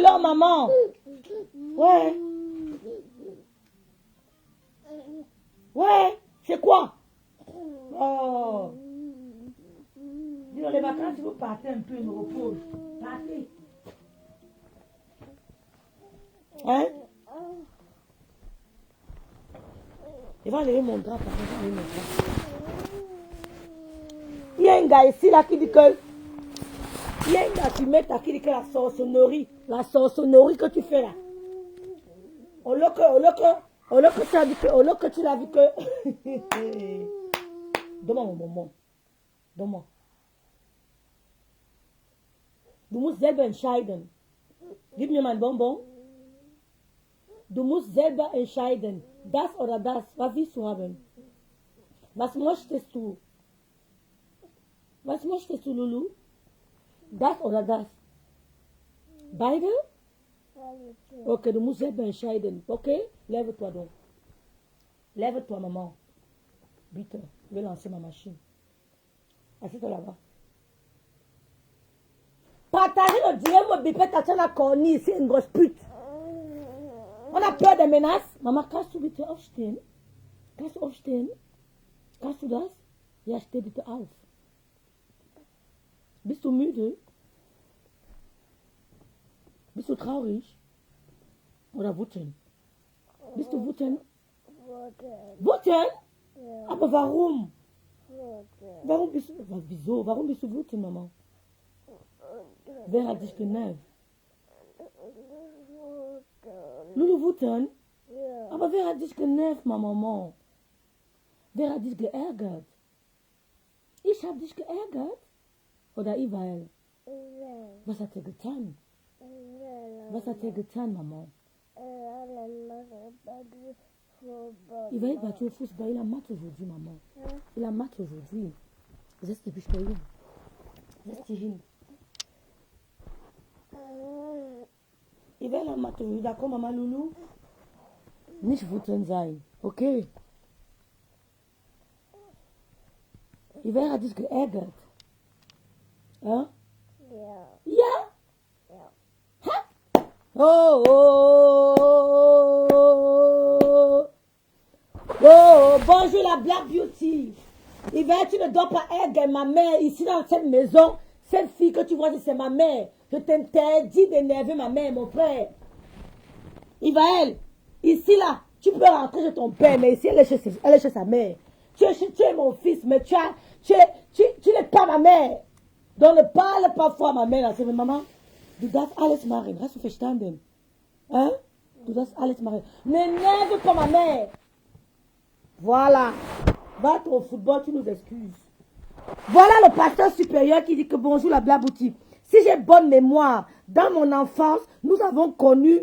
alors, maman. Ouais. Ouais, c'est quoi? Oh. Dis dans les vacances, si vous partez un peu, me repose. Partez. Hein? Il va enlever mon drap, papa. Il va enlever mon drap. Il y a un gars ici là qui dit que. Il y a un gars qui met qui dit que la sorcellerie que tu fais là. Au lieu que tu as dit que. Au lieu que tu l'as vu que. Donne-moi mon bonbon. Donne-moi. Du musst selber entscheiden. Gib mir mein Bonbon. Du musst selber entscheiden. Das oder das. Was willst du haben? Was möchtest du? Was möchtest du, Lulu? Das oder das? Beide? Ok, du musst selber entscheiden. Ok? Lève-toi donc. Lève-toi, maman. Bitte, je vais lancer ma machine. Assieds-toi là-bas. Partagez le dilemme au bipé, t'as la cornille, c'est une grosse pute. On a peur des menaces. Maman, kannst du bitte aufstehen? Kannst du aufstehen? Kannst du das? Ja, steh bitte auf. Bist du müde? Bist du traurig? Oder wütend? Bist du wütend? Wütend? Ja. Aber warum? Warum bist du... Wieso? Warum bist du wütend, Maman? Wer hat dich genervt? Lulu wütend? Ja. Aber wer hat dich genervt, Maman? Wer hat dich geärgert? Ich habe dich geärgert? Oder Ivael? Was hat er getan? Was hat er getan, Maman? Il va être battu au football. Il a match aujourd'hui, maman. Il a match aujourd'hui. Reste bis dahin. Reste hin. Il va la match aujourd'hui. D'accord, maman Loulou? Nicht wütend sein. Okay? Il va dich geärgert. Hein? Ja. Ja? Ja. Ha? Oh, oh, oh, oh. Oh, bonjour la Black Beauty. Yvette, tu ne dois pas aider ma mère ici dans cette maison. Cette fille que tu vois, c'est ma mère. Je t'interdis d'énerver ma mère, mon frère. Yvaël, ici là, tu peux rentrer chez ton père, mais ici elle est chez sa mère. Tu es mon fils, mais tu n'es pas ma mère. Donc ne parle pas fort à ma mère. C'est maman. Du darfst alles machen. Hast du verstanden? Hein? Du darfst alles machen. N'énerve pas ma mère. Voilà. Va au football, tu nous excuses. Voilà le pasteur supérieur qui dit que bonjour la blaboutique. Si j'ai bonne mémoire, dans mon enfance, nous avons connu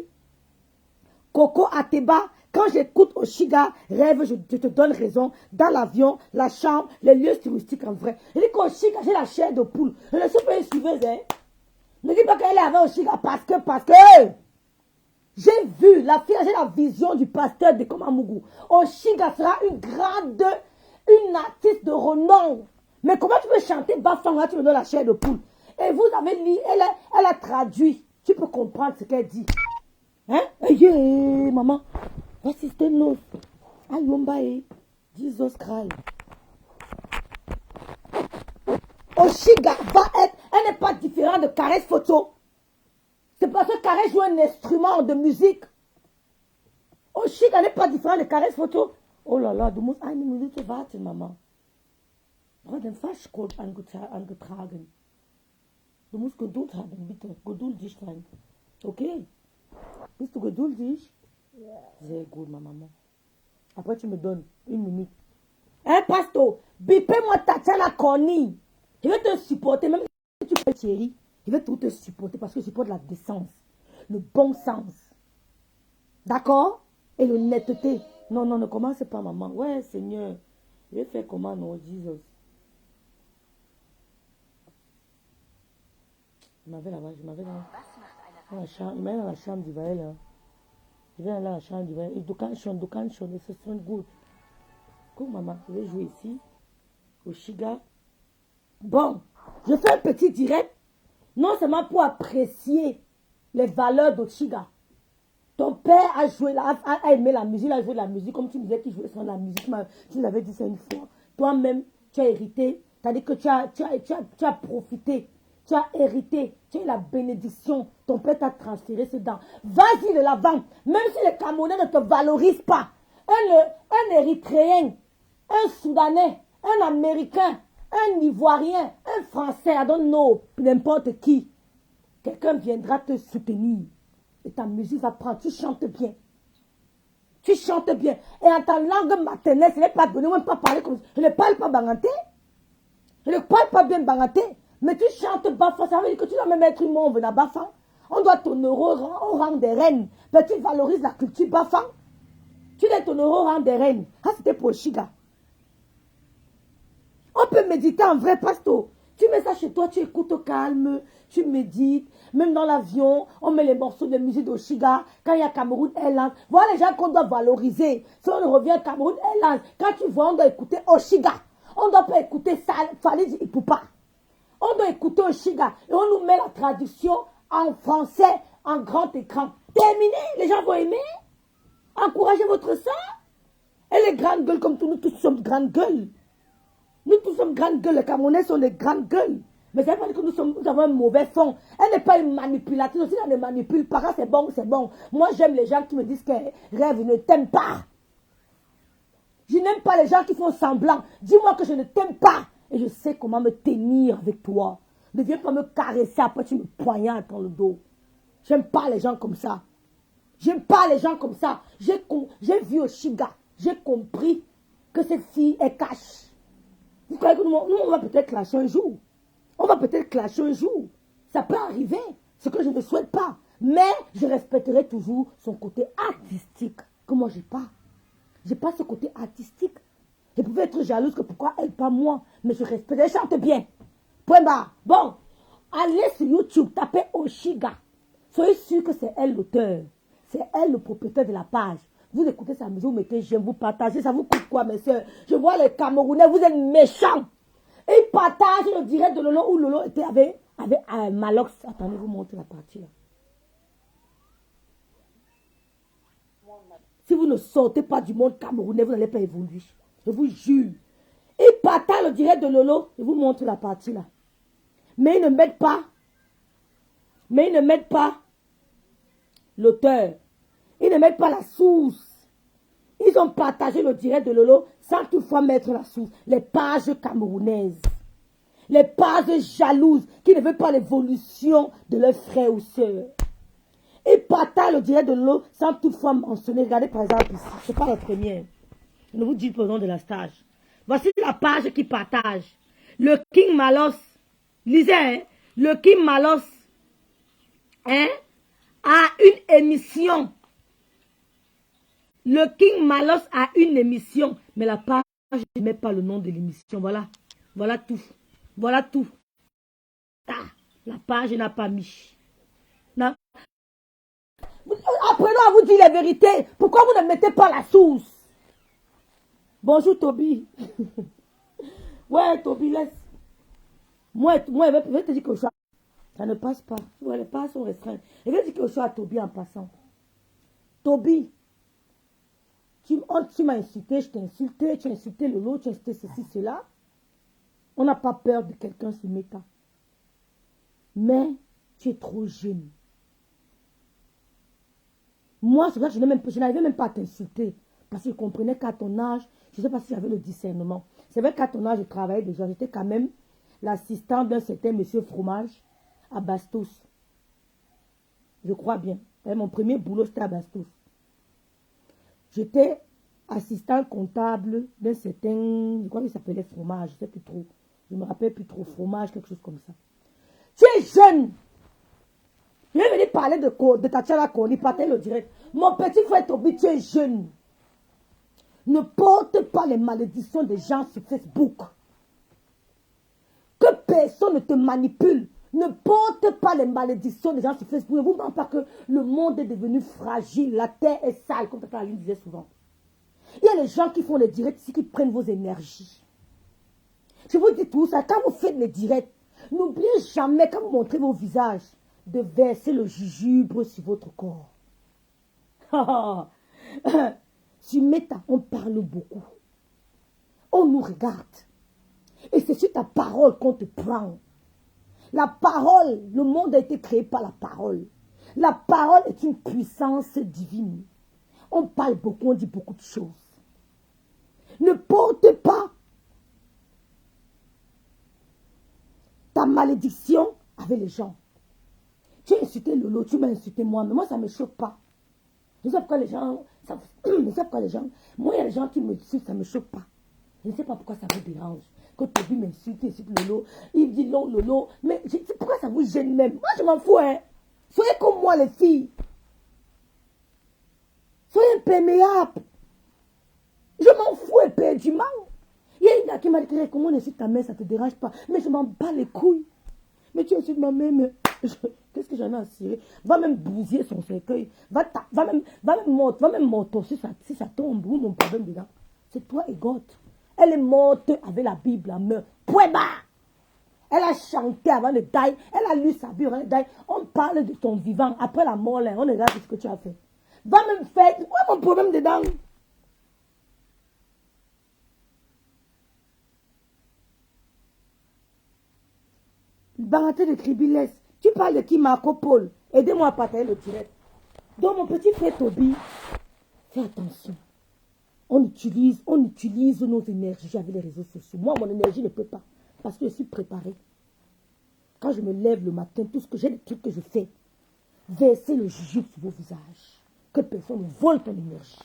Coco Ateba. Quand j'écoute Oshiga, rêve, je te donne raison. Dans l'avion, la chambre, les lieux touristiques en vrai. Il dit qu'Oshiga, j'ai la chair de poule. Je ne suis pas une suiveuse, hein. Ne dis pas qu'elle est avec Oshiga parce que j'ai vu, la fille, j'ai la vision du pasteur de Komamougou. Oshiga sera une artiste de renom. Mais comment tu peux chanter Bafang là, tu me donnes la chair de poule? Et vous avez lu, elle a traduit. Tu peux comprendre ce qu'elle dit. Hein? Hey, maman. Was ist denn los? Ayombae. Jesus Christ. Oshiga va être, elle n'est pas différente de Caresse Photo. C'est parce que Caresse joue un instrument de musique. Oshiga n'est pas différent de Caresse Photo. Oh là là, du musst eine Minute warten, Mama. Du hast den Faschcode angetragen. Du musst Geduld haben, bitte. Geduldig sein. Okay? Bist du geduldig? Ja. Sehr gut, ma maman. Après, tu me donnes une minute. Hein, Pasto? Bipez-moi Tatiana Corny. Je vais te supporter, même si tu fais chérie. Je vais tout te supporter parce que je supporte la décence, le bon sens. D'accord? Et l'honnêteté. Non, non, ne commence pas, maman. Ouais, Seigneur. Je vais faire comment, non, Jesus? Je m'avais là-bas, je m'avais là. Dans la chambre, il m'a dans la chambre d'Ivaël. Hein. Je vais aller dans la chambre d'Ivaël. Et Dukan Shon, et ce sont good. Comme maman, je vais jouer ici. Au Shiga. Bon, je fais un petit direct. Non seulement pour apprécier les valeurs d'Oshiga. Ton père a joué, a aimé la musique, il a joué de la musique, comme tu disais qu'il jouait sur la musique, tu l'avais dit ça une fois. Toi-même, tu as hérité, c'est-à-dire que tu as profité, tu as hérité, tu as eu la bénédiction, ton père t'a transféré ce dents. Vas-y de l'avant, même si les Camerounais ne te valorisent pas. Un Érythréen, un Soudanais, un Américain, un Ivoirien, un Français, I don't know, n'importe qui, quelqu'un viendra te soutenir. Et ta musique va prendre, tu chantes bien. Tu chantes bien. Et en ta langue maternelle, ce n'est pas donné, même pas parler comme ça. Je ne parle pas banganté. Je ne parle pas bien banganté. Mais tu chantes bafan, ça veut dire que tu dois même être humain, on veut bafan. On doit t'honorer au rang des reines. Mais tu valorises la culture bafan. Tu dois t'honorer au rang des reines. Ah, c'était pour Chiga. On peut méditer en vrai, pasteur. Tu mets ça chez toi, tu écoutes au calme, tu médites. Même dans l'avion, on met les morceaux de musique d'Oshiga. Quand il y a Cameroun Airlines, voilà les gens qu'on doit valoriser. Si on revient à Cameroun Airlines, quand tu vois, on doit écouter Oshiga. On ne doit pas écouter Fali Ipupa. On doit écouter Oshiga. Et on nous met la traduction en français, en grand écran. Terminé, les gens vont aimer. Encouragez votre soeur. Et les grandes gueules, comme nous tous sommes grandes gueules. Nous tous sommes grandes gueules, les Camerounais sont des grandes gueules. Mais ça veut pas dire que nous avons un mauvais fond. Elle n'est pas une manipulatrice. Si elle ne manipule pas, quand c'est bon, c'est bon. Moi, j'aime les gens qui me disent que rêve, ne t'aime pas. Je n'aime pas les gens qui font semblant. Dis-moi que je ne t'aime pas. Et je sais comment me tenir avec toi. Ne viens pas me caresser, après tu me poignardes dans le dos. J'aime pas les gens comme ça. J'aime pas les gens comme ça. J'ai vu Oshiga. J'ai compris que cette fille est cache. Vous croyez que nous, on va peut-être clasher un jour. On va peut-être clasher un jour. Ça peut arriver. Ce que je ne souhaite pas. Mais je respecterai toujours son côté artistique. Que moi, j'ai pas. J'ai pas ce côté artistique. Je pouvais être jalouse que pourquoi elle, pas moi. Mais je respecte. Elle chante bien. Point barre. Bon. Allez sur YouTube. Tapez Oshiga. Soyez sûr que c'est elle l'auteur. C'est elle le propriétaire de la page. Vous écoutez sa musique, vous mettez j'aime, vous partagez, ça vous coûte quoi, mes soeurs? Je vois les Camerounais, vous êtes méchants. Et ils partagent le direct de Lolo où Lolo était avec Malox. Attendez, vous montrez la partie là. Si vous ne sortez pas du monde camerounais, vous n'allez pas évoluer. Je vous jure. Ils partagent le direct de Lolo. Je vous montre la partie là. Mais ils ne mettent pas. L'auteur. Ils ne mettent pas la source. Ils ont partagé le direct de Lolo sans toutefois mettre la source. Les pages camerounaises. Les pages jalouses qui ne veulent pas l'évolution de leurs frères ou sœurs. Ils partagent le direct de Lolo sans toutefois mentionner. Regardez par exemple ici. Ce n'est pas la première. Je ne vous dis pas le nom de la stage. Voici la page qui partage. Le King Malos. Lisez, hein? Le King Malos. Hein? A une émission. Le King Malos a une émission, mais la page ne met pas le nom de l'émission. Voilà. Voilà tout. Voilà tout. Ah, la page n'a pas mis. Non. Apprenons à vous dire la vérité. Pourquoi vous ne mettez pas la source? Bonjour Toby. Ouais, Toby, laisse. Moi, je vais te dire que ça ne passe pas. Ouais, les pages sont restreintes. Je vais dire que je suis à Toby en passant. Toby. Tu m'as insulté, je t'ai insulté, tu as insulté Lolo, tu as insulté ceci, cela. On n'a pas peur de quelqu'un se mettant. Mais tu es trop jeune. Moi, c'est vrai que je n'arrivais même pas à t'insulter. Parce que je comprenais qu'à ton âge, je ne sais pas si j'avais le discernement. C'est vrai qu'à ton âge, je travaillais déjà. J'étais quand même l'assistant d'un certain monsieur Fromage à Bastos. Je crois bien. Et mon premier boulot, c'était à Bastos. J'étais assistant comptable d'un certain, je crois qu'il s'appelait Fromage, je ne sais plus trop. Je ne me rappelle plus trop, Fromage, quelque chose comme ça. Tu es jeune. Je vais venir parler de Tatiana Koni, partager le direct. Mon petit frère Toby, tu es jeune. Ne porte pas les malédictions des gens sur Facebook. Que personne ne te manipule. Ne porte pas les malédictions des gens sur Facebook. Ne vous mentez pas que le monde est devenu fragile. La terre est sale, comme Tata Aline disait souvent. Il y a les gens qui font les directs ici qui prennent vos énergies. Je vous dis tout ça. Quand vous faites les directs, n'oubliez jamais, quand vous montrez vos visages, de verser le jujube sur votre corps. Sur Meta, on parle beaucoup. On nous regarde. Et c'est sur ta parole qu'on te prend. La parole, le monde a été créé par la parole. La parole est une puissance divine. On parle beaucoup, on dit beaucoup de choses. Ne porte pas ta malédiction avec les gens. Tu as insulté Lolo, tu m'as insulté moi, mais moi ça ne me choque pas. Je sais pourquoi les gens, moi il y a des gens qui me insultent, ça ne me choque pas. Je ne sais pas pourquoi ça vous dérange. Quand Toby m'insulte, Lolo, il dit non, Lolo, mais pourquoi ça vous gêne même? Moi je m'en fous, hein. Soyez comme moi les filles. Soyez imperméables. Je m'en fous éperdument. Il y a une gars qui m'a dit, comment on insulte ta mère, ça ne te dérange pas. Mais je m'en bats les couilles. Mais tu insultes ma mère, mais qu'est-ce que j'en ai à cirer? Va même bousiller son cercueil. Va même morte si ça tombe. Où mon problème dedans? C'est toi et God. Elle est morte avec la Bible à main. Point barre. Elle a chanté avant de taille. Elle a lu sa Bible avant de taille. On parle de ton vivant. Après la mort, là, on regarde ce que tu as fait. Va même faire. C'est quoi mon problème dedans? Baraté de Kribilès. Tu parles de qui? Marco Paul. Aidez-moi à partager le direct. Donc mon petit frère Toby, fais attention. On utilise nos énergies avec les réseaux sociaux. Moi, mon énergie ne peut pas. Parce que je suis préparée. Quand je me lève le matin, tout ce que j'ai, les trucs que je fais, versez le jujube sur vos visages. Que personne ne vole ton énergie.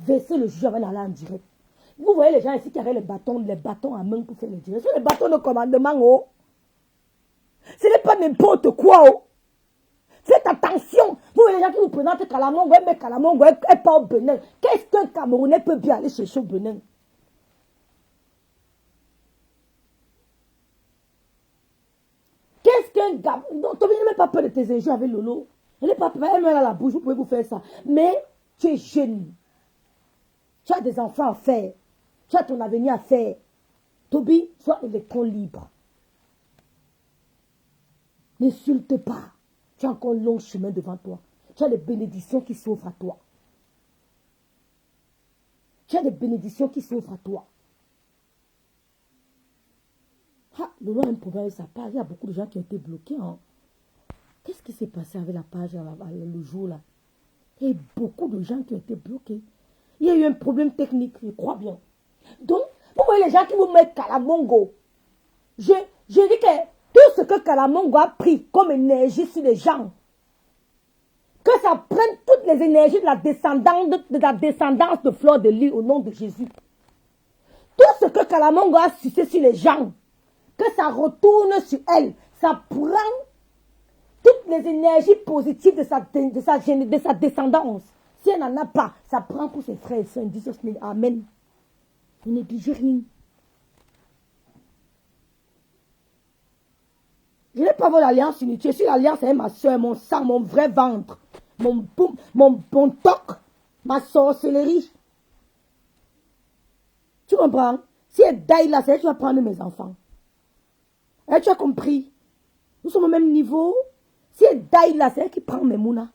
Versez le jujube avant d'aller en direct. Vous voyez les gens ici qui avaient les bâtons à main pour faire le direct. Ce sont les bâtons de commandement, oh. Ce n'est pas n'importe quoi, oh. Faites attention. Vous voyez les gens qui vous présentent Kalamongo, mais Kalamongo est pas au Bénin. Qu'est-ce qu'un Camerounais peut bien aller chercher au Bénin? Qu'est-ce qu'un gars... Donc, tu n'as même pas peur de tes injures avec Lolo. Elle n'est pas peur, elle met à la bouche, vous pouvez vous faire ça. Mais tu es jeune. Tu as des enfants à faire. Tu as ton avenir à faire. Toby, sois électron libre. N'insulte pas. Tu as encore un long chemin devant toi. Tu as des bénédictions qui s'offrent à toi. Tu as des bénédictions qui s'offrent à toi. Ah, Lolo a un problème avec sa page. Il y a beaucoup de gens qui ont été bloqués. Hein. Qu'est-ce qui s'est passé avec la page le jour là? Il y a beaucoup de gens qui ont été bloqués. Il y a eu un problème technique, je crois bien. Donc, vous voyez les gens qui vous mettent Kalamongo. Je dis que tout ce que Kalamongo a pris comme énergie sur les gens, que ça prenne toutes les énergies de la descendance de Fleur de Lys au nom de Jésus. Tout ce que Kalamongo a sucé sur les gens, que ça retourne sur elle. Ça prend toutes les énergies positives de sa descendance. Si elle n'en a pas, ça prend pour ses frères et sœurs. Amen. Ne négligez rien. Je n'ai pas votre alliance inutile. Je suis l'alliance avec ma soeur, mon sang, mon vrai ventre, mon toc, ma sorcellerie. Tu comprends? Si elle daille là, c'est elle qui va prendre mes enfants. Et tu as compris? Nous sommes au même niveau. Si elle daille là, c'est elle qui prend mes mounas.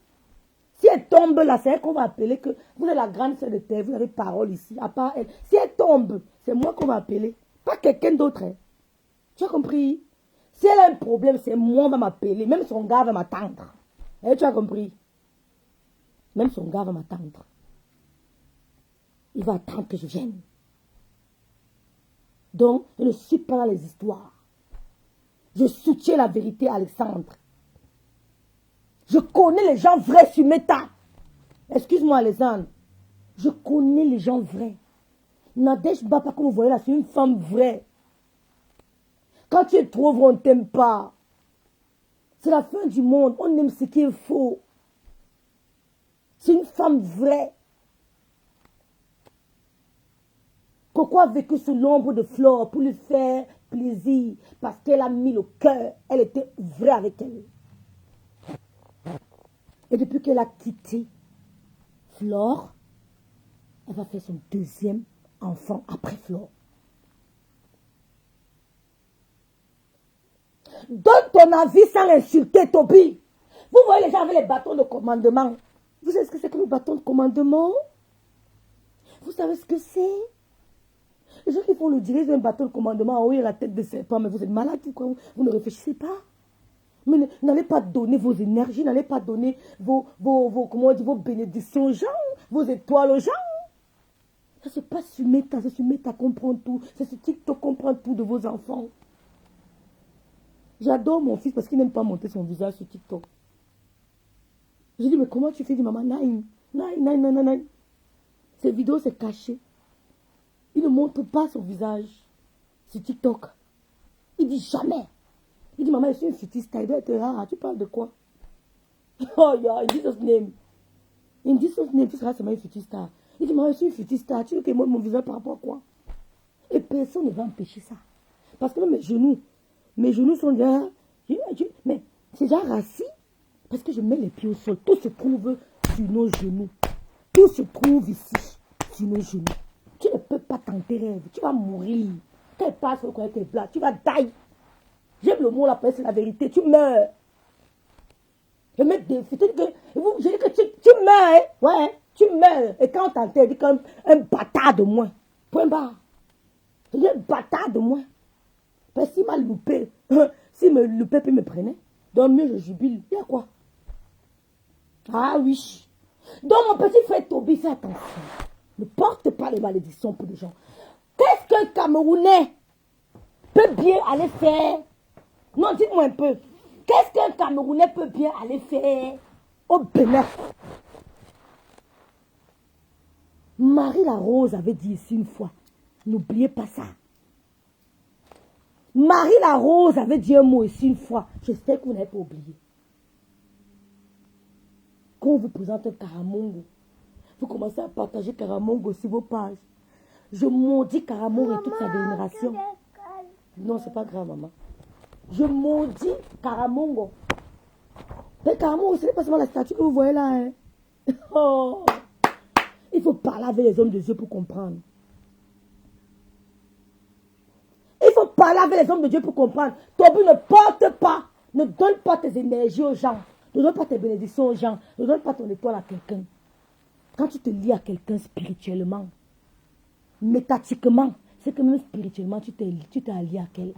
Si elle tombe là, c'est elle qu'on va appeler que vous êtes la grande sœur de terre, vous avez parole ici, à part elle. Si elle tombe, c'est moi qu'on va appeler, pas quelqu'un d'autre. Hein. Tu as compris? Si elle a un problème, c'est moi qui va m'appeler. Même son gars va m'attendre. Et tu as compris? Même son gars va m'attendre. Il va attendre que je vienne. Donc, je ne suis pas dans les histoires. Je soutiens la vérité, Alexandre. Je connais les gens vrais sur Meta. Excuse-moi, Alexandre. Je connais les gens vrais. Nadège Bapa, comme vous voyez là, c'est une femme vraie. Quand tu es trop vrai, on ne t'aime pas. C'est la fin du monde. On aime ce qui est faux. C'est une femme vraie. Coco a vécu sous l'ombre de Flore pour lui faire plaisir. Parce qu'elle a mis le cœur. Elle était vraie avec elle. Et depuis qu'elle a quitté Flore, elle va faire son deuxième enfant après Flore. Donne ton avis sans insulter Toby. Vous voyez les gens avec les bâtons de commandement. Vous savez ce que c'est que le bâton de commandement? Vous savez ce que c'est? Les gens qui font le dirige d'un bâton de commandement, oui, la tête de serpent, mais vous êtes malade, pourquoi vous ne réfléchissez pas? Mais n'allez pas donner vos énergies, n'allez pas donner vos bénédictions aux gens, vos étoiles aux gens. Ça se passe sur Meta, c'est sur Meta comprend tout. C'est sur TikTok comprend tout de vos enfants. J'adore mon fils parce qu'il n'aime pas monter son visage sur TikTok. Je dis, mais comment tu fais? Il dit, maman, nine. Ces vidéos, c'est caché. Il ne montre pas son visage sur TikTok. Il dit jamais. Il dit, maman, je suis une futiste. Il doit être rare. Tu parles de quoi? Oh, yeah, in Jesus' name. In Jesus' name, tu seras seulement une futiste. Il dit, maman, je suis une futiste. Tu veux que moi, mon visage par rapport à quoi? Et personne ne va empêcher ça. Parce que mes genoux sont déjà... Mais c'est déjà rassis. Parce que je mets les pieds au sol. Tout se trouve sur nos genoux. Tout se trouve ici, sur nos genoux. Tu ne peux pas t'enterrer. Tu vas mourir. Quand il passe au coin de tes blagues, tu vas die. J'aime le mot là, c'est la vérité. Tu meurs. Je mets des... Je dis que tu meurs. Hein? Ouais, tu meurs. Et quand on t'enterre, dis qu'un bâtard de moins. Point barre. Je dis un bâtard de moins. Parce qu'il m'a loupé. S'il me loupait, puis me prenait. Donc mieux, je jubile. Il y a quoi? Ah oui. Donc mon petit frère Toby, fais attention. Ne porte pas les malédictions pour les gens. Qu'est-ce qu'un Camerounais peut bien aller faire? Non, dites-moi un peu. Qu'est-ce qu'un Camerounais peut bien aller faire au Bénin? Marie la Rose avait dit ici une fois. N'oubliez pas ça. Marie la Rose avait dit un mot ici une fois. J'espère que vous n'avez pas oublié. Quand on vous présente un Karamongo, vous commencez à partager Karamongo sur vos pages. Je maudis Karamongo et toute sa génération. Non, c'est pas grave, maman. Je maudis Karamongo. Mais Karamongo, ce n'est pas seulement la statue que vous voyez là. Hein. Oh. Il faut parler avec les hommes de Dieu pour comprendre. Il faut parler avec les hommes de Dieu pour comprendre. Toby, ne porte pas, ne donne pas tes énergies aux gens. Ne donne pas tes bénédictions aux gens. Ne donne pas ton étoile à quelqu'un. Quand tu te lis à quelqu'un spirituellement, métatiquement, c'est que même spirituellement, tu t'es allié à elle.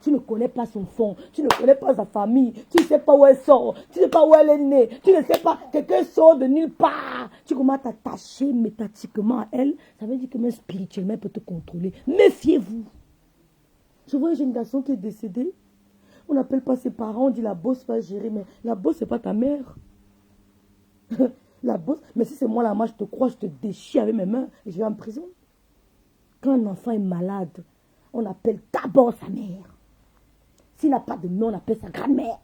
Tu ne connais pas son fond, tu ne connais pas sa famille, tu ne sais pas où elle sort, tu ne sais pas où elle est née, tu ne sais pas, quelqu'un sort de nulle part. Tu commences à t'attacher métatiquement à elle, ça veut dire que même spirituellement, elle peut te contrôler. Méfiez-vous. Je vois une jeune garçon qui est décédée. On n'appelle pas ses parents, on dit la bosse va gérer, mais la bosse, ce n'est pas ta mère. La bosse, mais si c'est moi la main, je te crois, je te déchire avec mes mains et je vais en prison. Quand un enfant est malade, on appelle d'abord sa mère. S'il n'a pas de nom, on appelle sa grand-mère.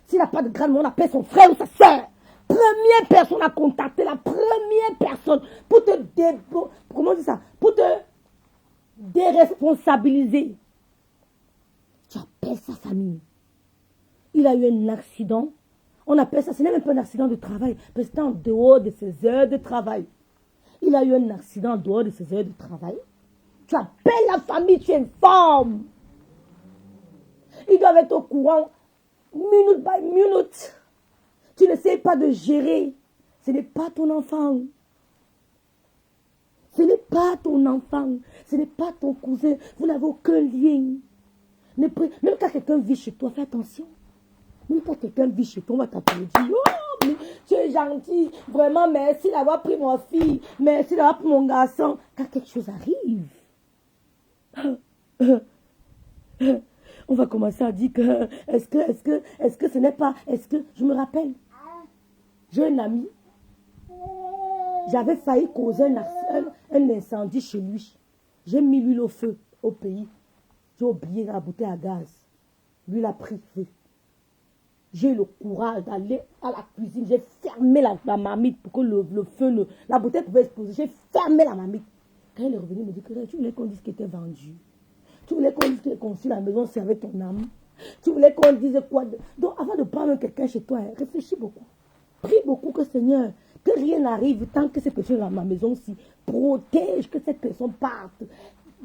S'il n'a pas de grand-mère, on appelle son frère ou sa soeur. Première personne à contacter, la première personne pour te comment on dit ça? Pour te déresponsabiliser. Tu appelles sa famille. Il a eu un accident. On appelle ça, ce n'est même pas un accident de travail, parce que c'est en dehors de ses heures de travail. Il a eu un accident en dehors de ses heures de travail. Tu appelles la famille, tu informes. Ils doivent être au courant, minute by minute. Tu n'essayes pas de gérer. Ce n'est pas ton enfant. Ce n'est pas ton enfant. Ce n'est pas ton cousin. Vous n'avez aucun lien. Même quand quelqu'un vit chez toi, fais attention. Même quand quelqu'un vit chez toi, on va t'applaudir. Oh, mais tu es gentil. Vraiment, merci d'avoir pris mon fille. Merci d'avoir pris mon garçon. Quand quelque chose arrive, on va commencer à dire que est-ce que ce n'est pas, je me rappelle, j'ai un ami, j'avais failli causer un incendie chez lui. J'ai mis l'huile au feu au pays. J'ai oublié la bouteille à gaz. Lui l'a pris feu. J'ai eu le courage d'aller à la cuisine. J'ai fermé la marmite pour que le feu, la bouteille pouvait exploser. J'ai fermé la marmite. Quand il est revenu, il me dit que tu voulais qu'on dise qu'il était vendu. Tu voulais qu'on dise qu'on suit la maison, c'est avec ton âme. Tu voulais qu'on dise quoi. Donc avant de prendre quelqu'un chez toi, réfléchis beaucoup. Prie beaucoup que Seigneur, que rien n'arrive tant que cette personne est dans ma maison aussi. Protège que cette personne parte.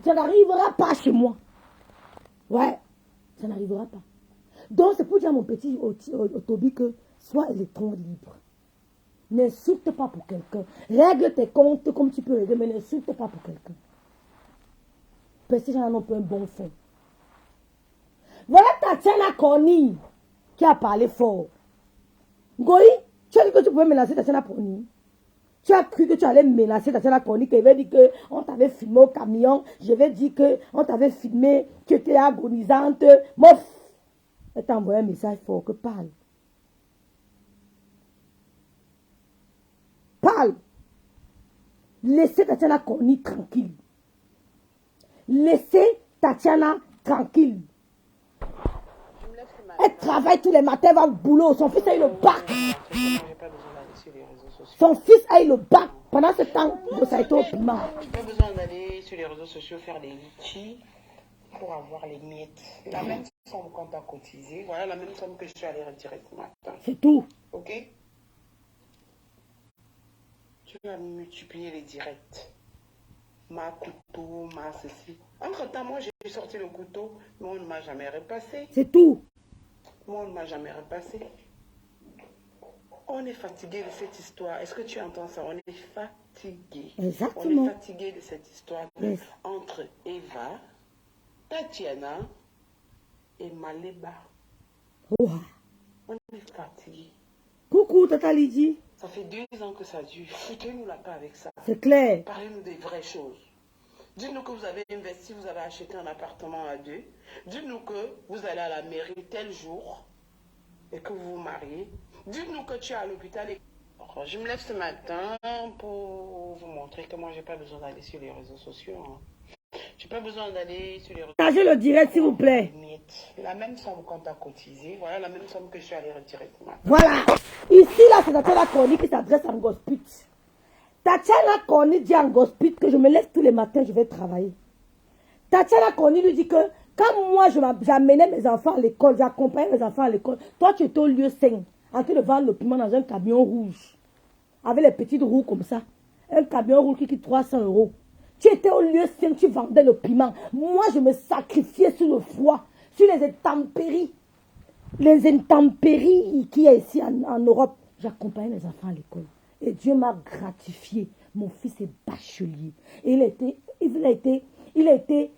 Ça n'arrivera pas chez moi. Ouais. Ça n'arrivera pas. Donc, c'est pour dire à mon petit Toby que sois électron libre. N'insulte pas pour quelqu'un. Règle tes comptes comme tu peux régler, mais n'insulte pas pour quelqu'un. Parce que ces gens n'ont pas un bon fond. Voilà Tatiana Corny qui a parlé fort. Goï, tu as dit que tu pouvais menacer Tatiana Corny. Tu as cru que tu allais menacer Tatiana Corny, qu'il avait dit qu'on t'avait filmé au camion. Je vais dire qu'on t'avait filmé, tu étais agonisante. Mof! Elle t'a envoyé un message fort que parle. Parle. Laissez Tatiana Corny tranquille. Laissez Tatiana tranquille. Elle travaille tous les matins, elle va au boulot. Son fils a eu le bac. Son fils a eu le bac. Pendant ce temps, ça a été au piment. Tu n'as pas besoin d'aller sur les réseaux sociaux faire des litchis pour avoir les miettes. La même somme qu'on t'a cotisé, voilà la même somme que je suis allée retirer ce matin. C'est tout. Ok? Tu vas multiplier les directs. Ma couteau, ma ceci. Entre-temps, moi j'ai sorti le couteau, mais on ne m'a jamais repassé. C'est tout. Moi, on ne m'a jamais repassé. On est fatigué de cette histoire. Est-ce que tu entends ça? On est fatigué. Exactement. On est fatigué de cette histoire entre Eva, Tatiana et Maleba. Oh. On est fatigué. Coucou, Tata Lydie. Ça fait 2 ans que ça dure. Foutez-nous la paix avec ça. C'est clair. Parlez-nous des vraies choses. Dites-nous que vous avez investi, vous avez acheté un appartement à 2. Dites-nous que vous allez à la mairie tel jour et que vous vous mariez. Dites-nous que tu es à l'hôpital. Et... Je me lève ce matin pour vous montrer que moi, je n'ai pas besoin d'aller sur les réseaux sociaux. Je n'ai pas besoin d'aller sur les réseaux sociaux. Partagez le direct, s'il vous plaît. La même somme qu'on t'a cotisé, voilà la même somme que je suis allée retirer ce matin. Voilà. Ici, là, c'est Tatiana Corny qui s'adresse à Ngospit. Tatiana Corny dit à Ngospit que je me lève tous les matins, je vais travailler. Tatiana Corny lui dit que quand moi, j'amenais mes enfants à l'école, j'accompagnais mes enfants à l'école, toi, tu étais au lieu 5, en train de vendre le piment dans un camion rouge, avec les petites roues comme ça. Un camion rouge qui coûte 300 €. Tu étais au lieu 5, tu vendais le piment. Moi, je me sacrifiais sur le froid, sur les intempéries. Les intempéries qu'il y a ici en Europe. J'accompagnais les enfants à l'école. Et Dieu m'a gratifié. Mon fils est bachelier. Et il a été,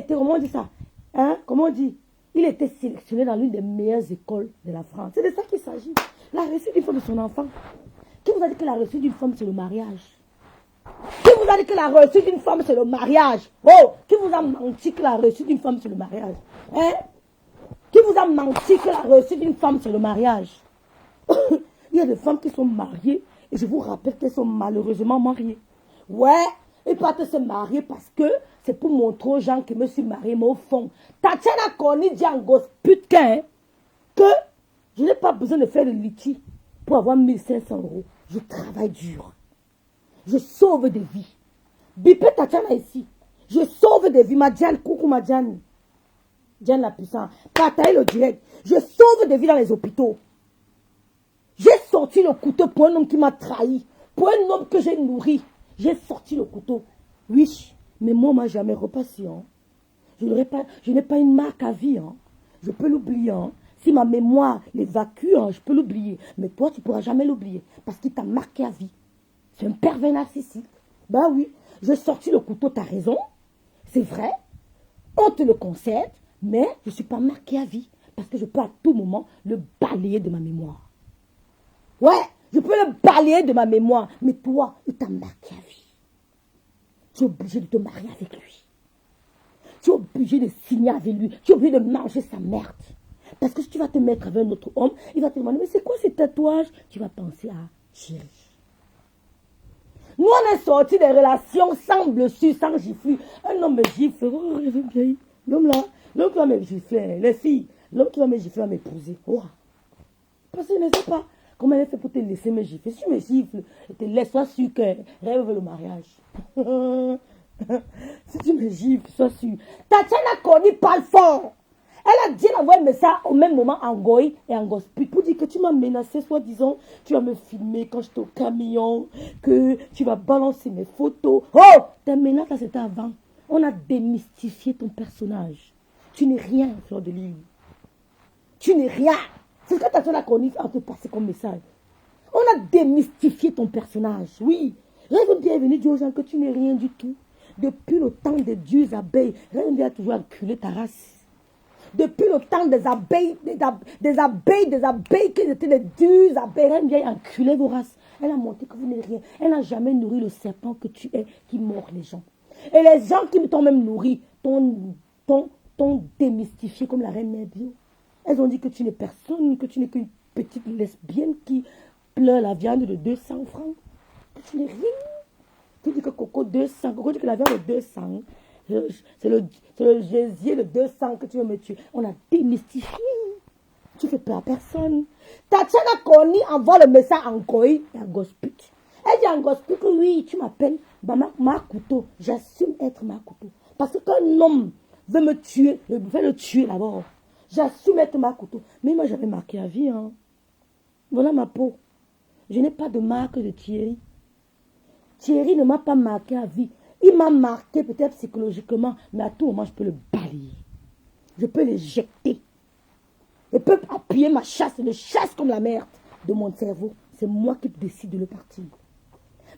comment on dit ça? Hein? Comment on dit? Il a été sélectionné dans l'une des meilleures écoles de la France. C'est de ça qu'il s'agit. La réussite d'une femme de son enfant. Qui vous a dit que la réussite d'une femme, c'est le mariage? Qui vous a dit que la réussite d'une femme, c'est le mariage? Oh! Qui vous a menti que la réussite d'une femme, c'est le mariage? Hein? Qui vous a menti que la réussite d'une femme, c'est le mariage? Il y a des femmes qui sont mariées et je vous rappelle qu'elles sont malheureusement mariées. Ouais, ils partent se marier parce que c'est pour montrer aux gens que je me suis mariée, mais au fond, Tatiana Corny dit en gosse putain que je n'ai pas besoin de faire de litchi pour avoir 1500 €. Je travaille dur. Je sauve des vies. Bipé Tatiana ici. Je sauve des vies. Madjane, coucou Madjane. Diane la puissante. Partagez le direct. Je sauve des vies dans les hôpitaux. J'ai sorti le couteau pour un homme qui m'a trahi. Pour un homme que j'ai nourri. J'ai sorti le couteau. Oui, mais moi, on m'a jamais repassé. Hein. Je n'ai pas une marque à vie. Hein. Je peux l'oublier. Hein. Si ma mémoire l'évacue, hein, je peux l'oublier. Mais toi, tu ne pourras jamais l'oublier. Parce qu'il t'a marqué à vie. C'est un pervers narcissique. Ben oui, j'ai sorti le couteau, tu as raison. C'est vrai. On te le concède. Mais je ne suis pas marqué à vie. Parce que je peux à tout moment le balayer de ma mémoire. Ouais, je peux le balayer de ma mémoire. Mais toi, il t'a marqué à vie. Tu es obligé de te marier avec lui. Tu es obligé de signer avec lui. Tu es obligé de manger sa merde. Parce que si tu vas te mettre avec un autre homme, il va te demander, mais c'est quoi ces tatouages? Tu vas penser à chérie. Nous, on est sortis des relations sans blessure, sans gifle. Un homme me gifle. Oh, je veux bien. L'homme là, l'homme qui va me gifler, les filles, l'homme qui va me gifler va m'épouser. Oh. Parce que je ne sais pas comment elle fait pour te laisser me gifler. Si tu me gifles, je te laisse, sois sûr que rêve le mariage. Si tu me gifles, sois sûr. Tatiana Corny parle fort. Elle a dit d'envoyer un message au même moment en Goï et en Gospel pour dire que tu m'as menacé, soi-disant, tu vas me filmer quand j'étais au camion, que tu vas balancer mes photos. Oh, ta menace, là, c'était avant. On a démystifié ton personnage. Tu n'es rien, Fleur de Lys. Tu n'es rien. C'est ce que Tatiana Conny a te passé comme message. On a démystifié ton personnage, oui. Raison bien est venu dire aux gens que tu n'es rien du tout. Depuis le temps des dieux abeilles, Raison bien a toujours enculé ta race. Depuis le temps des abeilles qui étaient les dieux abeilles, Raison bien a enculé vos races. Elle a montré que vous n'êtes rien. Elle n'a jamais nourri le serpent que tu es qui mord les gens. Et les gens qui t'ont même nourri t'ont démystifié comme la reine mère bio. Elles ont dit que tu n'es personne, que tu n'es qu'une petite lesbienne qui pleure la viande de 200 francs. Que tu n'es rien. Tu dis que Coco 200, Coco dit que la viande de 200, c'est le gésier de 200 que tu veux me tuer. On a démystifié. Tu fais peur à personne. Tatiana Conny envoie le message en Koï et à Gosput. Elle dit en Gosput que oui, tu m'appelles ma couteau. J'assume être ma couteau. Parce qu'un homme veut me tuer, je vais le tuer d'abord. J'assume être ma couteau. Mais moi, j'avais marqué à vie. Hein. Voilà ma peau. Je n'ai pas de marque de Thierry. Thierry ne m'a pas marqué à vie. Il m'a marqué peut-être psychologiquement, mais à tout moment, je peux le balayer. Je peux l'éjecter. Je peux appuyer ma chasse, le chasse comme la merde de mon cerveau. C'est moi qui décide de le partir.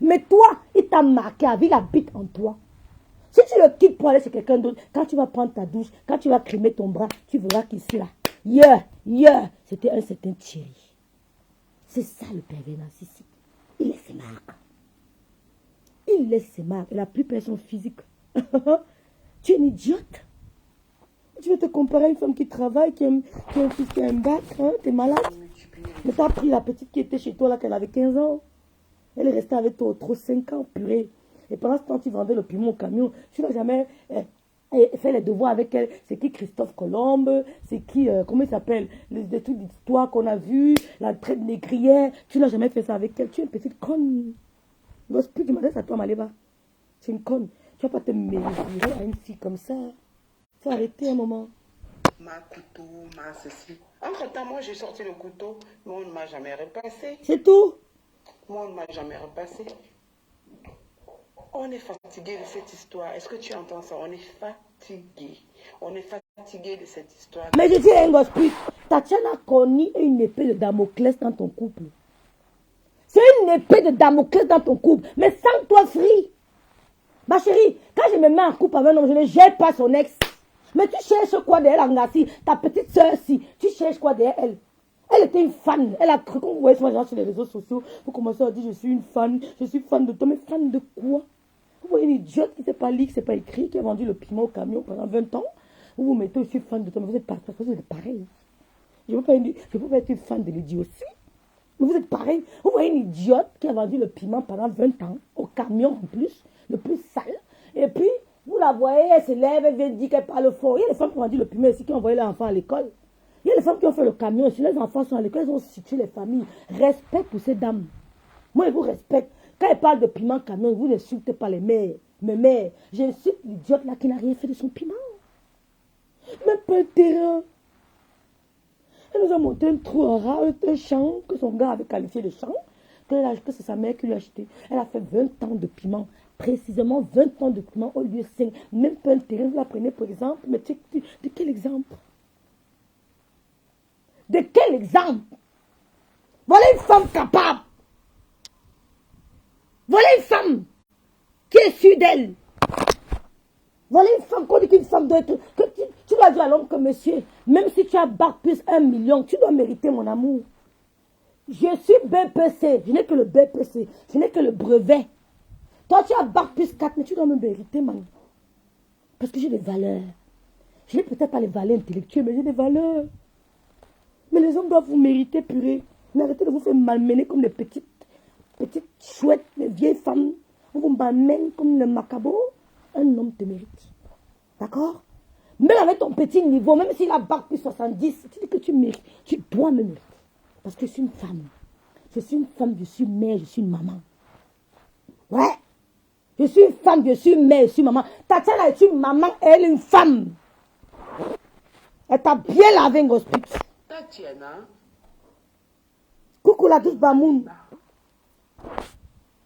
Mais toi, il t'a marqué à vie, il habite en toi. Si tu le quittes pour aller chez quelqu'un d'autre, quand tu vas prendre ta douche, quand tu vas crémer ton bras, tu verras qu'ici là, c'était un certain Thierry. C'est ça le pervers narcissique. Il laisse ses marques. Il laisse ses marques. Et la plupart sont physiques. Tu es une idiote. Tu veux te comparer à une femme qui travaille, qui a un fils qui a un bac, hein? Tu es malade. Mais tu as pris la petite qui était chez toi là, qu'elle avait 15 ans. Elle est restée avec toi trop 5 ans, purée. Et pendant ce temps, tu vendais le piment au camion. Tu n'as jamais fait les devoirs avec elle. C'est qui Christophe Colomb? C'est qui, comment il s'appelle? Les trucs d'histoire qu'on a vus, la traite négrière. Tu n'as jamais fait ça avec elle. Tu es une petite conne. Je n'ose plus demander à toi, Maléba. C'est une conne. Tu ne vas pas te mesurer à une fille comme ça. Il faut arrêter un moment. Ma couteau, ma ceci. Entre-temps, moi, j'ai sorti le couteau, mais on ne m'a jamais repassé. C'est tout. Moi, on ne m'a jamais repassé. On est fatigué de cette histoire. Est-ce que tu entends ça? On est fatigué. On est fatigué de cette histoire. Mais je dis un gosse plus. Tatiana Conny est une épée de Damoclès dans ton couple. C'est une épée de Damoclès dans ton couple. Mais sans toi, free. Ma chérie, quand je me mets en couple avec un homme, je ne gère pas son ex. Mais tu cherches quoi derrière Angassi? Ta petite soeur, si. Tu cherches quoi derrière elle? Elle était une fan. Elle a cru qu'on voyait souvent les gens sur les réseaux sociaux. Vous commencez à dire je suis une fan. Je suis fan de toi. Mais fan de quoi? Vous voyez une idiote qui ne sait pas lire, qui ne sait pas écrire, qui a vendu le piment au camion pendant 20 ans. Vous vous mettez, je suis fan de toi. Mais vous êtes pas, parce que vous êtes pareil. Je ne peux pas être une fan de l'idiot aussi. Mais vous êtes pareil. Vous voyez une idiote qui a vendu le piment pendant 20 ans, au camion en plus, le plus sale. Et puis, vous la voyez, elle se lève, elle vient dire qu'elle parle fort. Il y a des femmes qui ont vendu le piment ici, qui ont envoyé leurs enfants à l'école. Il y a des femmes qui ont fait le camion ici, les enfants sont à l'école, elles ont situé les familles. Respect pour ces dames. Moi, je vous respecte. Quand elles parlent de piment camion, vous n'insultez pas les mères. Mes mères, j'insulte l'idiote là qui n'a rien fait de son piment. Même pas un terrain. Elle nous a monté un trou, un champ, que son gars avait qualifié de champ, que c'est sa mère qui lui a acheté. Elle a fait 20 ans de piment. Précisément 20 ans de piment au lieu de 5. Même pas un terrain, vous la prenez pour exemple. Mais de quel exemple? De quel exemple? Voilà une femme capable. Voilà une femme qui est sûre d'elle. Voilà une femme qu'on dit qu'une femme doit être... Que tu dois dire à l'homme que monsieur, même si tu as bac plus 1 million, tu dois mériter mon amour. Je suis BPC, je n'ai que le BPC, je n'ai que le brevet. Toi tu as bac plus 4, mais tu dois me mériter, man. Parce que j'ai des valeurs. Je n'ai peut-être pas les valeurs intellectuelles, mais j'ai des valeurs. Mais les hommes doivent vous mériter, purée. Mais arrêtez de vous faire malmener comme des petites chouettes, les vieilles femmes. On vous malmène comme le macabo. Un homme te mérite. D'accord? Même avec ton petit niveau, même s'il a bac plus 70, tu dis que tu mérites. Tu dois me mériter. Parce que je suis une femme. Je suis une femme, je suis mère, je suis une maman. Ouais. Je suis une femme, je suis mère, je suis maman. Tatiana est une maman, elle est une femme. Elle t'a bien lavé, un gospel. Tatiana. Coucou la douce Bamoun.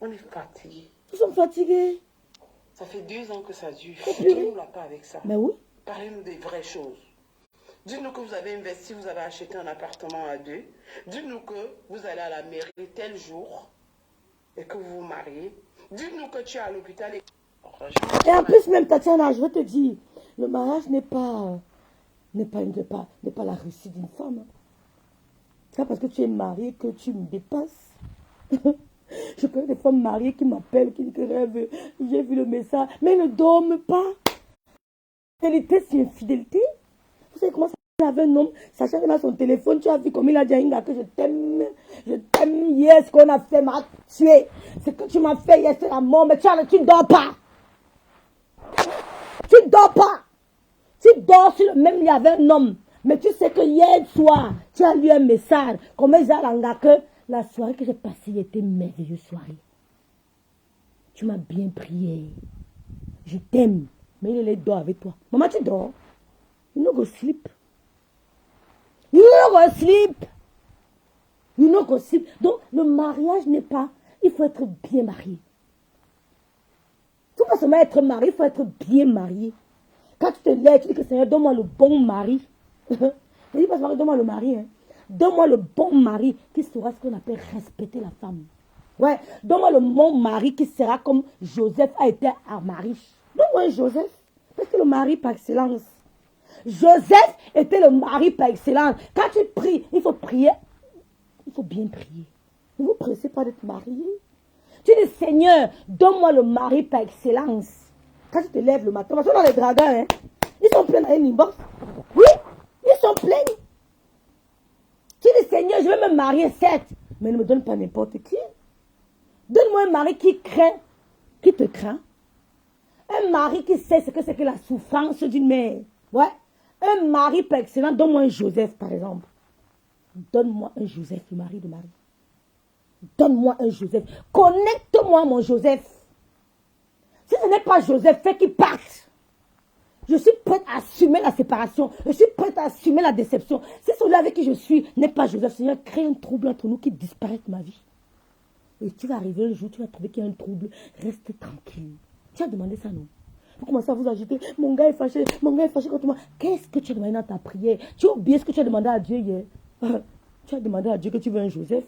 On est fatigués. Nous sommes fatigués. Ça fait 2 ans que ça dure. Ne nous la pas avec ça. Mais oui. Parlez-nous des vraies choses. Dites-nous que vous avez investi, vous avez acheté un appartement à deux. Dites-nous que vous allez à la mairie tel jour et que vous vous mariez. Dites-nous que tu es à l'hôpital et... Et en plus, même Tatiana, je veux te dire, le mariage n'est pas la réussite d'une femme. C'est pas parce que tu es marié que tu me dépasses. Je connais des femmes mariées qui m'appellent, qui disent que rêve, j'ai vu le message, mais ne dorment pas. Fidélité, c'est infidélité. Vous savez comment ça avec un homme, sachant qu'il a son téléphone, tu as vu comme il a dit à Inga que je t'aime, hier, ce qu'on a fait m'a tué. Ce que tu m'as fait hier, c'est la mort, mais tu ne dors pas. Tu ne dors pas. Tu dors sur le même lit avec un homme. Mais tu sais que hier soir, tu as lu un message, comme il a que la soirée que j'ai passée était une merveilleuse soirée. Tu m'as bien prié. Je t'aime. Mais il est dort avec toi. Maman, tu dors. You no go sleep. You no go sleep. You no go sleep. Donc, le mariage n'est pas... Il faut être bien marié. Il ne faut pas seulement être marié, il faut être bien marié. Quand tu te lèves, tu dis que Seigneur, donne-moi le bon mari. Ne dis pas seulement, donne-moi le mari. Hein. Donne-moi le bon mari qui saura ce qu'on appelle respecter la femme. Ouais, donne-moi le bon mari qui sera comme Joseph a été à Marie. Donne-moi un Joseph. Parce que le mari par excellence. Joseph était le mari par excellence. Quand tu pries, il faut prier. Il faut bien prier. Ne vous pressez pas d'être marié. Tu dis, Seigneur, donne-moi le mari par excellence. Quand tu te lèves le matin, parce que dans les dragons, hein, ils sont pleins dans un inbox. Oui, ils sont pleins. Tu dis, Seigneur, je vais me marier, certes, mais ne me donne pas n'importe qui. Donne-moi un mari qui craint, qui te craint. Un mari qui sait ce que c'est que la souffrance d'une mère. Ouais. Un mari par excellence, donne-moi un Joseph, par exemple. Donne-moi un Joseph, le mari de Marie. Donne-moi un Joseph. Connecte-moi mon Joseph. Si ce n'est pas Joseph, fais qu'il parte. Je suis prête à assumer la séparation. Je suis prête à assumer la déception. Si celui avec qui je suis n'est pas Joseph, Seigneur, crée un trouble entre nous qui disparaît de ma vie. Et tu vas arriver un jour, tu vas trouver qu'il y a un trouble. Reste tranquille. Tu as demandé ça, non? Vous commencez à vous agiter. Mon gars est fâché contre moi. Qu'est-ce que tu as demandé dans ta prière? Tu as oublié ce que tu as demandé à Dieu hier. Tu as demandé à Dieu que tu veux un Joseph.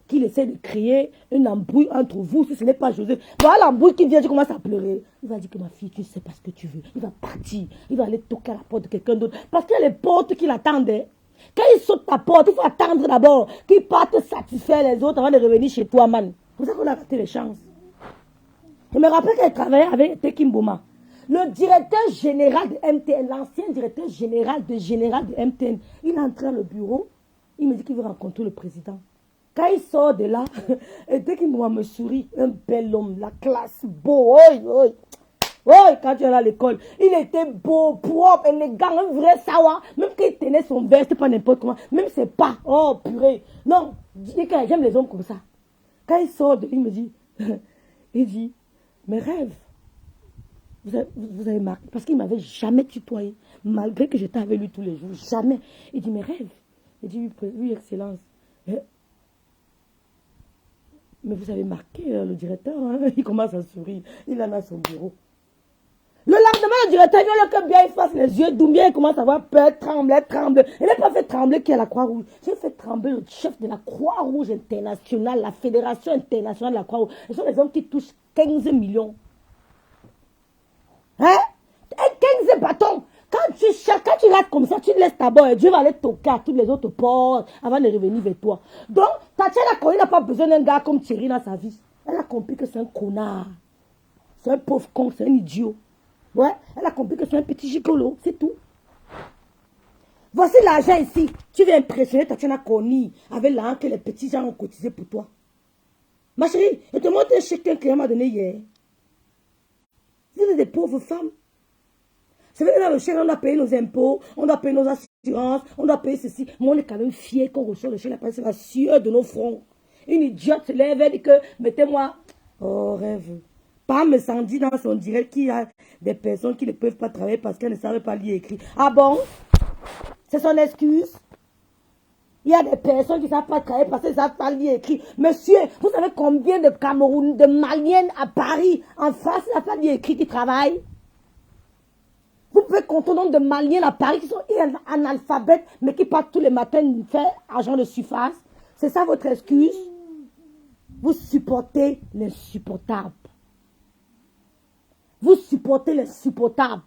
Qu'il essaie de créer une embrouille entre vous, si ce n'est pas Joseph. Voilà l'embrouille qui vient, tu commences à pleurer. Il va dire que ma fille, tu ne sais pas ce que tu veux. Il va partir. Il va aller toquer à la porte de quelqu'un d'autre. Parce qu'il y a les portes qui l'attendent. Quand il saute ta porte, il faut attendre d'abord qu'il parte satisfaire les autres avant de revenir chez toi, man. C'est pour ça qu'on a raté les chances. Je me rappelle qu'elle travaillait avec Tekim Bouma. Le directeur général de MTN, l'ancien directeur général de MTN, il est entré dans le bureau. Il me dit qu'il veut rencontrer le président. Quand il sort de là, et dès qu'il me sourit, un bel homme, la classe, beau, quand tu es à l'école, il était beau, propre, élégant, un vrai sawa. Même quand il tenait son verre, c'était pas n'importe comment, même ses pas, oh purée. Non, j'aime les hommes comme ça. Quand il sort de, il me dit, il dit, mes rêves, vous avez marqué, parce qu'il ne m'avait jamais tutoyé, malgré que j'étais avec lui tous les jours, jamais. Il dit, mes rêves. Il dit, oui, excellence. Mais vous avez marqué le directeur, hein? Il commence à sourire. Il en a son bureau. Le lendemain, le directeur vient là que bien il fasse les yeux doux, bien il commence à avoir peur, trembler. Il n'a pas fait trembler qui est la Croix-Rouge. J'ai fait trembler le chef de la Croix-Rouge internationale, la Fédération internationale de la Croix-Rouge. Ce sont les hommes qui touchent 15 millions. Hein? Et 15 bâtons. Quand tu rates comme ça, tu laisses d'abord et Dieu va aller toquer à toutes les autres portes avant de revenir vers toi. Donc, Tatiana Koyi n'a pas besoin d'un gars comme Thierry dans sa vie. Elle a compris que c'est un connard. C'est un pauvre con, c'est un idiot. Ouais, elle a compris que c'est un petit gigolo, c'est tout. Voici l'argent ici. Tu viens impressionner Tatiana Koyi avec l'argent que les petits gens ont cotisé pour toi. Ma chérie, je te montre un chèque qu'un client m'a donné hier. Vous êtes des pauvres femmes. C'est vrai que dans le chèque, on doit payer nos impôts, on doit payer nos assurances, on doit payer ceci. Mais on est quand même fiers qu'on reçoit le chèque, c'est la sueur de nos fronts. Une idiote se lève et dit que, mettez-moi, oh rêve. Pam Sandy dans son direct qu'il y a des personnes qui ne peuvent pas travailler parce qu'elles ne savent pas lire et écrire. Ah bon? C'est son excuse? Il y a des personnes qui ne savent pas travailler parce qu'elles ne savent pas lire et écrire. Monsieur, vous savez combien de Cameroun, de Maliennes à Paris, en France, qui ne savent pas lire et écrire, qui travaillent? Vous pouvez compter le nombre de Maliens à Paris qui sont analphabètes, mais qui partent tous les matins faire argent de surface? C'est ça votre excuse? Vous supportez l'insupportable. Vous supportez l'insupportable.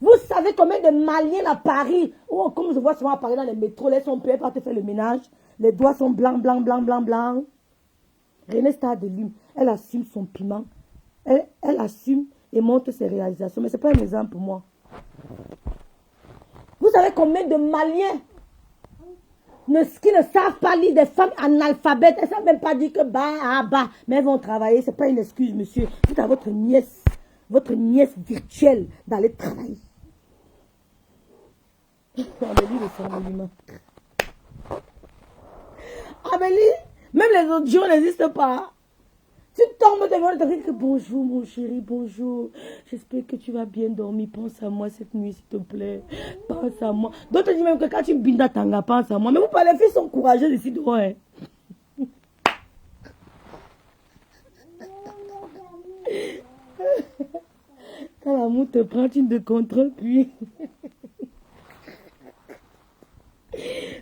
Vous savez combien de Maliens à Paris, ou comme je vois souvent à Paris dans les métros, les sont payés pour te faire le ménage, les doigts sont blancs, blancs, blancs, blancs, blancs. Renée Star de Lime, elle assume son piment, elle assume et montre ses réalisations, mais ce n'est pas un exemple pour moi. Vous savez combien de Maliens qui ne savent pas lire, des femmes analphabètes, elles ne savent même pas dire que bah, mais elles vont travailler, ce n'est pas une excuse, monsieur. Dites à votre nièce virtuelle d'aller travailler. Amélie, le sang Amélie, même les autres jours n'existent pas. Tu tombes devant le truc, bonjour mon chéri, bonjour. J'espère que tu vas bien dormir. Pense à moi cette nuit, s'il te plaît. Pense à moi. D'autres disent même que quand tu binda tanga, pense à moi. Mais vous parlez, les filles sont courageuses ici dehors. Hein. Quand l'amour te prend, tu ne te contrôles plus.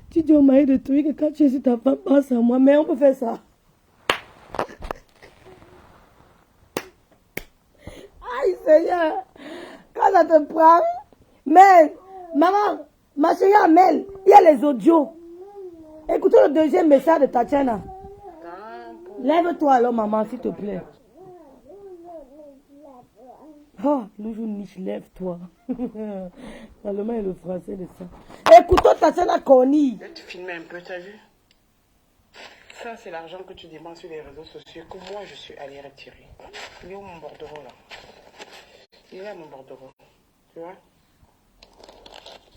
Tu dis au mari de toi que quand tu es sur ta femme, pense à moi. Mais on peut faire ça. Aïe Seigneur, quand ça te prend, mais maman, ma chérie Amel, il y a les audios. Écoutez le deuxième message de Tatiana. Lève-toi alors maman, s'il te plaît. Oh, le jour niche, lève-toi. L'allemand et le français de ça. Écoutons Tatiana Corny. Je vais te filmer un peu, t'as vu? Ça, c'est l'argent que tu dépenses sur les réseaux sociaux que moi, je suis allée retirer. Il est où mon bordereau, là? Il est là, mon bordereau. Tu vois?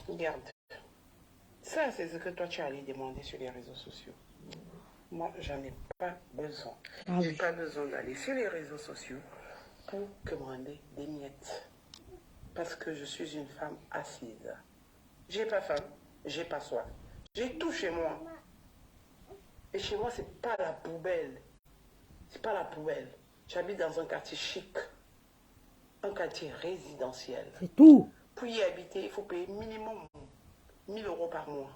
Regarde. Ça, c'est ce que toi, tu es allé demander sur les réseaux sociaux. Moi, j'en ai pas besoin. J'ai pas besoin d'aller sur les réseaux sociaux pour commander des miettes. Parce que je suis une femme assise. J'ai pas faim, j'ai pas soif. J'ai tout chez moi. Et chez moi, c'est pas la poubelle. C'est pas la poubelle. J'habite dans un quartier chic. Un quartier résidentiel. C'est tout. Pour y habiter, il faut payer minimum 1000 € par mois.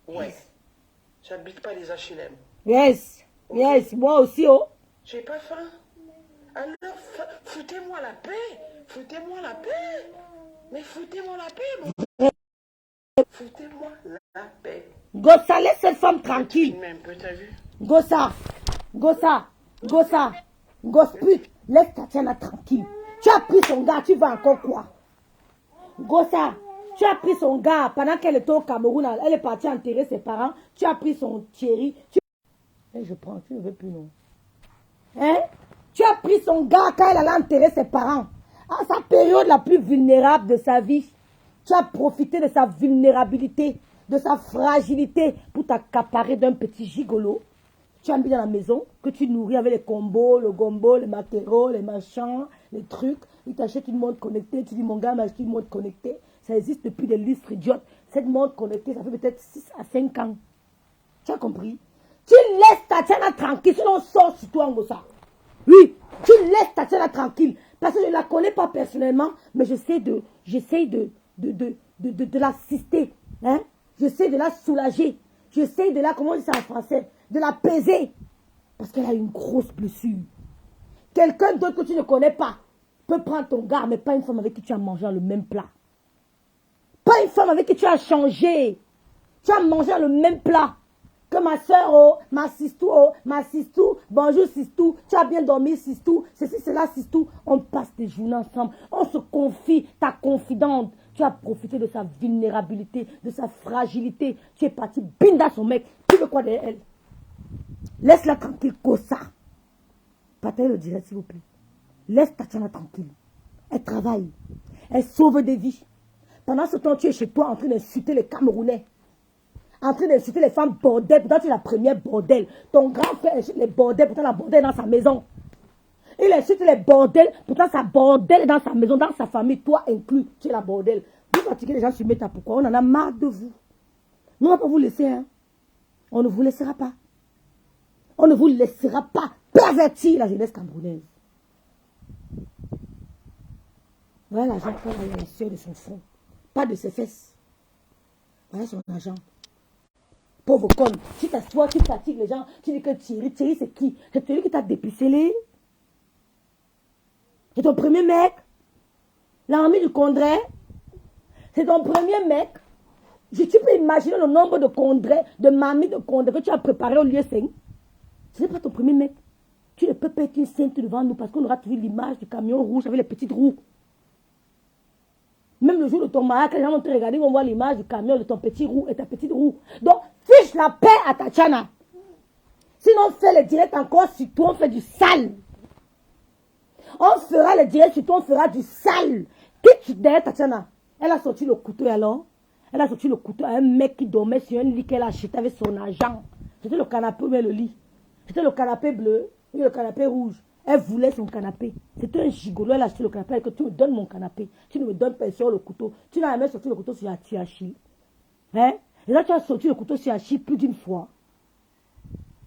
Ouais. Yes. J'habite pas les HLM. Yes. Okay. Yes, moi aussi, oh. J'ai pas faim. Alors, foutez-moi la paix. Foutez-moi la paix. Mais foutez-moi la paix, foutez-moi la paix. Gossa, laisse cette femme tranquille. Un peu, t'as vu? Gossa, gosse-pute, laisse Tatiana tranquille. Tu as pris son gars, tu vas encore quoi? Gossa, tu as pris son gars pendant qu'elle était au Cameroun, elle est partie enterrer ses parents. Tu as pris son chéri. Je prends, tu ne veux plus, non? Hein? Tu as pris son gars quand elle allait enterrer ses parents. À sa période la plus vulnérable de sa vie. Tu as profité de sa vulnérabilité, de sa fragilité pour t'accaparer d'un petit gigolo. Tu as mis dans la maison, que tu nourris avec les combos, le gombo, les maquereaux, les machins, les trucs. Il t'achète une montre connectée. Tu dis, mon gars m'a acheté une montre connectée. Ça existe depuis des lustres idiotes. Cette montre connectée, ça fait peut-être 6 à 5 ans. Tu as compris? Tu laisses Tatiana tranquille, sinon on sort sur toi en gossa. Oui, tu laisses Tatiana tranquille. Parce que je ne la connais pas personnellement, mais j'essaie de l'assister. Hein? J'essaie de la soulager. J'essaie de la, comment on dit ça en français, de la peser. Parce qu'elle a une grosse blessure. Quelqu'un d'autre que tu ne connais pas peut prendre ton gars, mais pas une femme avec qui tu as mangé dans le même plat. Pas une femme avec qui tu as changé. Tu as mangé dans le même plat. Que ma soeur, oh, ma sistou, bonjour sistou, tu as bien dormi sistou, ceci, cela sistou. On passe des journées ensemble, on se confie, ta confidente. Tu as profité de sa vulnérabilité, de sa fragilité. Tu es parti binda son mec. Tu veux quoi derrière elle? Laisse-la tranquille, Kossa. Partagez le direct, s'il vous plaît. Laisse Tatiana tranquille. Elle travaille. Elle sauve des vies. Pendant ce temps, tu es chez toi en train d'insulter les Camerounais. En train d'insulter les femmes bordel. Pourtant, tu es la première bordel. Ton grand frère insulte les bordels. Pourtant, la bordel est dans sa maison. Il insulte les bordels. Pourtant, sa bordel est dans sa maison, dans sa famille. Toi inclus, tu es la bordel. Vous fatiguez les gens sur Meta. Pourquoi? On en a marre de vous. Nous, on ne va pas vous laisser. Hein. On ne vous laissera pas. On ne vous laissera pas pervertir la jeunesse camerounaise. Voilà l'argent qu'elle a la sueur de son front. Pas de ses fesses. Voilà son argent. Pauvre conne. Tu t'assois, tu fatigues les gens. Tu dis que Thierry, Thierry c'est qui? C'est Thierry qui t'a dépucelé. C'est ton premier mec. L'ami du Condré. C'est ton premier mec. Tu peux imaginer le nombre de Condré, de mamies de Condré que tu as préparé au lieu saint. Ce n'est pas ton premier mec. Tu ne peux pas être une sainte devant nous parce qu'on aura trouvé l'image du camion rouge avec les petites roues. Même le jour de ton mariage, quand les gens vont te regarder, ils vont voir l'image du camion de ton petit roue et ta petite roue. Donc, fiche la paix à Tatiana. Sinon, on fait le direct encore sur toi, on fait du sale. On fera le direct sur toi, on fera du sale. Quitte derrière Tatiana. Elle a sorti le couteau alors. Elle a sorti le couteau à un mec qui dormait sur un lit qu'elle a acheté avec son argent. C'était le canapé, mais le lit. C'était le canapé bleu et le canapé rouge. Elle voulait son canapé. C'était un gigolo. Elle a acheté le canapé. Elle a dit que tu me donnes mon canapé. Tu ne me donnes pas sur le couteau. Tu n'as jamais sorti le couteau sur Achille. Hein? Et là, tu as sorti le couteau sur Achille plus d'une fois.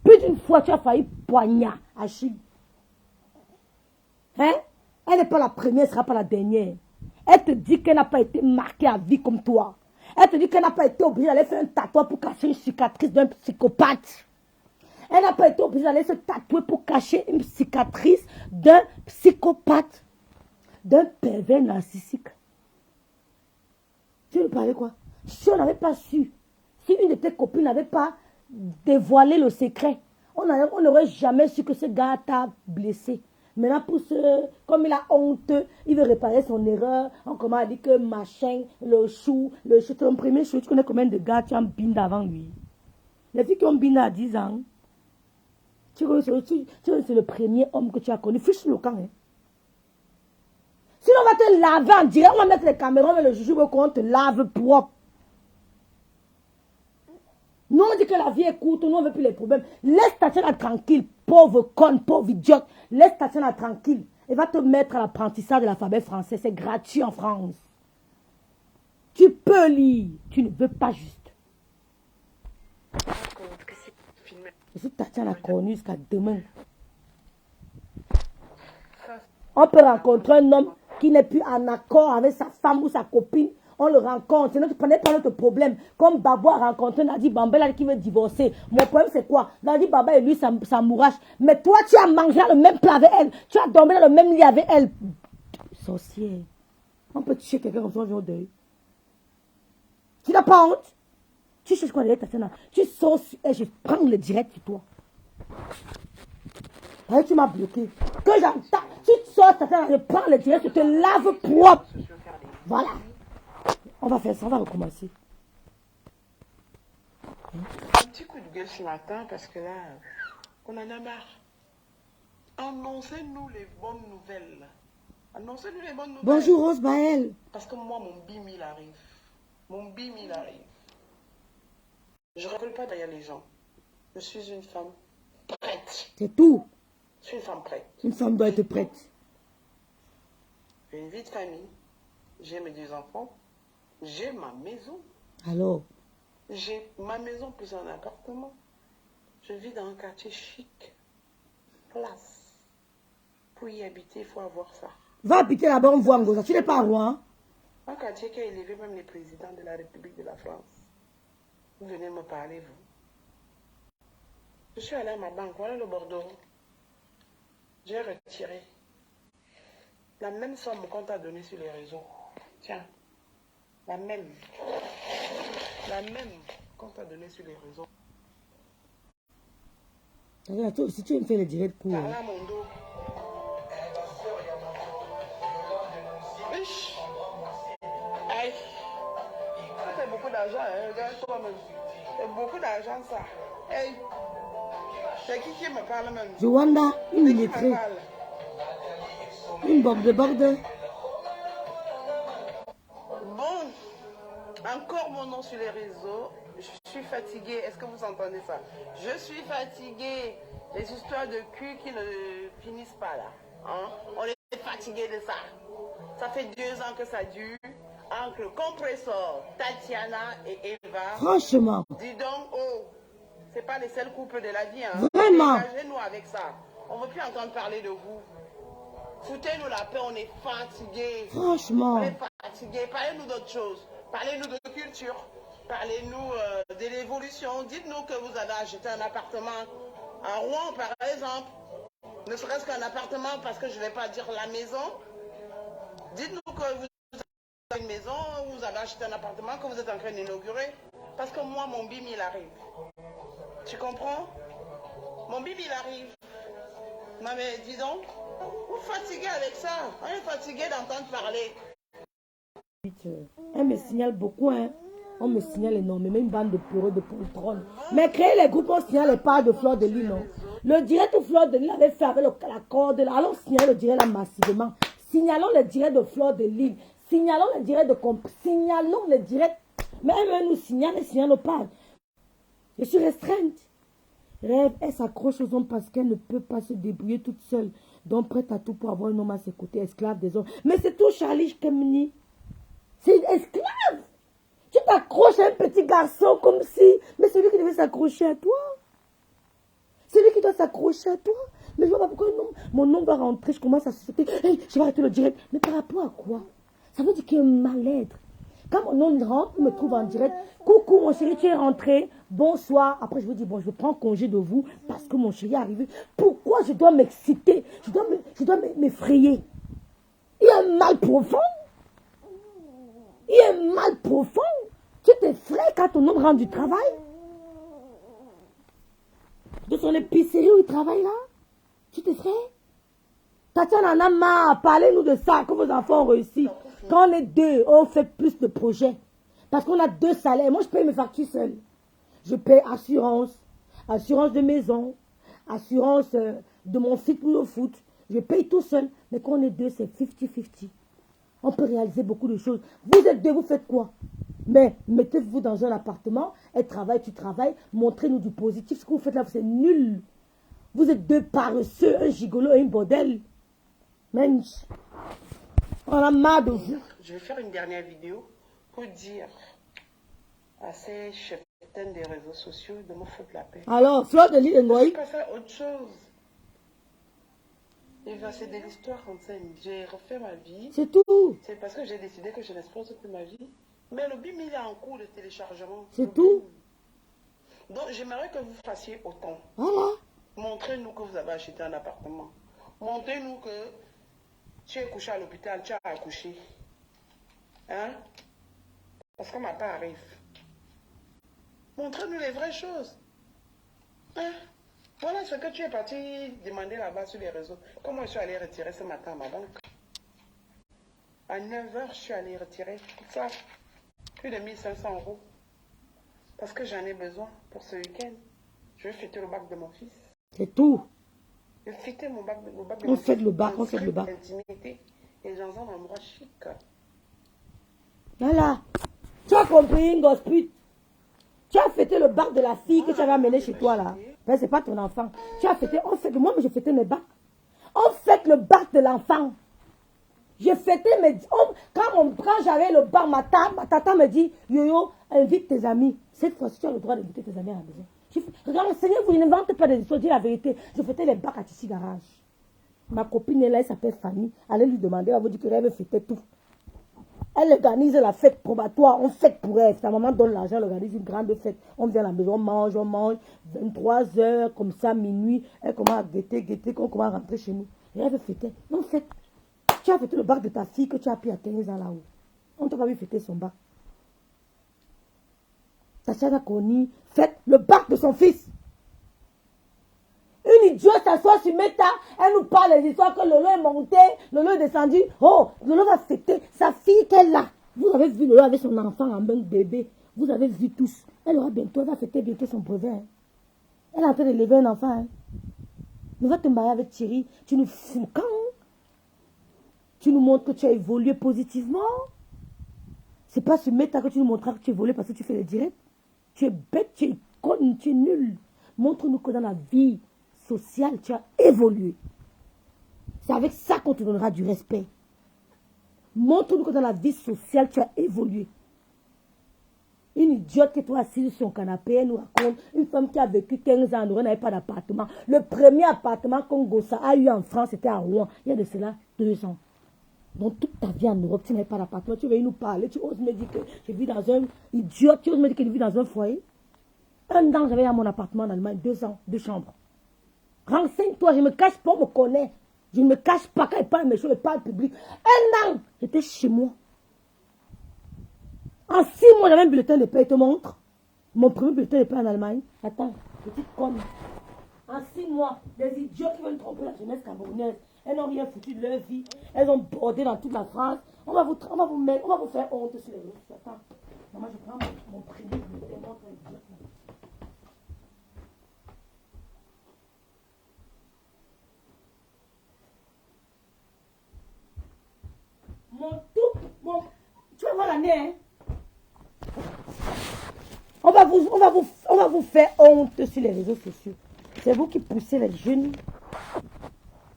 Plus d'une fois, tu as failli poignard Achille. Hein? Elle n'est pas la première, elle ne sera pas la dernière. Elle te dit qu'elle n'a pas été marquée à vie comme toi. Elle te dit qu'elle n'a pas été obligée d'aller faire un tatouage pour cacher une cicatrice d'un psychopathe. Elle n'a pas été obligée d'aller se tatouer pour cacher une cicatrice d'un psychopathe, d'un pervers narcissique. Tu veux parler quoi? Si on n'avait pas su, si une de tes copines n'avait pas dévoilé le secret, on n'aurait jamais su que ce gars t'a blessé. Maintenant, comme il a honte, il veut réparer son erreur. On commence à dire que machin, le chou, ton premier chou, tu connais combien de gars tu as binda avant lui? Les filles qui ont binda à 10 ans, c'est le premier homme que tu as connu. Fiche le camp. Hein. Sinon, on va te laver en direct. On va mettre les caméras, mais le juge veut qu'on te lave propre. Nous, on dit que la vie est courte. Nous, on ne veut plus les problèmes. Laisse Tatiana tranquille. Pauvre conne, pauvre idiote. Laisse Tatiana tranquille. Elle va te mettre à l'apprentissage de l'alphabet français. C'est gratuit en France. Tu peux lire. Tu ne veux pas juste. Et si Tatiana a connu jusqu'à demain, on peut rencontrer un homme qui n'est plus en accord avec sa femme ou sa copine. On le rencontre. C'est pas notre problème. Comme Babou a rencontré Nadi Bamba qui veut divorcer. Mon problème, c'est quoi? Nadi Bamba et lui, ça mourache. Mais toi, tu as mangé dans le même plat avec elle. Tu as dormi dans le même lit avec elle. Sorcière. On peut tuer quelqu'un comme ça, on vient au deuil. Tu n'as pas honte? Tu cherches quoi derrière Tatiana? Tu sors et je prends le direct sur toi. Allez, tu m'as bloqué. Que j'entends. Tu sors Tatiana, je prends le direct, je te lave propre. Voilà. On va faire ça, on va recommencer. Un petit coup de gueule ce matin parce que là, on en a marre. Annoncez-nous les bonnes nouvelles. Annoncez-nous les bonnes nouvelles. Bonjour Rose Baël. Parce que moi, mon bim, il arrive. Mon bim, il arrive. Je ne recule pas derrière les gens. Je suis une femme prête. C'est tout. Je suis une femme prête. Une femme doit être prête. J'ai une vie de famille. J'ai mes 2 enfants. J'ai ma maison. Alors? J'ai ma maison plus un appartement. Je vis dans un quartier chic. Place. Pour y habiter, il faut avoir ça. Va habiter là-bas, on voit Ngoza. Tu n'es pas roi. Un quartier qui a élevé même les présidents de la République de la France. Vous venez me parler, vous. Je suis allée à ma banque. Voilà le bordereau. J'ai retiré la même somme qu'on t'a donnée sur les réseaux. Tiens. La même qu'on t'a donnée sur les réseaux. Regarde, toi aussi, tu me fais le direct court. Par là, mon dos. Ish. Aïe. Ça fait beaucoup d'argent, hein. Regarde toi-même. C'est beaucoup d'argent, ça. Hey. C'est qui me parle même? Joanda, une C'est qui illettrée. me parle? Une borde. Bon. Encore mon nom sur les réseaux. Je suis fatiguée. Est-ce que vous entendez ça? Je suis fatiguée. Les histoires de cul qui ne finissent pas là. Hein? On est fatigué de ça. Ça fait 2 ans que ça dure. Entre le compresseur, Tatiana et Eva. Franchement. Dis donc, oh, c'est pas les seuls couples de la vie. Hein? Vraiment. Dégagez-nous avec ça. On ne veut plus entendre parler de vous. Foutez-nous la paix, on est fatigués. Franchement. On est fatigués. Parlez-nous d'autre chose. Parlez-nous de culture. Parlez-nous de l'évolution. Dites-nous que vous avez acheté un appartement à Rouen, par exemple. Ne serait-ce qu'un appartement, parce que je ne vais pas dire la maison. Dites-nous que vous avez une maison, vous avez acheté un appartement, que vous êtes en train d'inaugurer. Parce que moi, mon bim, il arrive. Tu comprends? Mon bim, il arrive. Non mais dis donc, vous fatiguez avec ça. On est fatigué d'entendre parler. Elle me signale beaucoup, hein. On me signale énormément, une bande de peureux, de poltronnes. Mais créer les groupes, on signale les parts de Fleur de Lys, non. Le direct de Fleur de Lys avait fait avec la corde. Allons signaler le direct là massivement. Signalons le direct de Fleur de Lys. Signalons le direct de signalons le direct. Mais elle nous signale, elle signale pas. Je suis restreinte. Rêve, elle s'accroche aux hommes parce qu'elle ne peut pas se débrouiller toute seule. Donc prête à tout pour avoir un homme à ses côtés, esclave des hommes. Mais c'est tout Charlie Kemni. C'est une esclave. Tu t'accroches à un petit garçon comme si... Mais c'est lui qui devait s'accrocher à toi. C'est lui qui doit s'accrocher à toi. Mais je vois pas pourquoi mon nom va rentrer. Je commence à sauter. Hey, je vais arrêter le direct. Mais par rapport à quoi? Ça veut dire qu'il y a un mal-être. Quand mon nom rentre, il me trouve en direct. Coucou mon chéri, tu es rentré. Bonsoir. Après, je vous dis, bon, je vais prendre congé de vous parce que mon chéri est arrivé. Pourquoi je dois m'exciter? Je dois m'effrayer. Il y a un mal profond. Il y a un mal profond. Tu t'effraies quand ton homme rentre du travail. De son épicerie où il travaille là. Tu t'effraies. Tatiana en a marre. Parlez-nous de ça, que vos enfants ont réussi. Quand on est deux, on fait plus de projets. Parce qu'on a 2 salaires. Moi, je paye mes factures seule. Je paye assurance. Assurance de maison. Assurance de mon fils pour le foot. Je paye tout seul. Mais quand on est 2, c'est 50-50. On peut réaliser beaucoup de choses. Vous êtes 2, vous faites quoi? Mais mettez-vous dans un appartement. Elle travaille, tu travailles. Montrez-nous du positif. Ce que vous faites là, c'est nul. Vous êtes 2 paresseux, un gigolo et un bordel. Mensch. On a marre de vous. Je vais faire une dernière vidéo pour dire à ces cheftaines des réseaux sociaux de me foutre la paix. Alors, Fleur de Lys Je Ngoï. peux faire autre chose. Et va, c'est de l'histoire enseigne. J'ai refait ma vie. C'est tout. C'est parce que j'ai décidé que je n'expose plus ma vie. Mais le BIM, il est en cours de téléchargement. C'est tout. Donc, j'aimerais que vous fassiez autant. Voilà. Montrez-nous que vous avez acheté un appartement. Montrez-nous que tu es couché à l'hôpital, tu as accouché. Hein? Parce que ma part arrive. Montrez-nous les vraies choses. Hein? Voilà ce que tu es parti demander là-bas sur les réseaux. Comment je suis allé retirer ce matin à ma banque? À 9h, je suis allé retirer tout ça. Plus de 1500 €. Parce que j'en ai besoin pour ce week-end. Je vais fêter le bac de mon fils. C'est tout. Je vais fêter mon bac, le bac de On mon fait fils. le bac, on fait le bac. Intimité. Et dans un endroit chic. Voilà. Tu as compris, Ngosput. Tu as fêté le bac de la fille que tu avais amenée chez toi là. Ben, c'est pas ton enfant. Tu as fêté, on fête, moi j'ai fêté mes bacs. On fête le bac de l'enfant. J'ai fêté mes... Quand j'avais le bac, ma tata me dit, Yo-Yo, invite tes amis. Cette fois-ci, tu as le droit d'inviter tes amis à la maison. Regarde, Seigneur, vous n'inventez pas des histoires, dis la vérité. Je fêtais les bacs à Tissi Garage. Ma copine est là, elle s'appelle Fanny. Allez lui demander, elle va vous dire qu'elle veut fêter tout. Elle organise la fête probatoire, on fête pour elle. Sa maman donne l'argent, elle organise une grande fête. On vient à la maison, on mange. 23h, comme ça, minuit. Elle commence à guetter, quand on commence à rentrer chez nous. Et elle veut fêter. Non, fête. Tu as fêté le bac de ta fille que tu as pris à 15 ans là-haut. On ne t'a pas vu fêter son bac. Tatiana Koni fête le bac de son fils. Une idiote s'assoit sur Meta, elle nous parle des histoires que Lolo est monté, Lolo est descendu. Oh, Lolo va fêter sa fille qu'elle a. Vous avez vu Lolo avec son enfant en même bébé. Vous avez vu tous. Elle va fêter bientôt son brevet. Hein. Elle est en train d'élever un enfant. Hein. Elle va te marier avec Thierry. Tu nous fous quand? Tu nous montres que tu as évolué positivement. C'est pas sur Meta que tu nous montreras que tu as évolué parce que tu fais le direct. Tu es bête, tu es conne, tu es nul. Montre-nous que dans la vie sociale, tu as évolué. C'est avec ça qu'on te donnera du respect. Montre-nous que dans la vie sociale, tu as évolué. Une idiote qui est assise sur son canapé, elle nous raconte une femme qui a vécu 15 ans, elle n'avait pas d'appartement. Le premier appartement qu'Ongossa a eu en France, c'était à Rouen. Il y a de cela 2 ans. Donc toute ta vie en Europe, tu n'avais pas d'appartement, tu veux nous parler, tu oses me dire que je vis dans un idiot, tu oses me dire que je vis dans un foyer. 1 an, j'avais à mon appartement en Allemagne, 2 ans, 2 chambres. Renseigne-toi, je ne me cache pas, on me connaît. Je ne me cache pas quand il parle mes choses, il parle public. 1 an, j'étais chez moi. En 6 mois, j'avais un bulletin de paie, je te montre. Mon premier bulletin de paie en Allemagne. Attends, petite conne. En 6 mois, les idiots qui veulent tromper la jeunesse camerounaise, elles n'ont rien foutu de leur vie. Elles ont bordé dans toute la France. On va vous faire honte sur les réseaux. Attends, maman, je prends mon premier bulletin, montre les idiots. Tu vas voir l'année, hein? On va vous faire honte sur les réseaux sociaux. C'est vous qui poussez les jeunes.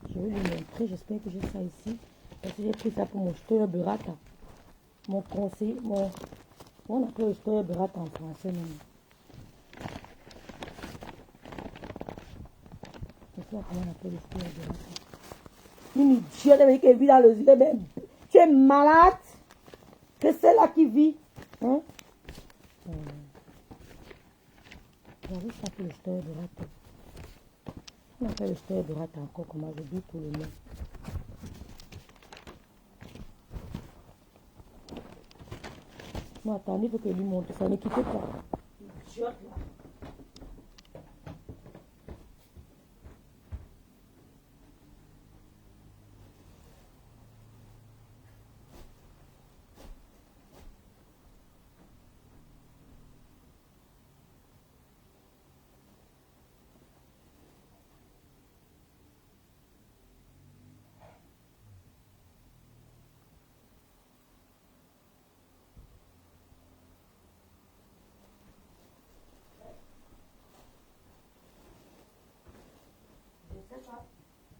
Je vais lui montrer, j'espère que j'ai ça ici. Parce que j'ai pris ça pour mon Steuer Berater. Mon conseil, on appelle le Steuer Berater en français même. Je sais pas comment on appelle le Steuer Berater. Une idiote avec qui vit dans le yeux, mais tu es malade. C'est celle-là qui vit. Hein? J'arrive pas pour le Steuer Berater. On appelle le Steuer Berater encore, comment je dis tout le nom. Non, attendez, il faut que lui montre ça. Ne quittez pas. Idiote là.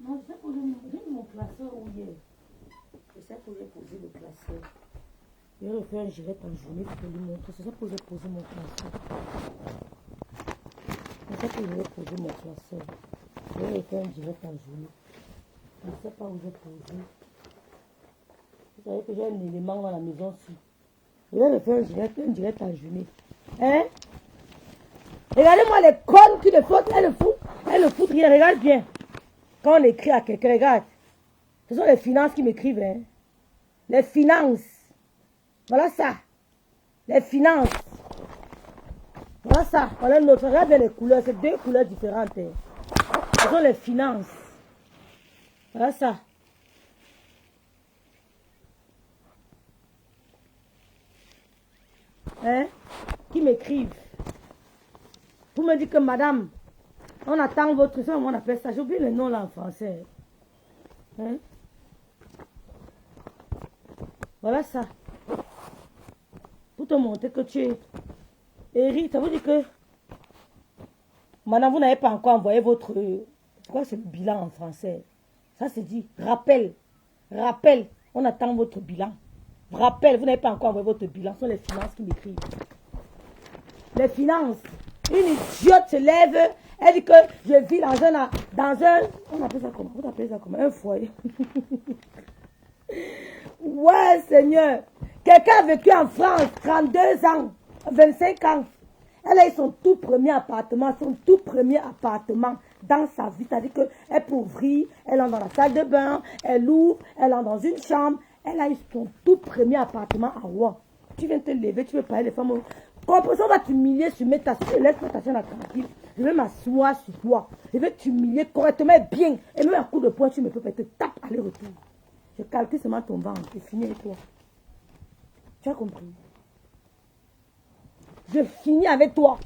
Non, je sais poser mon classeur où il est. Je sais pour lui poser le classeur. Je vais refaire un gilet en journée pour lui montrer. C'est ça pour lui poser mon classeur. C'est ça pour lui poser mon classeur. Je vais refaire un gilet en journée. Je ne sais pas où j'ai posé. Vous savez que j'ai un élément dans la maison aussi. Je vais refaire un gilet en journée. Hein? Regardez-moi les connes qui le foutent. Elles ne foutent rien. Regarde bien. Quand on écrit à quelqu'un, regarde. Ce sont les finances qui m'écrivent. Hein? Les finances. Voilà ça. Les finances. Voilà ça. Voilà notre. Regarde bien les couleurs. C'est 2 couleurs différentes. Hein? Ce sont les finances. Voilà ça. Hein? Qui m'écrivent. Vous me dites que madame, on attend votre soeur, on appelle ça. J'ai oublié le nom là en français. Hein? Voilà ça. Pour te montrer que tu es Eric, ça veut dire que madame, vous n'avez pas encore envoyé votre. C'est quoi, c'est le bilan en français? Ça c'est dit rappel. Rappel. On attend votre bilan. Rappel, vous n'avez pas encore envoyé votre bilan. Ce sont les finances qui m'écrivent. Les finances. Une idiote se lève. Elle dit que je vis dans un. On appelle ça comment? Vous appelez ça comment? Un foyer. Ouais, Seigneur. Quelqu'un a vécu en France 32 ans, 25 ans. Elle a eu son tout premier appartement, dans sa vie. C'est-à-dire qu'elle peut ouvrir, elle entre dans la salle de bain, elle ouvre, elle entre dans une chambre. Elle a eu son tout premier appartement à Rouen. Tu viens te lever, tu veux parler des femmes. Comprenez, on va t'humilier sur ta chaîne. Laisse-moi ta chaîne tranquille. Je vais m'asseoir sur toi. Je vais t'humilier correctement et bien. Et même un coup de poing, tu me peux pas te taper aller-retour. Je calcule seulement ton ventre. C'est fini avec toi. Tu as compris? Je finis avec toi.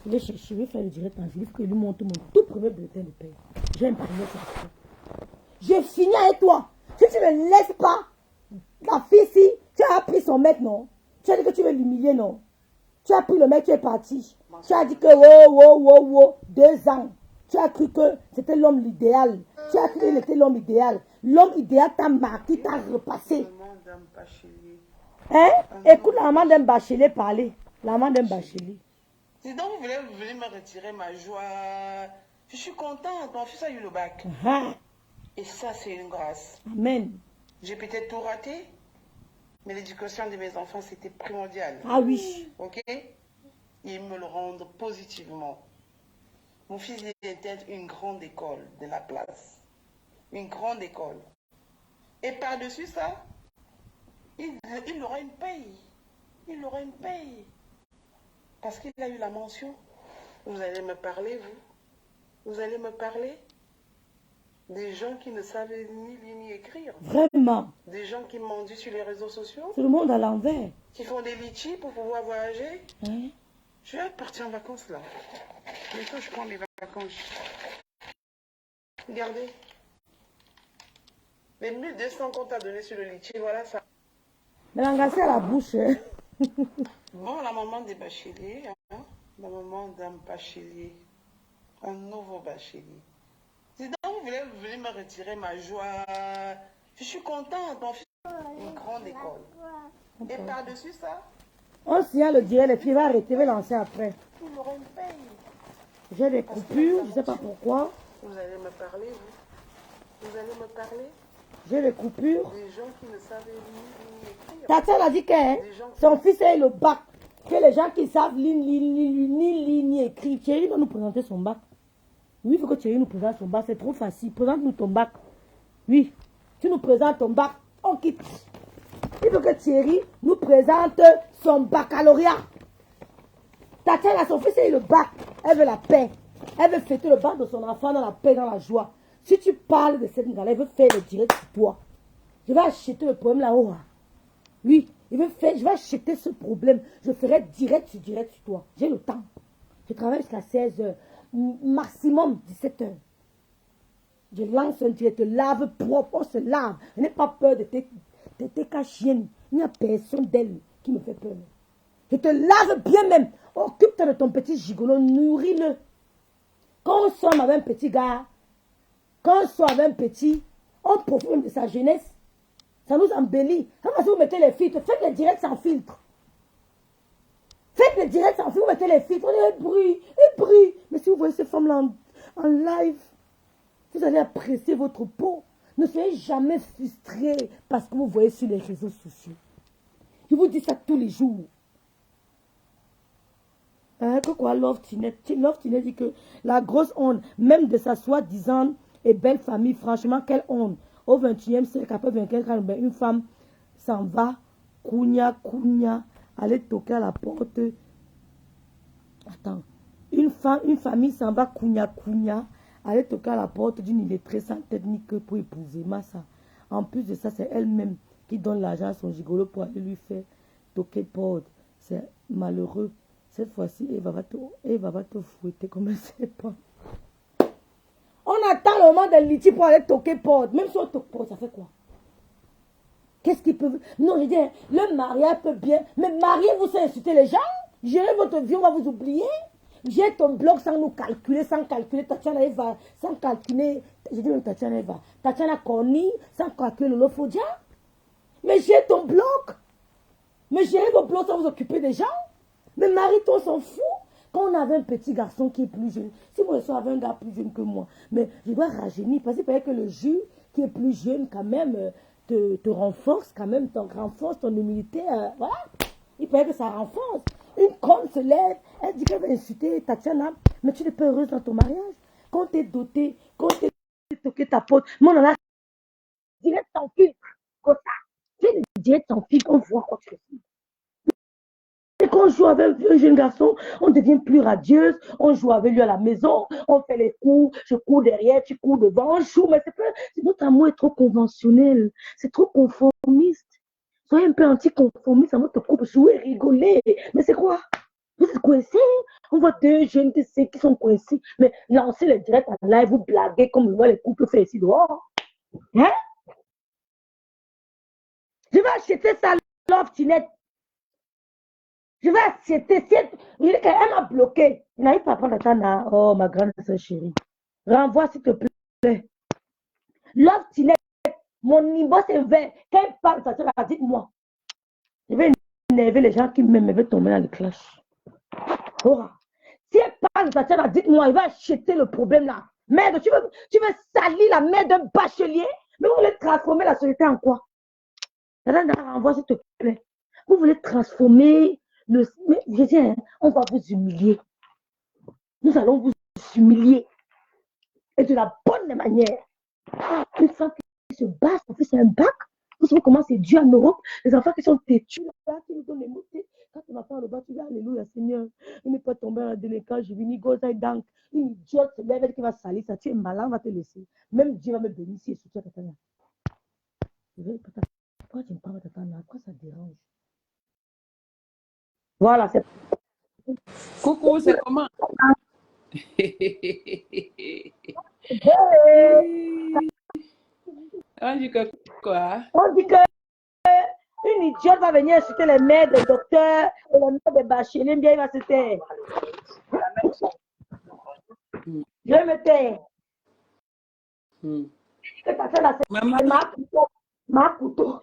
Je vais chercher, je vais faire le direct en juillet. Il faut que je lui montre mon tout premier bulletin de paie. J'ai imprimé ça. Je finis avec toi. Si tu ne me laisses pas, la fille ici, tu as pris son mec, non? Tu as dit que tu veux l'humilier, non? Tu as pris le mec, tu es parti. Tu as dit que, wow, 2 ans. Tu as cru que c'était l'homme idéal. Tu as cru qu'il était l'homme idéal. L'homme idéal t'a marqué, t'a repassé. Hein? Écoute la maman d'un bachelier parler. La maman d'un bachelier. Dis donc, vous voulez me retirer ma joie. Je suis contente. Mon fils a eu le bac. Et ça, c'est une grâce. Amen. J'ai peut-être tout raté, mais l'éducation de mes enfants, c'était primordial. Ah oui. Ok? Ils me le rendent positivement. Mon fils intègre une grande école de la place. Une grande école. Et par-dessus ça, il aura une paye. Il aura une paye. Parce qu'il a eu la mention. Vous allez me parler, vous? Vous allez me parler des gens qui ne savent ni lire ni écrire. Vraiment. Des gens qui mendient sur les réseaux sociaux. C'est le monde à l'envers. Qui font des litchis pour pouvoir voyager. Hein? Je vais partir en vacances là. Bientôt, je prends mes vacances. Regardez. Les 1200 qu'on t'a donné sur le litchi, voilà ça. Mais l'engasser à la bouche. Hein? Bon, la maman des bacheliers, hein? La maman d'un bachelier. Un nouveau bachelier. Si donc vous voulez me retirer ma joie, je suis contente. Mon fils une grande école. Et par-dessus ça, On s'y le dirait, les filles vont arrêter, vont lancer après. il aura une paye. J'ai des coupures, je ne sais pas pourquoi. Vous allez me parler, vous? Vous allez me parler J'ai des coupures. des gens qui ne savent ni écrire. Tatiana a dit que son fils a eu le bac. Que les gens qui savent ni lire ni écrire. Thierry va nous présenter son bac. Oui, il faut que Thierry nous présente son bac. C'est trop facile. Présente-nous ton bac. Oui, tu nous présentes ton bac. On quitte. Il faut que Thierry nous présente son baccalauréat. Tatiana, son fils a eu le bac. Elle veut la paix. Elle veut fêter le bac de son enfant dans la paix, dans la joie. Si tu parles de cette gars-là, elle veut faire le direct sur toi. Je vais acheter le problème là-haut. Hein. Oui, je vais acheter ce problème. Je ferai direct sur toi. J'ai le temps. Je travaille jusqu'à 16h. Maximum 17h. Je lance un direct. Je te lave propre. On se lave. Je n'ai pas peur de tes cachiennes. Il n'y a personne d'elle qui me fait peur. Je te lave bien même. Occupe-toi de ton petit gigolo. Nourris-le. Quand on sort avec un petit gars, quand on sort avec un petit, on profite de sa jeunesse. Ça nous embellit. Quand vous mettez les filtres, faites les directs sans filtre. Faites les directs sans filtre, vous mettez les filtres. On est brille. Mais si vous voyez ces femmes-là en live, vous allez apprécier votre peau. Ne soyez jamais frustrés parce que vous voyez sur les réseaux sociaux. Je vous dis ça tous les jours. Que quoi, Love Tinet dit que la grosse honte, même de sa soi-disant et belle famille, franchement, quelle honte. Au 21e siècle, après 24 ans, une femme s'en va, kounya, aller toquer à la porte. Attends. Une famille s'en va, kounya, aller toquer à la porte d'une illettrée sans technique pour épouser Massa. En plus de ça, c'est elle-même qui donne l'argent à son gigolo pour aller lui faire toquer porte. C'est malheureux. Cette fois-ci, Eva va te fouetter comme elle sait pas. On attend le moment de litige pour aller toquer porte. Même si on toque porte, ça fait quoi? Qu'est-ce qu'il peut... Non, je dis, le mariage peut bien... Mais mariez-vous sans insulter les gens. Gérez votre vie, on va vous oublier. J'ai ton blog sans nous calculer, sans calculer Tatiana Eva, sans calculer... Je dis même Tatiana Eva. Tatiana Corny, sans calculer le Lofodia. Mais j'ai ton blog. Mais gérez vos blogs sans vous occuper des gens. Mais marie-toi, on s'en fout. Quand on avait un petit garçon qui est plus jeune, si moi je avait un gars plus jeune que moi, mais je dois rajeunir parce qu'il paraît que le jus qui est plus jeune quand même te renforce, quand même, renforce ton humilité. Voilà. Il paraît que ça renforce. Une conne se lève, elle dit qu'elle va insulter Tatiana, mais tu n'es pas heureuse dans ton mariage. Quand tu es doté, quand tu es toqué ta pote, moi on en a direct sans filtre, comme ça. Fais direct sans filtre, on voit quoi tu fais. Et quand on joue avec un jeune garçon, on devient plus radieuse, on joue avec lui à la maison, on fait les coups, je cours derrière, tu cours devant, on joue, mais notre amour est trop conventionnel, c'est trop conformiste. Soyez un peu anticonformiste à votre couple, jouer, rigoler, mais c'est quoi? Vous êtes coincés, on voit deux jeunes qui sont coincés, mais lancez les directs en live, vous blaguez comme on voit les couples faire ici dehors. Hein? Je vais acheter ça, Love Tinette. Je vais accepter. Elle m'a bloqué. Il n'arrive pas à prendre Tana. Oh, ma grande soeur chérie. Renvoie, s'il te plaît. Love Tinette, mon niveau c'est vert. Quand elle parle, ça sera, dites-moi. Je vais énerver les gens qui m'aiment, je vais tomber dans le clash. Oh. Si elle parle, ça sera, dites-moi, il va acheter le problème là. Merde, tu veux salir la mère d'un bachelier, mais vous voulez transformer la société en quoi? Madame, renvoie, s'il te plaît. Vous voulez transformer le... Mais, je dis, hein, on va vous humilier. Nous allons vous humilier. Et de la bonne manière. Une femme qui se bat, son fils c'est un bac. Vous savez comment c'est dur en Europe? Les enfants qui sont têtus, là, qui nous donnent les mots. Quand tu m'appelles le bas, tu dis Alléluia, Seigneur. Il n'est pas tombé dans la délinquance, je viens, go, ça dank. Une idiote se lève, elle qui va salir ça. Tu es malin, on va te laisser. Même Dieu va me bénir si je suis à Tatana. Pourquoi tu me parles de Tatana? Pourquoi ça te dérange? Voilà, c'est. Coucou, c'est comment? On dit que quoi? On dit que une idiote va venir insulter les mères des docteurs et les mères des bacheliers, bien il va se taire. Je vais me taire. Ce que tu as fait là, c'est ma couteau.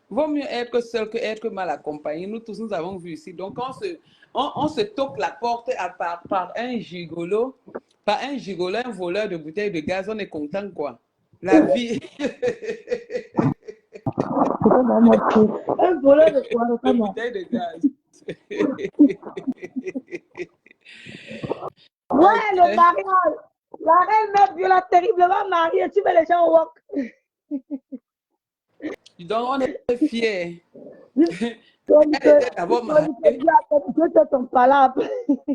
Vaut mieux être seul que être mal accompagné. Nous tous, nous avons vu ici. Donc, on se toque la porte par un gigolo, un voleur de bouteilles de gaz. On est content, quoi. La vie. Un voleur de quoi? De bouteilles de gaz. Ouais, le mariage. La reine mère viola terriblement mariée. Tu mets les gens au wok. Donc, on est fiers.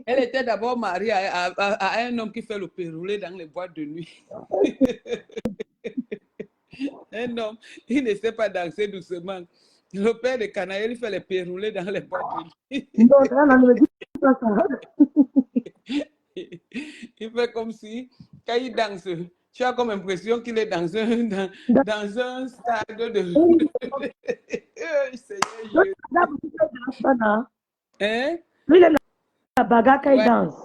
Elle était d'abord mariée à un homme qui fait le péroulé dans les boîtes de nuit. Un homme, il ne sait pas danser doucement. Le père de Canaël, il fait les péroulés dans les boîtes de nuit. Il fait comme si, quand il danse, tu as comme l'impression qu'il est dans un stade de... Hein? Lui, il aime la bagarre quand il danse.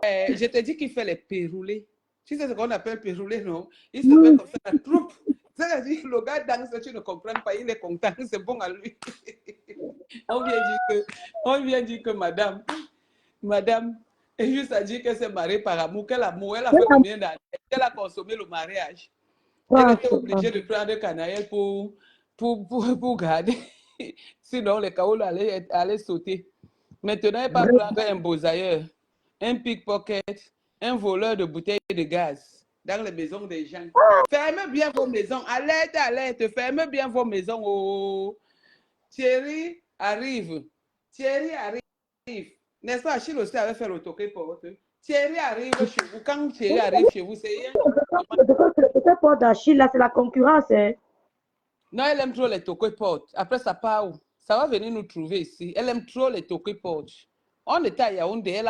Je te dis qu'il fait les péroulés. Tu sais ce qu'on appelle péroulés, non? Il se fait comme ça, la troupe. C'est-à-dire, le gars danse, tu ne comprends pas, il est content, c'est bon à lui. On vient dire que madame, est juste à dire qu'elle s'est mariée par amour, elle a fait combien d'années? Elle a consommé le mariage. Elle était obligée de prendre Canaël pour garder. Sinon, les caolos allaient sauter. Maintenant, elle va prendre un beau-ailleurs, un pickpocket, un voleur de bouteilles de gaz dans les maisons des gens. Fermez bien vos maisons. Alerte, fermez bien vos maisons. Oh. Thierry arrive. N'est-ce pas, Achille aussi avait fait le toqué porte. Thierry arrive chez vous. Quand Thierry arrive chez vous, c'est rien. Le porte d'Achille, là, c'est la concurrence. Hein? Non, elle aime trop les toqué portes. Après, ça part où? Ça va venir nous trouver ici. Elle aime trop les toqué portes. On était à Yaoundé.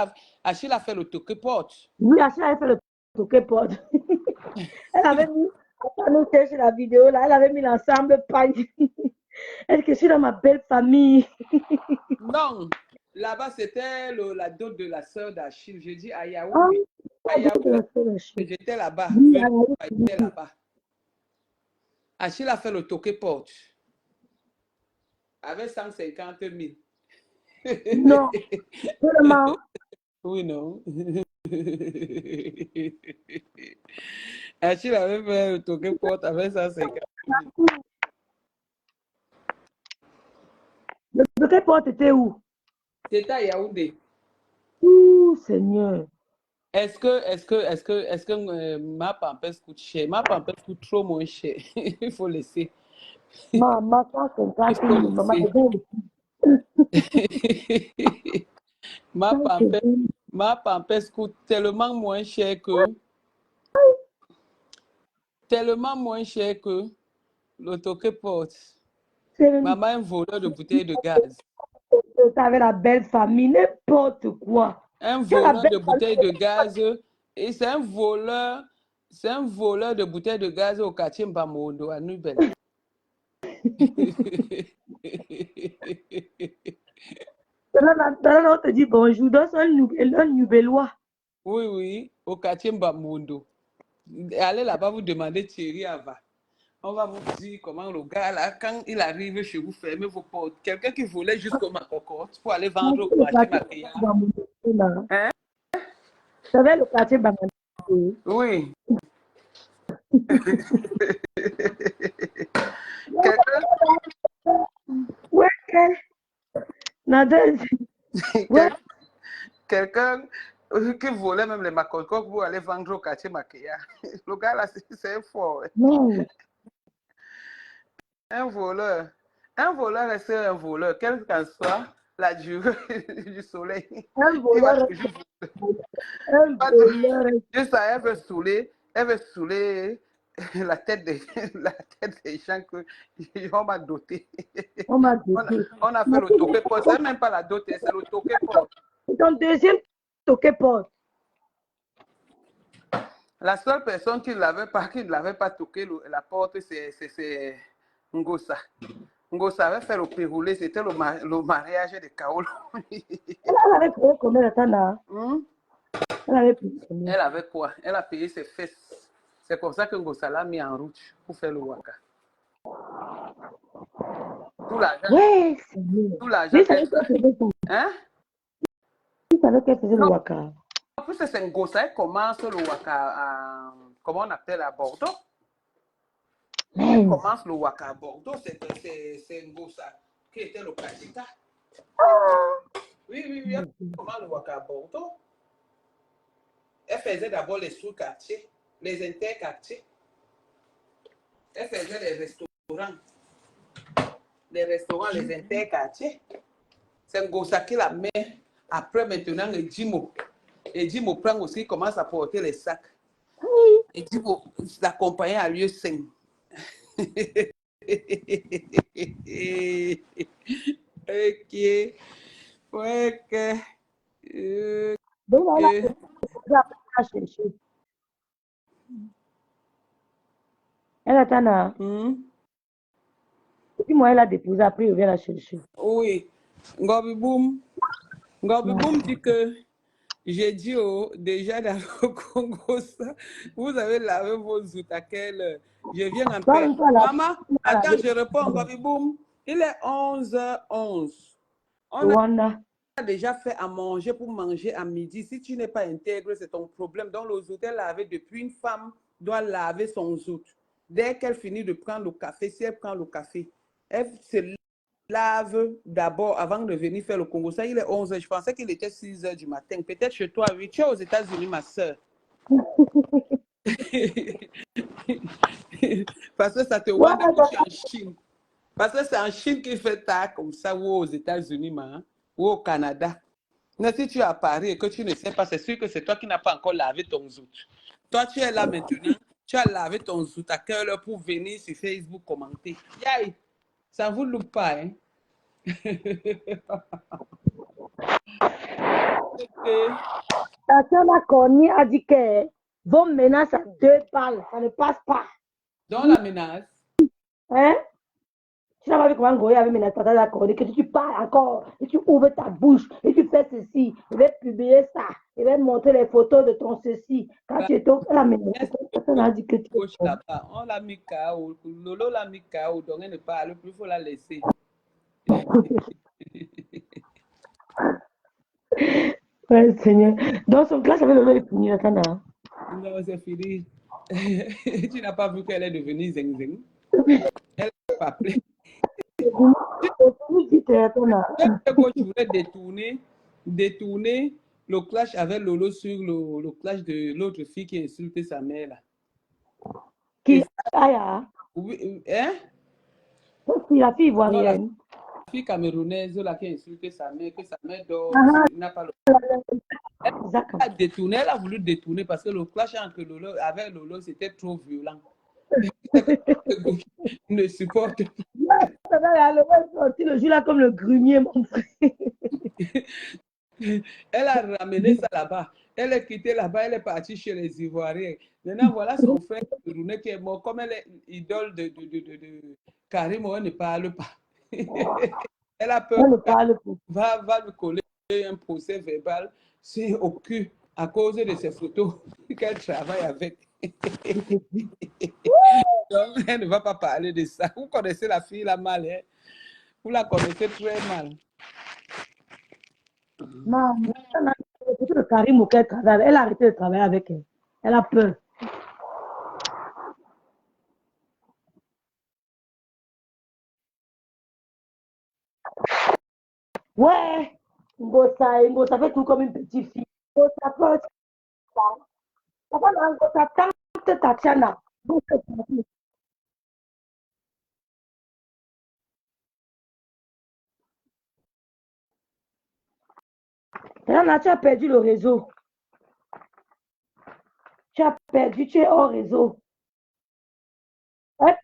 Achille a fait le toqué porte. Oui, Achille avait fait le toqué porte. Elle avait mis, sur la vidéo, là, elle avait mis l'ensemble paille. Est-ce que je suis dans ma belle famille? Non, là-bas, c'était la dot de la sœur d'Achille. Je dis à Yaoundé. J'étais là-bas. J'étais là-bas. Achille a fait le toqué porte. Avec 150 000. Non, vraiment. Oui, non. Achille avait fait le toqué porte avec 150 000. Le toqué porte était où? C'était à Yaoundé. Ouh, Seigneur. Est-ce que ma pampers coûte cher? Ma pampers coûte trop moins cher. Il faut laisser. Maman, 150 000, maman, ma pampers coûte tellement moins cher que le toqué porte. Maman est un voleur de bouteilles de gaz. Tu avais la belle famille, n'importe quoi. Un voleur de bouteilles de gaz. Et c'est un voleur de bouteilles de gaz au quartier Mbamondo à Nubel. On te dit bonjour, dans un Nubellois. Oui, au quartier Mbamondo. Allez là-bas, vous demandez Thierry Ava. On va vous dire comment le gars, là, quand il arrive chez vous, fermez vos portes. Quelqu'un qui volait jusqu'au Macocotte pour aller vendre au marché maquillage. Hein? savais le quartier Bamandé. Oui. Quelqu'un Ouais, Nadège. Ouais. quelqu'un qui volait même les macococs pour aller vendre au quartier Makéa. Le gars là, c'est fort. Non. Un voleur. Un voleur, c'est un voleur. Quelle qu'en soit la durée du soleil, Un il va voleur. toujours Un voleur. juste ça, elle veut saouler la tête des, la tête des gens qu'on m'a doté. On m'a On a, dit. on a fait le toqué porte. C'est même pas la dotée, c'est le toqué porte. Ton deuxième toqué porte. La seule personne qui ne l'avait pas toqué la porte, c'est Ngosa. Ngosa avait fait le péroulé, c'était le mariage de Kaolo. Elle avait payé combien de temps là? Elle avait payé combien? Elle avait quoi? Elle a payé ses fesses. C'est comme ça que Ngosa l'a mis en route pour faire le waka. Tout l'argent. Ouais, c'est bien. Tout l'argent Oui, qu'elle ça faisait ça. hein? Tu savais qu'elle faisait le waka. En plus, c'est Ngosa, elle commence le waka à, comment on appelle à Bordeaux? Elle commence le waka à Bordeaux, c'est Ngosa qui était le Kajika. Oui, elle commence le waka à Bordeaux. Elle faisait d'abord les sous-quartiers, les interquartiers. Elle faisait les restaurants, les interquartiers. C'est Ngosa qui la met. Après, maintenant, le Jimo. Et Jimo prend aussi, commence à porter les sacs. Et Jimo l'accompagne à lieu 5. Ok. Ok. Donc, elle a cherché. Elle attend là. Et puis moi, elle a déposé, après, elle vient la chercher. Oui. Ngobi Boom dit que j'ai dit déjà dans le Congo, ça, vous avez lavé vos outils à quelle heure? Je viens en paix. Maman, attends, je réponds. Ngobi Boom, il est 11h11. On a déjà fait à manger pour manger à midi. Si tu n'es pas intègre, c'est ton problème. Donc, les outils lavés depuis, une femme doit laver son outil. Dès qu'elle finit de prendre le café, si elle prend le café, elle se lave d'abord avant de venir faire le Congo. Ça, il est 11h. Je pensais qu'il était 6h du matin. Peut-être chez toi, 8h. Tu es aux États-Unis, ma soeur. Parce que ça te voit en Chine. Parce que c'est en Chine qu'il fait ça comme ça, ou aux États-Unis, ou au Canada. Mais si tu es à Paris et que tu ne sais pas, c'est sûr que c'est toi qui n'as pas encore lavé ton zout. Toi, tu es là maintenant. Tu as lavé ton zout à quelle heure pour venir sur Facebook commenter. Yaï, ça ne vous loupe pas, hein? La sœur Maconi a dit que vos menaces à 2 balles, ça ne passe pas. Dans la menace? Hein? Tu n'as pas vu comment Goya avait menacé ta Maconi, que si tu parles encore, et tu ouvres ta bouche, et tu fais ceci, il va publier ça, il va montrer les photos de ton ceci. Quand tu étais au la menace, personne n'a dit que tu on l'a mis KO, Lolo l'a mis KO, donc elle ne parle plus, il faut la laisser. Ouais, Seigneur. Dans son classe, avec Lolo est fini, attends. Non, c'est fini. Tu n'as pas vu qu'elle est devenue zing zing? Elle n'a pas appelé. Je voulais détourner le clash avec Lolo sur le clash de l'autre fille qui a insulté sa mère. Là. Qui? Aya? Oui, hein? La fille ivoirienne. La fille camerounaise là, qui a insulté sa mère, que sa mère dort, n'a pas le... Elle a voulu détourner parce que le clash entre Lolo avec Lolo, c'était trop violent. Ne supporte pas. Le jour là comme le grenier, mon frère. Elle a ramené ça là-bas. Elle est quittée là-bas, elle est partie chez les Ivoiriens. Maintenant, voilà son frère qui est mort. Comme elle est idole de Karim, elle ne parle pas. Elle a peur va lui coller un procès verbal au cul à cause de ses photos qu'elle travaille avec. Donc, elle ne va pas parler de ça. Vous connaissez la fille là mal, hein? Vous la connaissez très mal. Non, C'est le Karim auquel elle travaille. Elle a arrêté de travailler avec elle. Elle a peur. Ouais. Ngosa fait tout comme une petite fille. Ngosa fait ça. Papa, Ngosa tente Tatiana. Tatiana, tu as perdu le réseau. Tu as perdu, tu es hors réseau. Hein?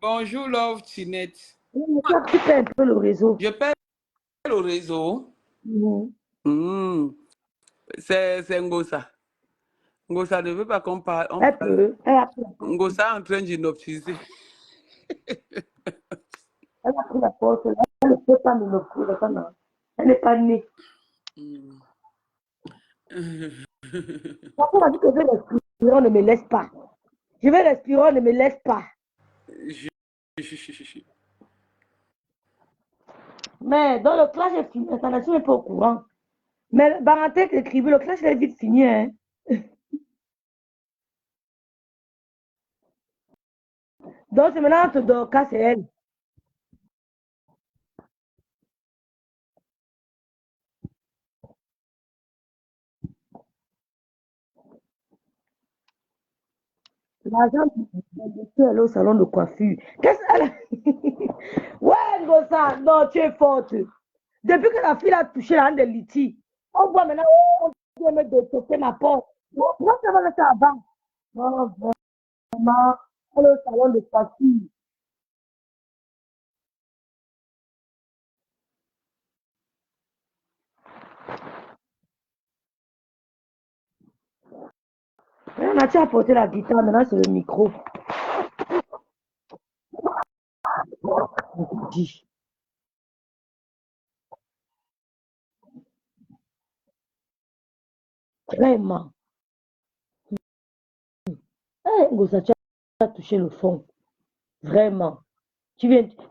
Bonjour, Love Tinette. Tu perds un peu le réseau. Je perds le réseau. Mhm. C'est Ngosa. Ngosa ne veut pas qu'on parle. Elle peut. Ngosa est en train d'hypnotiser. Elle a pris la porte. Elle ne peut pas me le prendre. Elle n'est pas née. Papa m'a dit que je vais respirer, on ne me laisse pas. Je vais respirer, on ne me laisse pas. Mais dans le clash est fini, l'installation n'est pas au courant. Mais Barantek écrivait, le clash est vite fini. Hein. Donc c'est maintenant entre Dorcas et elle. L'agent elle est au salon de coiffure. Qu'est-ce qu'elle a? Ouais, Ngosa, non, tu es forte. Depuis que la fille a touché la hand de Liti, on voit maintenant, on vient me détester ma porte. Pourquoi ça va rester avant? Non, vraiment, elle est au salon de coiffure. On a-tu apporté la guitare, maintenant c'est le micro. Dis. Vraiment. Hey, Ngosa, tu as touché le fond. Vraiment. Tu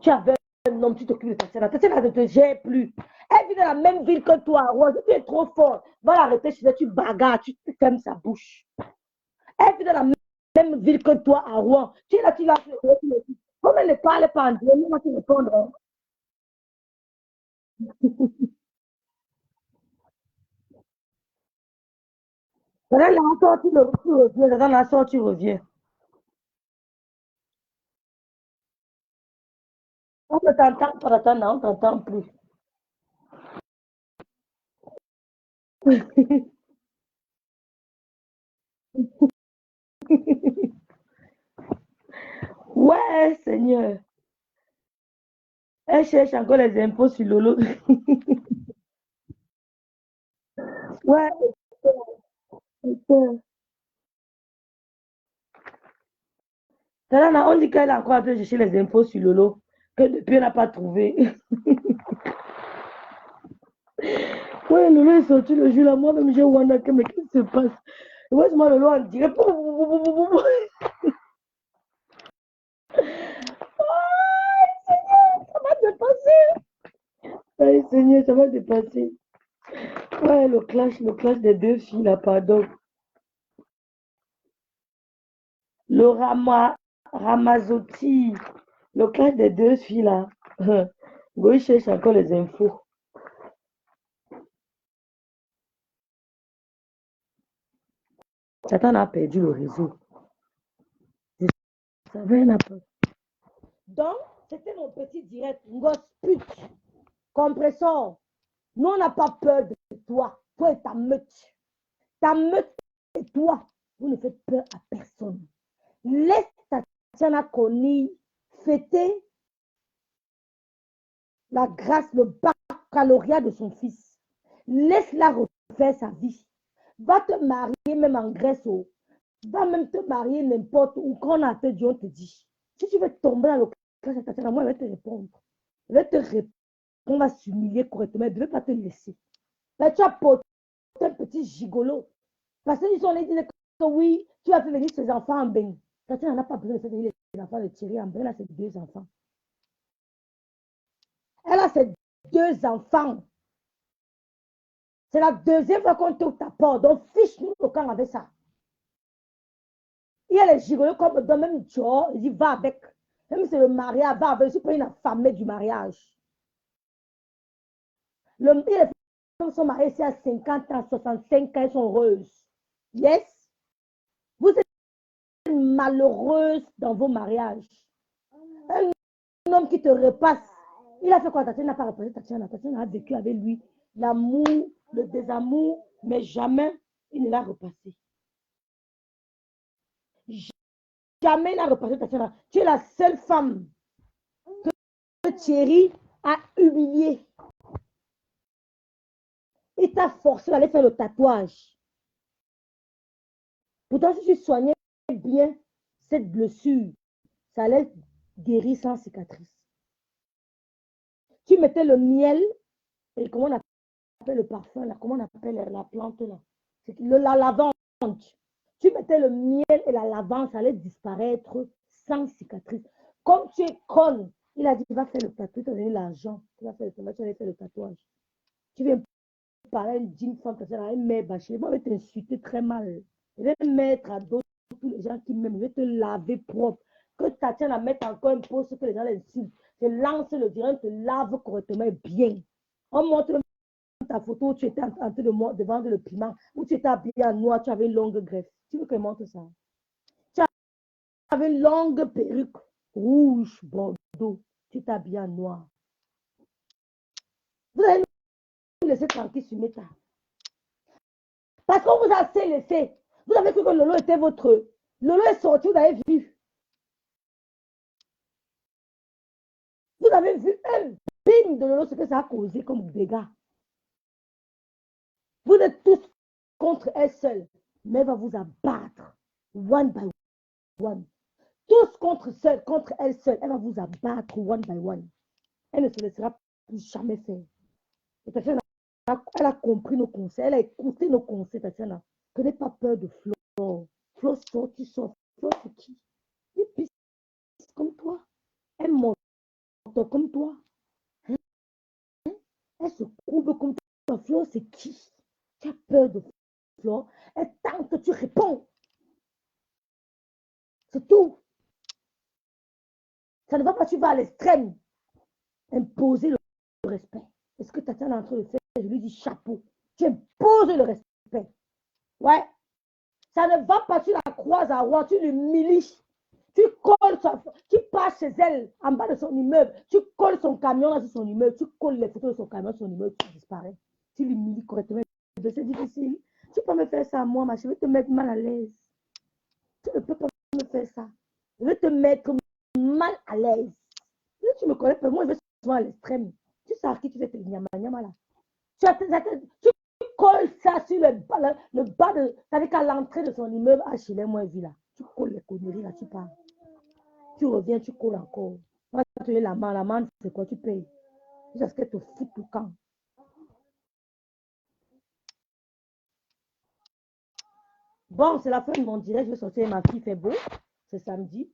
avais un homme, tu t'occupes de Tatiana. Tatiana ne te gère plus. Elle vit dans la même ville que toi. Rose, tu es trop fort. Va l'arrêter chez elle, tu bagarres, tu fermes sa bouche. Elle vit dans la même ville que toi à Rouen. Tu es là, tu l'as fait. Comme elle ne parle pas anglais, moi, tu répondre. Hein. Dans la sortie, tu reviens. Dans la sortie, tu reviens. On ne t'entend pas, on ne t'entend plus. Ouais, Seigneur. Elle cherche encore les impôts sur Lolo. Ouais, on dit qu'elle a encore appelé chercher les impôts sur Lolo, que depuis elle n'a pas trouvé. Ouais, Lolo est sorti le jour là, moi-même j'ai Wanda, mais qu'est-ce qui se passe? Ouais, moi, Lolo en dirait. Seigneur, ça va dépasser. Ay, Seigneur, ça va dépasser. Ouais, le clash des deux filles là, pardon. Le Ramazotti, le clash des deux filles là. Go, il cherche encore les infos. Satan a perdu le réseau. Je savais un peu. Donc, c'était mon petit direct. Ngosse pute, compresseur. Nous, on n'a pas peur de toi. Toi et ta meute. Ta meute et toi, vous ne faites peur à personne. Laisse Tatiana Conille fêter la grâce, le baccalauréat de son fils. Laisse-la refaire sa vie. Va te marier même en Grèce. Va même te marier n'importe où. Quand on a fait Dieu, on te dit. Si tu veux tomber dans le cas de Tatiana, moi, elle va te répondre. Elle va te répondre. On va s'humilier correctement. Elle ne veut pas te laisser. Mais tu as porté un petit gigolo. Parce qu'ils sont allés dire que oui, tu as fait venir ses enfants en bain. Tatiana n'a pas besoin de faire venir les enfants de Thierry Ambé. Elle a ses 2 enfants. Elle a ses 2 enfants. C'est la 2e fois qu'on toque ta porte. Donc, fiche-nous le camp avec ça. Il y a les gigolos comme dans même Joe, il dit va avec. Même si c'est le mariage, va avec. Je ne suis pas une affamée du mariage. Les femmes sont mariées ici à 50 ans, 65 ans, elles sont heureuses. Yes? Vous êtes malheureuse dans vos mariages. Un homme qui te repasse. Il a fait quoi? Tatiana n'a pas repassé Tatiana. Tatiana a vécu avec lui l'amour, le désamour, mais jamais il ne l'a repassé. Jamais il n'a repassé Tatiana. Tu es la seule femme que Thierry a humiliée. Il t'a forcé d'aller faire le tatouage. Pourtant, si tu soignais bien cette blessure, ça allait guérir sans cicatrice. Tu mettais le miel, et comment on appelle le parfum, là, comment on appelle la plante, là, la lavande. Tu mettais le miel et la lavande, ça allait disparaître sans cicatrice. Comme tu es conne, il a dit, tu vas faire le tatouage, tu vas donner l'argent, tu vas faire le tatouage, tu vas faire le tatouage. Tu viens parler d'une femme, tu vas mère bâchée, moi, je vais t'insulter très mal. Je vais mettre à dos tous les gens qui m'aiment, je vais te laver propre. Que Tatiana mette encore un poste que les gens l'insultent. Je lance le direct, te lave correctement et bien. On montre ta photo où tu étais en train de vendre le piment, où tu étais habillé en noir, tu avais une longue greffe. Tu veux que je montre ça? Tu avais une longue perruque rouge, bordeaux. Tu étais habillé en noir. Vous allez nous laisser tranquille sur Meta. Parce qu'on vous a assez laissé. Vous avez cru que Lolo était votre. Lolo est sorti, vous avez vu. Vous avez vu un bim de Lolo, ce que ça a causé comme dégâts. Vous êtes tous contre elle seule, mais elle va vous abattre, one by one. Tous contre elle seule, elle va vous abattre, one by one. Elle ne se laissera plus jamais faire. Et Tatiana, elle a compris nos conseils, elle a écouté nos conseils, Tatiana. Que n'aie pas peur de Flo. Flo sort, tu sors. Flo, c'est qui? Une piste comme toi. Elle monte comme toi. Hein? Elle se courbe comme toi. Flo, c'est qui? Tu as peur de Flo. Elle tente que tu réponds. C'est tout. Ça ne va pas, tu vas à l'extrême. Imposer le respect. Est-ce que Tatiana est en train de faire? Je lui dis chapeau. Tu imposes le respect. Ouais. Ça ne va pas, tu la croises à roi, tu l'humilies. Tu colles, tu passes chez elle, en bas de son immeuble. Tu colles son camion là sur son immeuble. Tu colles les photos de son camion sur son immeuble, tu disparais. Tu l'humilies correctement. C'est difficile. Tu peux me faire ça à moi, ma chérie. Je vais te mettre mal à l'aise. Tu ne peux pas me faire ça. Je vais te mettre mal à l'aise. Si tu me connais pas, moi, je vais souvent à l'extrême. Tu sais à qui tu fais tes nyama là. Tu colles ça sur le bas de. C'est-à-dire qu'à l'entrée de son immeuble, à Chile, moi, vu là. Tu colles les conneries là, tu pars. Tu reviens, tu colles encore. Moi, tu es la main, c'est quoi, tu payes. Jusqu'à ce qu'elle te foute tout camp. Bon, c'est la fin de mon direct. Je vais sortir. Ma fille fait beau. C'est samedi.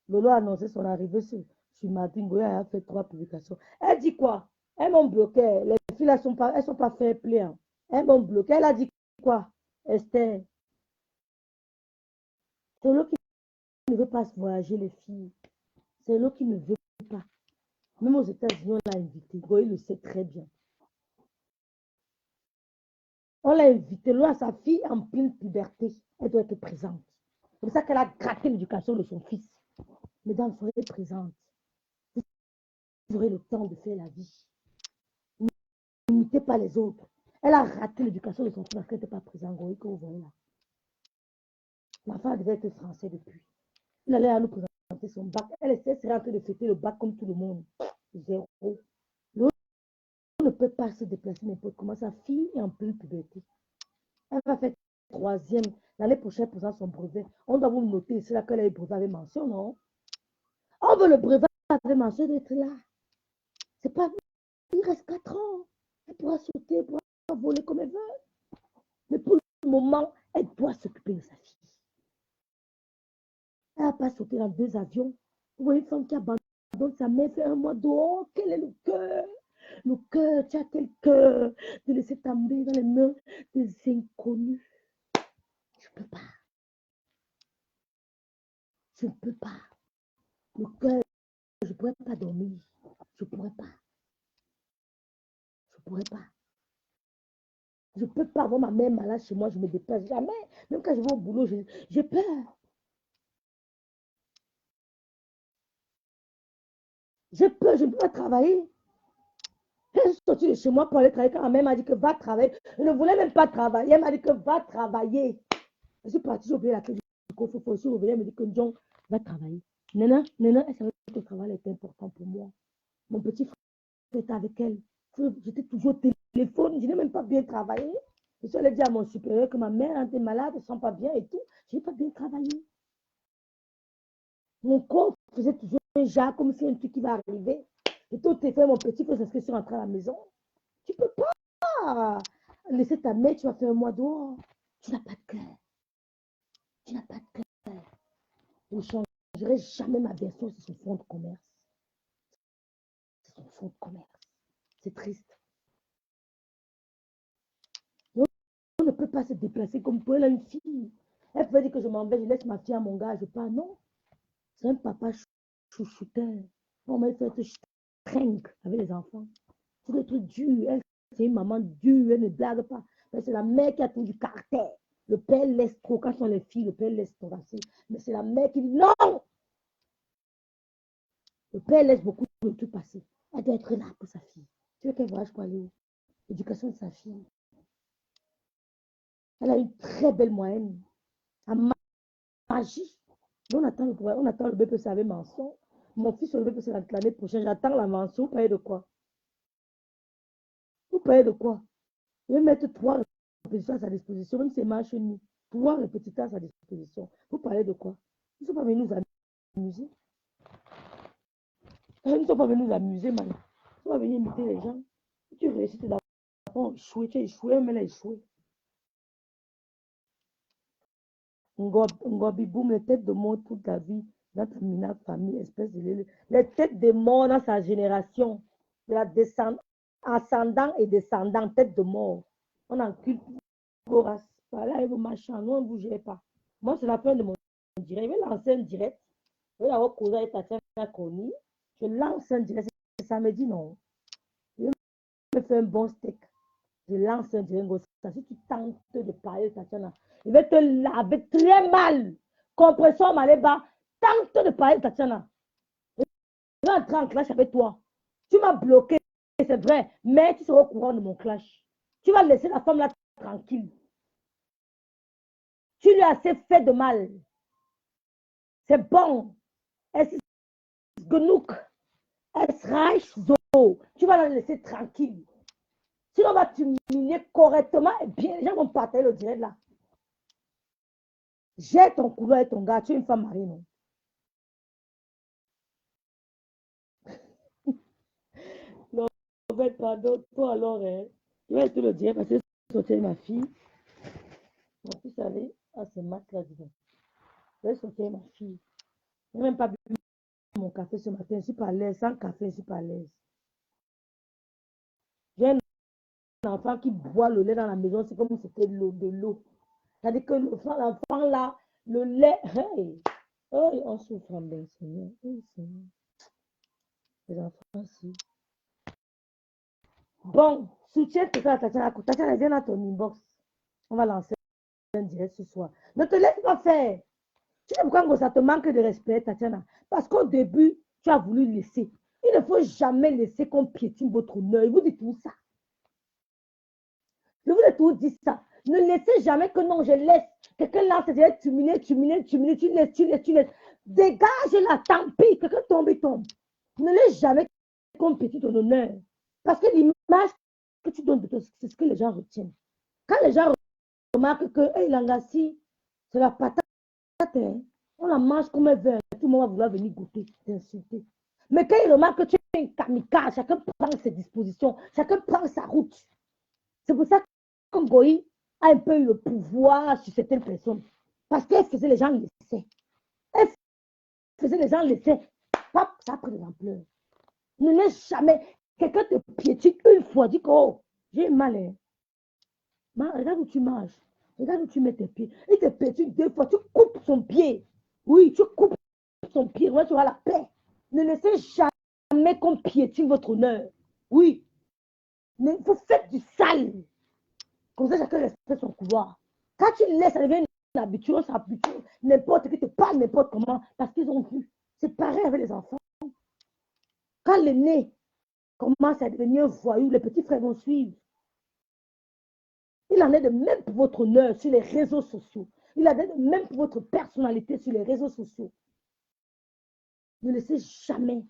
Lolo a annoncé son arrivée sur Madingo. Elle a fait 3 publications. Elle dit quoi? Elles m'ont bloqué. Les filles, elles ne sont pas fair play. Hein. Elles m'ont bloqué. Elle a dit quoi? Esther. C'est l'eau qui ne veut pas voyager, les filles. C'est l'eau qui ne veut pas. Même aux États-Unis, on l'a invité. Goï le sait très bien. On l'a invité. L'eau à sa fille en pleine puberté. Elle doit être présente. C'est pour ça qu'elle a gratté l'éducation de son fils. Mesdames, soyez présentes. Vous aurez le temps de faire la vie. N'imitez pas les autres. Elle a raté l'éducation de son fils parce qu'elle n'était pas présente. Goï, que vous voyez là. L'enfant devait être français depuis. Il allait à nous présenter son bac. Elle serait en train de fêter le bac comme tout le monde. Zéro. L'autre ne peut pas se déplacer n'importe comment. Sa fille est en pleine puberté. Elle va faire 3e. L'année prochaine, pour son brevet. On doit vous noter ici là qu'elle a eu le brevet avec mention, non? On veut le brevet avec mention d'être là. C'est pas. Il reste 4 ans. Elle pourra sauter, elle pourra voler comme elle veut. Mais pour le moment, elle doit s'occuper de sa fille. Elle n'a pas sauté dans 2 avions. Vous voyez une femme qui abandonne sa mère, fait un mois dehors. Quel est le cœur? Le cœur, tu as quel cœur de laisser tomber dans les mains des inconnus? Je ne peux pas. Je ne peux pas. Le cœur, je ne pourrais pas dormir. Je ne pourrais pas. Je ne pourrais pas. Je ne peux pas avoir ma mère malade chez moi, je ne me déplace jamais. Même quand je vais au boulot, j'ai peur. J'ai peur, je ne peux pas travailler. Elle est sortie de chez moi pour aller travailler quand ma mère m'a dit que va travailler. Je ne voulais même pas travailler. Elle m'a dit que va travailler. Je suis partie, j'ai oublié la clé du coffre. Je suis revenue, elle me dit que John va travailler. Nana, elle savait que le travail était important pour moi. Mon petit frère était avec elle. J'étais toujours au téléphone, je n'ai même pas bien travaillé. Je suis allée dire à mon supérieur que ma mère était malade, elle ne sent pas bien et tout. Je n'ai pas bien travaillé. Mon corps faisait toujours un jar comme si un truc qui va arriver. Et tout est fait, mon petit frère s'inscrit sur rentrer à la maison. Tu ne peux pas laisser ta mère, tu vas faire un mois dehors. Tu n'as pas de cœur. Tu n'as pas de cœur. Je ne changerai jamais ma version sur son fonds de commerce. C'est son fonds de commerce. C'est triste. On ne peut pas se déplacer comme pour elle, une fille. Elle peut dire que je m'en vais, je laisse ma fille à mon gars, je pars. Non. C'est un papa chouchouteur. On m'a fait être streng avec les enfants. C'est des trucs durs. Elle, c'est une maman dure, elle ne blague pas. Mais c'est la mère qui a tout du caractère. Le père laisse trop. Quand sont les filles, le père laisse trop assez. Mais c'est la mère qui dit non. Le père laisse beaucoup de trucs passer. Elle doit être là pour sa fille. Tu veux qu'elle voyage pour aller où? L'éducation de sa fille. Elle a une très belle moyenne. En magie. On attend le BPC mention. Mon fils, le BPC l'année prochaine. J'attends la mention. Vous payez de quoi? Vous payez de quoi? Je vais mettre 3 répétitions à sa disposition. Même si c'est marche nous. 3 répétitions à sa disposition. Vous parlez de quoi? Ils ne sont pas venus nous amuser. Ils ne sont pas venus nous amuser, man. Ils ne sont pas venus imiter les gens. Si tu réussis, tu as échoué. Tu as échoué, mais elle a échoué. Ngobi Boum, les têtes de mort toute la vie, dans ta minable famille, espèce de les têtes de mort dans sa génération, de la ascendant et descendant, tête de mort. On en culte vos races. Voilà, et vos machins, non, ne bougez pas. Moi, c'est la fin de mon direct. Je vais lancer un direct. Je vais avoir causé avec Tatiana Koni. Je lance un direct. C'est samedi, non. Je vais me faire un bon steak. Je lance un direct. Si tu tentes de parler de Tatiana, je vais te laver très mal. Compression, Maléba. Tente de parler de Tatiana. Je vais entrer en clash avec toi. Tu m'as bloqué, c'est vrai, mais tu seras au courant de mon clash. Tu vas laisser la femme là tranquille. Tu lui as assez fait de mal. C'est bon. Es genouk. Es reich zo. Tu vas la laisser tranquille. Sinon, on va t'humilier correctement et bien. Les gens vont partager le direct là. J'ai ton couloir et ton gars. Tu es une femme mariée, non? Non, en fait, pardon. Toi alors, hein, je vais te le dire parce que je sortais ma fille. Mon fils allait à ce match là, disons. Je vais sortir ma fille. Je n'ai même pas bu mon café ce matin. Je suis pas à l'aise. Sans café, je suis pas à l'aise. J'ai un enfant qui boit le lait dans la maison. C'est comme si c'était de l'eau. C'est-à-dire que l'enfant là, le lait, hey, oh, on souffre en bien, Seigneur. Oui, Seigneur. Les enfants, si. Bon, soutiens tout ça à Tatiana. Tatiana, viens dans ton inbox. On va lancer un direct ce soir. Ne te laisse pas faire. Tu sais pourquoi ça te manque de respect, Tatiana? Parce qu'au début, tu as voulu laisser. Il ne faut jamais laisser qu'on piétine votre honneur. Il vous dit tout ça. Je vous ai tout dit ça. Ne laissez jamais que non, je laisse. Quelqu'un lance, tu laisses. Dégage la, tant pis. Quelqu'un tombe, il tombe. Ne laisse jamais qu'on piétine ton honneur. Parce que l'image que tu donnes de toi, c'est ce que les gens retiennent. Quand les gens remarquent que, hey, Langassi, c'est la patate, hein, on la mange comme elle veut. Tout le monde va vouloir venir goûter, t'insulter. Mais quand ils remarquent que tu es un kamikaze, chacun prend ses dispositions, chacun prend sa route. C'est pour ça que Ngoï a un peu le pouvoir sur certaines personnes. Parce qu'elle faisait les gens laisser. Elle faisait, les gens laissaient. Pop, ça a pris de l'ampleur. Ne laisse jamais. Quelqu'un te piétine une fois, dis que oh, j'ai mal. Hein. Regarde où tu marches. Regarde où tu mets tes pieds. Il te piétine 2 fois, tu coupes son pied. Oui, tu coupes son pied. Moi, tu auras la paix. Ne laissez jamais qu'on piétine votre honneur. Oui. Mais vous faites du sale. Comme ça, chacun respecte son couloir. Quand tu laisses, ça devient une habitude, on s'habitue. N'importe qui te parle n'importe comment, parce qu'ils ont vu. C'est pareil avec les enfants. Quand l'aîné commence à devenir voyou, les petits frères vont suivre. Il en est de même pour votre honneur sur les réseaux sociaux. Il en est de même pour votre personnalité sur les réseaux sociaux. Ne laissez jamais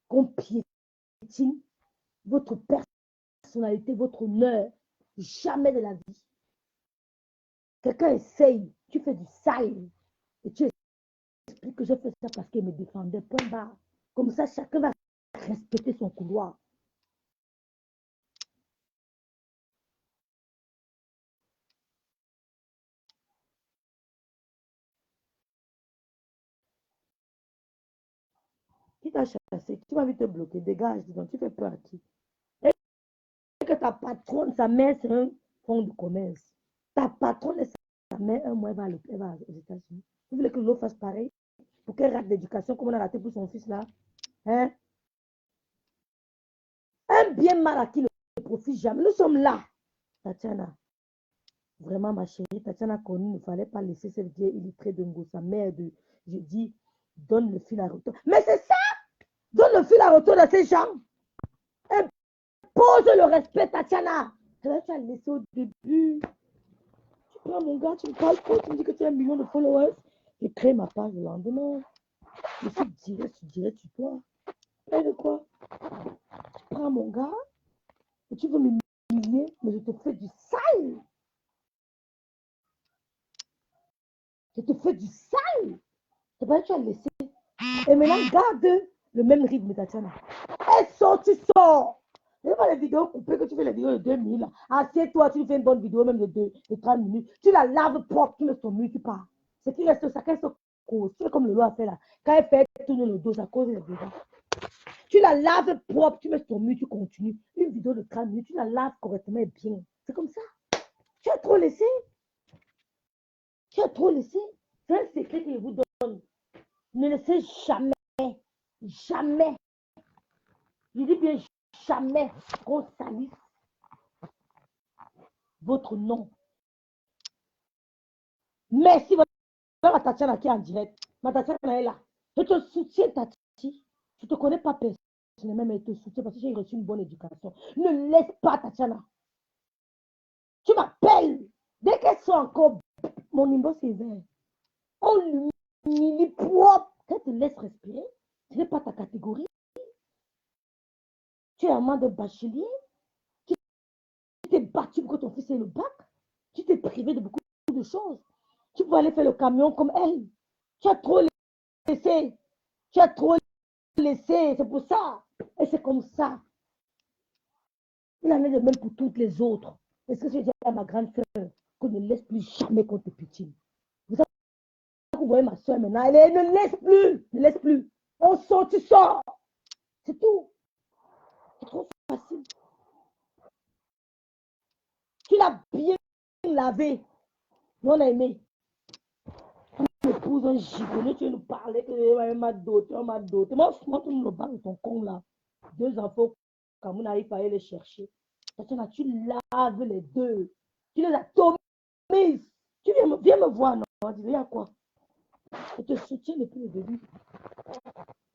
qu'on piétine votre personnalité, votre honneur. Jamais de la vie. Quelqu'un essaye, tu fais du sale et tu expliques que je fais ça parce qu'il me défendait. Point barre. Comme ça, chacun va respecter son couloir. Qui t'a chassé? Tu vas vite te bloquer. Dégage, dis donc, tu fais peur à qui? Et que ta patronne, sa mère, c'est un fonds de commerce. Ta patronne et sa mère, un mois, elle va aux États-Unis. Vous voulez que l'autre fasse pareil? Pour qu'elle rate l'éducation comme on a raté pour son fils là? Hein? Un bien mal acquis ne profite jamais. Nous sommes là, Tatiana. Vraiment, ma chérie, Tatiana connu, il ne fallait pas laisser cette vieille illettrée de Ngo, sa mère de. Je dis, donne le fil à retour. Mais c'est ça! Donne le fil à retour de ces gens. Impose le respect, Tatiana. Tu as laissé au début. Tu prends mon gars, tu me parles quoi? Tu me dis que tu as 1 million de followers. J'ai créé ma page le lendemain. Je suis direct sur toi. Et de quoi? Tu prends mon gars et tu veux m'humilier, mais je te fais du sale. Je te fais du sale. C'est pas que tu as laissé. Et maintenant, garde le même rythme, Tatiana. Elle sort, tu sors. Tu vois les vidéos coupées que tu fais, les vidéos de 2 minutes. Assieds-toi, tu fais une bonne vidéo, même de 30 minutes. Tu la laves propre, tu mets ton mur, tu pars. Ce qui reste, chacun se cause. Tu fais comme le loi a fait là. Quand elle fait tourner le dos, ça cause les dégâts. Tu la laves propre, tu mets ton mur, tu continues. Une vidéo de 30 minutes, tu la laves correctement et bien. C'est comme ça. Tu as trop laissé. Tu as trop laissé. C'est un secret que je vous donne. Ne laissez jamais, jamais, je dis bien jamais qu'on salisse votre nom. Merci, ma Tatiana qui est en direct. Ma Tatiana est là. Je te soutiens, Tati. Je ne te connais pas personnellement, mais je te soutiens parce que j'ai reçu une bonne éducation. Ne laisse pas, Tatiana. Tu m'appelles. Dès qu'elles sont encore, mon inbox est vert. On l'humilie propre. Quand tu te laisses respirer, ce n'est pas ta catégorie. Tu es amant de bachelier. Tu t'es battu pour que ton fils ait le bac. Tu t'es privé de beaucoup de choses. Tu peux aller faire le camion comme elle. Tu as trop laissé. Tu as trop laissé. C'est pour ça. Et c'est comme ça. Il en est de même pour toutes les autres. Est-ce que j'ai dit à ma grande soeur qu'on ne laisse plus jamais qu'on te pitine? Vous savez, vous voyez ma soeur maintenant, elle ne laisse plus. Ne laisse plus. On sort, tu sors. C'est tout. C'est trop facile. Tu l'as bien lavé. On a aimé. Tu épouses un gigonnet, tu veux nous parler que m'a doté, on m'a doté. Moi, tu me le bats de ton con là. 2 enfants, quand on arrive à aller les chercher. Tu laves les 2. Tu les as tombés. Tu viens me voir, non? Tu dis, à quoi? Je te soutiens depuis le début.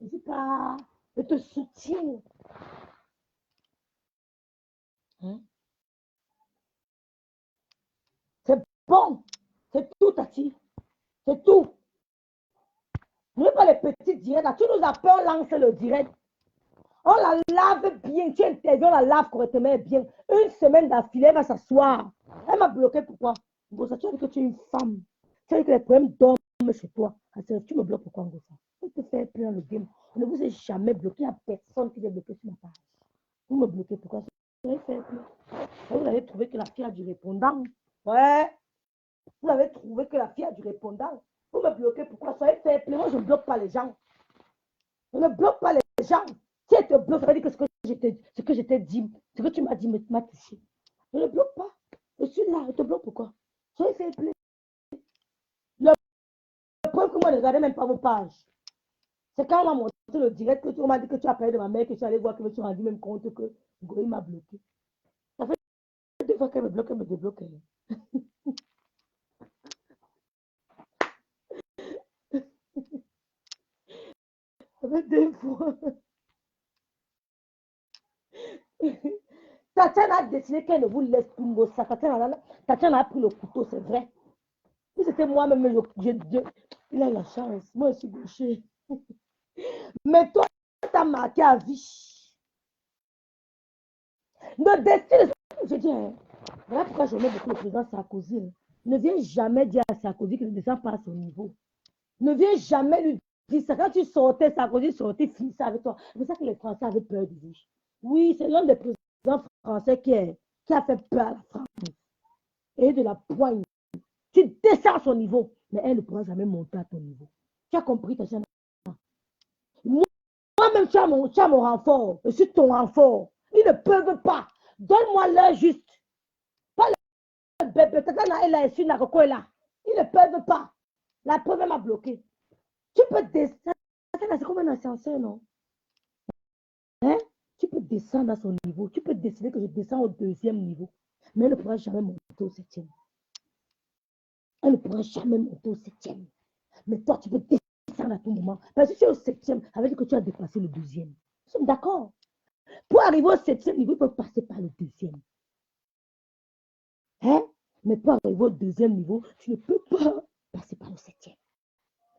Je dis pas, je te soutiens. Hein? C'est bon. C'est tout, Tati. C'est tout. Nous pas les petits directs là. Tu nous as peur, lance le direct. On la lave bien. Tu interviens, on la lave correctement bien. Une semaine d'affilée, elle va s'asseoir. Elle m'a bloqué. Pourquoi? Ngosa, tu as dit que tu es une femme. Tu as dit que les problèmes dorment chez toi. Tu me bloques pourquoi, Ngosa? Je te fais plein le game. On ne vous a jamais bloqué. Il n'y a personne qui est bloqué sur ma page. Vous me bloquez pourquoi? Vous avez trouvé que la fille a du répondant. Ouais. Vous avez trouvé que la fille a du répondant. Vous me bloquez pourquoi? Soyez fair play. Moi, je ne bloque pas les gens. Je ne bloque pas les gens. Si elle te bloque, ça veut dire que ce que je t'ai dit, ce que tu m'as dit m'a touché. Je ne bloque pas. Je suis là, je te bloque pourquoi? Soyez fair play. Le preuve que moi, ne regardais même pas vos pages. C'est quand on m'a montré le direct que tu m'as dit que tu as parlé de ma mère, que tu allais voir que je me suis rendu même compte que Goï m'a bloqué. Ça fait 2 fois qu'elle me bloque, elle me débloque. Ça fait 2 fois. Tatiana a décidé qu'elle ne vous laisse plus ça. Tatiana a pris le couteau, c'est vrai. Si c'était moi-même, il a la chance. Moi, je suis gaucher. Mais toi, tu as marqué à vie. Le destin, je dis, hein, voilà pourquoi j'aimais beaucoup le président Sarkozy. Hein. Ne viens jamais dire à Sarkozy qu'il ne descend pas à son niveau. Ne viens jamais lui dire ça. Quand tu sortais, Sarkozy sortait, finissait avec toi. C'est pour ça que les Français avaient peur de lui. Oui, c'est l'un des présidents français qui a fait peur à la France. Et de la poigne. Tu descends à son niveau, mais elle ne pourra jamais monter à ton niveau. Tu as compris, ta chaîne? Moi-même, tu as mon renfort. Je suis ton renfort. Ils ne peuvent pas. Donne-moi l'heure juste. Pas le bébé. Elle a su Naroko est là. Ils ne peuvent pas. La preuve m'a bloqué. Tu peux descendre. C'est comme un ascenseur, non? Hein? Tu peux descendre à son niveau. Tu peux décider que je descends au 2e niveau. Mais elle ne pourra jamais monter au 7e. Elle ne pourra jamais monter au 7e. Mais toi, tu peux descendre à tout moment. Parce que si tu es au 7e, ça veut dire que tu as dépassé le 2e. Nous sommes d'accord. Pour arriver au 7e niveau, il faut passer par le 2e. Hein? Mais pour arriver au 2e niveau, tu ne peux pas passer par le 7e.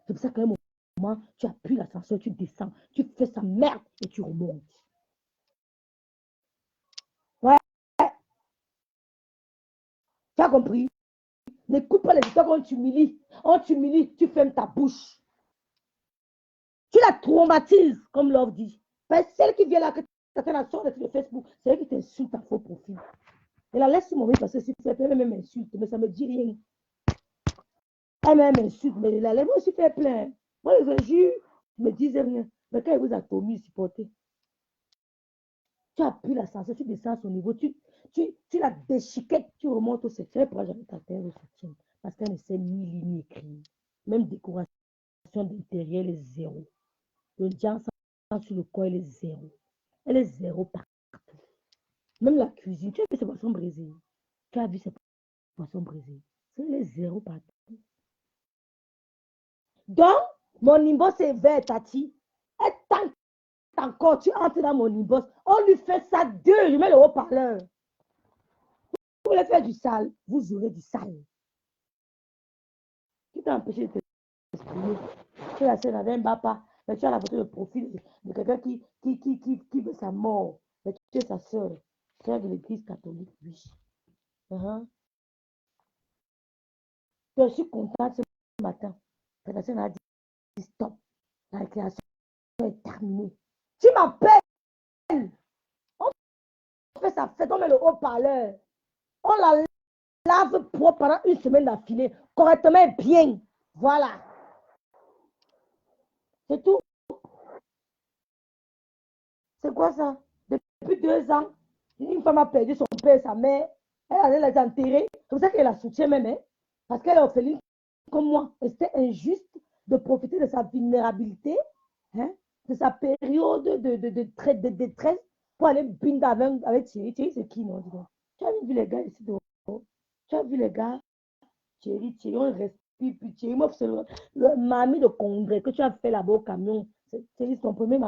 C'est pour ça qu'à un moment, tu appuies l'ascenseur, tu descends, tu fais sa merde et tu remontes. Ouais. Tu as compris? N'écoute pas les histoires qu'on t'humilie. On t'humilie, tu fermes ta bouche. Tu la traumatises, comme Love dit. Parce que celle qui vient là, que tu as la sorte de Facebook, c'est elle qui t'insulte à faux profil. Elle la laisse sur mon vie parce que si elle même m'insulte, mais ça ne me dit rien. Elle même m'insulte, mais elle la moi aussi fait plein. Moi, je jure, je ne me disais rien. Mais quand elle vous a commis, supporté, tu appuies la sensation, tu descends à son niveau, tu la déchiquettes, tu remontes au 7e, elle ne pourra jamais t'atteindre au 7e. Parce qu'elle ne sait ni lire ni écrire. Même décoration d'intérieur, elle est zéro. Le diable sur le coin, elle est zéro. Elle est zéro partout. Même la cuisine, tu as vu ces poissons brisés. Tu as vu ces poissons brisés. Elle est zéro partout. Donc, mon inbox est vert, Tati. Et tant encore tu entres dans mon inbox, on lui fait ça 2, je mets le haut-parleur. Vous voulez faire du sale, vous aurez du sale. Qui t'a empêché de t'exprimer? Tu es la scène avec un papa, mais tu as la photo de profil de quelqu'un qui veut sa mort. Mais tu es sa soeur de l'église catholique, oui. Je suis contente ce matin. La scène a dit stop. La récréation est terminée. Tu m'appelles. On fait sa fête, on met le haut-parleur. On la lave propre pendant 1 semaine d'affilée, correctement et bien. Voilà. C'est tout. C'est quoi ça? Depuis 2 ans, une femme a perdu son père et sa mère. Elle allait les enterrer. C'est pour ça qu'elle la soutient même. Hein? Parce qu'elle est orpheline comme moi. Et c'était injuste de profiter de sa vulnérabilité, hein? De sa période de détresse pour aller binder avec Thierry. Thierry, c'est qui, non? Tu as vu les gars ici dehors? Tu as vu les gars? Thierry, on respire, puis Thierry, moi, c'est le mamie de congrès que tu as fait là-bas au camion. C'est ton premier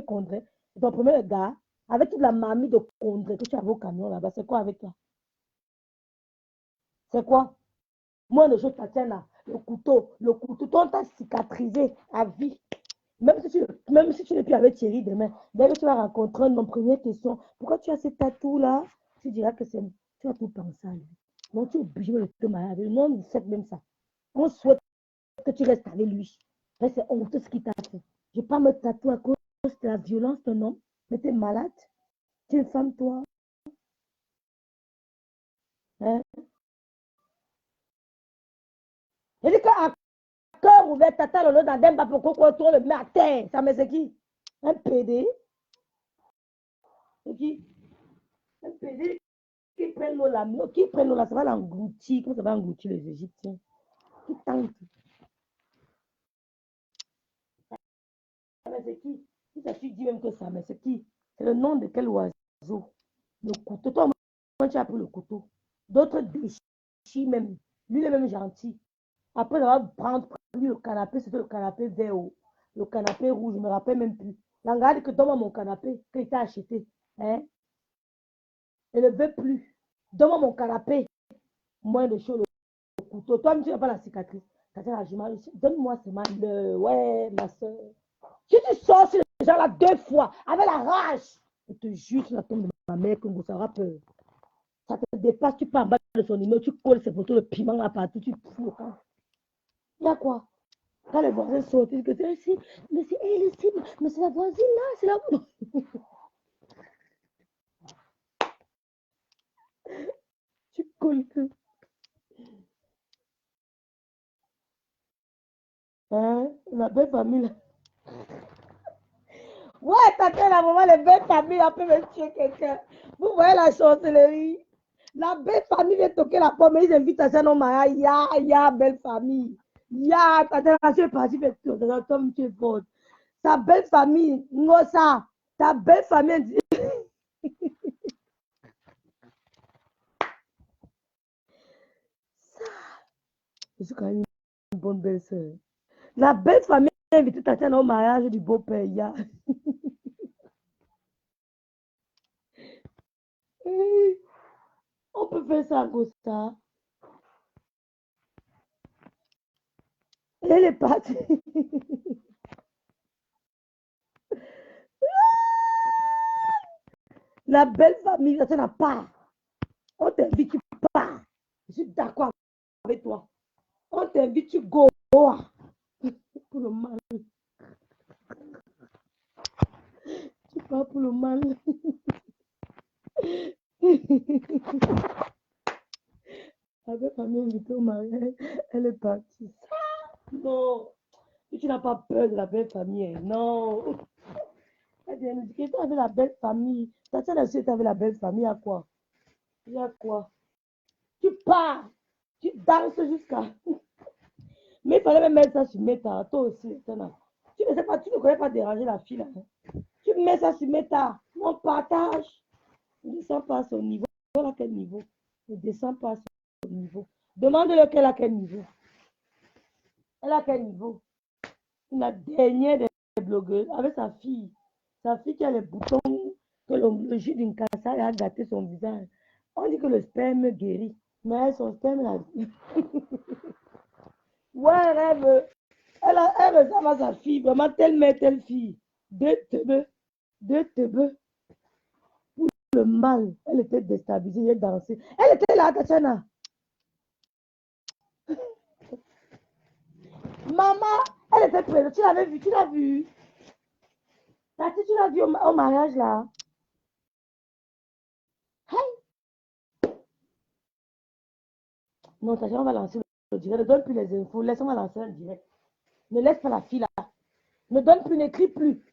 congrès, ton premier gars, avec toute la mamie de congrès que tu avais au camion là-bas. C'est quoi avec toi? C'est quoi? Moi, le jour Tatiana, le couteau, on t'a cicatrisé à vie. Même si tu n'es plus avec Thierry demain, dès que tu vas rencontrer une première question, pourquoi tu as ce tatou-là? Tu diras que tu as tout pensé à lui. Donc, tu es obligé de te marier avec lui. Non, on fait même ça. On souhaite que tu restes avec lui. Mais c'est honteux ce qu'il t'a fait. Je ne vais pas me tatouer à cause de la violence d'un homme. Mais tu es malade. Tu es une femme, toi. Hein? Je dis qu'à cœur ouvert, tata le dans Demba pour qu'on le met à terre. Ça me c'est qui? Un PD. Un PD qui prennent l'eau là, qui prennent l'eau là, ça va l'engloutir. Comment ça va engloutir les Égyptiens? Qui tente. Mais c'est qui? Si ça tu dis même que ça, mais c'est qui? C'est le nom de quel oiseau? Le couteau. Toi, moi, tu as pris le couteau. D'autres déchirent même. Lui, il est même gentil. Après avoir pris le canapé, c'était le canapé vert, le canapé rouge, je ne me rappelle même plus. Regarde que donne-moi mon canapé qu'il t'a acheté. Hein? Il ne veut plus. Donne-moi mon canapé. Moins de choses, le couteau. Toi, tu n'as pas la cicatrice. Donne-moi seulement le. Ouais, ma soeur. Si tu sors sur les gens là 2 fois, avec la rage, je te jure sur la tombe de ma mère que ça aura peur. Ça te dépasse, tu pars en bas de son numéro, tu colles ses photos de piment là partout, tu fous le camp. Il y a quoi? Quand les voisins sortent, ils disent que c'est mais c'est la voisine là, c'est la. Tu colles que. Hein? La belle famille là. Ouais, t'as la maman, les belles familles, là, peut me tuer quelqu'un. Vous voyez la chancellerie? La belle famille vient toquer la porte, mais ils invitent à ça, non, mais ya, belle famille. Ya, ta génération est partie, mais toi, tu es forte. Ta belle famille, non, ça. Ta belle famille, je suis quand même une bonne belle-sœur. La belle famille a invité Tatiana au mariage du beau-père, ya. On peut faire ça comme ça. Elle est partie. La belle famille, ça n'a pas. On t'invite, tu pars. Je suis d'accord avec toi. On t'invite, tu go. Pour le mal. Tu pars pour le mal. La belle famille invitée au mariage, elle est partie. Non. Tu n'as pas peur de la belle famille. Non. Elle vient nous dire que tu avais la belle famille. Ta soeur aussi était avec la belle famille. À quoi? Il y a quoi? Tu pars. Tu danses jusqu'à. Mais il fallait même mettre ça sur Meta. Toi aussi, tu ne sais pas, tu ne connais pas déranger la fille là. Hein? Tu mets ça sur Meta. On partage. Ne descends pas à son niveau. À quel niveau? Ne descends pas à son niveau. Demande-le qu'elle a quel niveau. Elle a quel niveau? La dernière des blogueuses avec sa fille. Sa fille qui a les boutons que le jus d'une cassade a gâté son visage. On dit que le sperme guérit. Mais son sperme l'a dit. Ouais, elle ressemble à sa fille. Vraiment, telle mère, telle fille. Deux teubeux. Pour le mal. Elle était déstabilisée, elle dansait. Elle était là, Tatiana. Maman, elle était présente. Tu l'avais vu, tu l'as vu. Tati, tu l'as vu au mariage là. Hey. Non, Tatiana, on va lancer le direct. Ne donne plus les infos. Laisse-moi lancer un direct. Ne laisse pas la fille là. Ne donne plus, n'écris plus.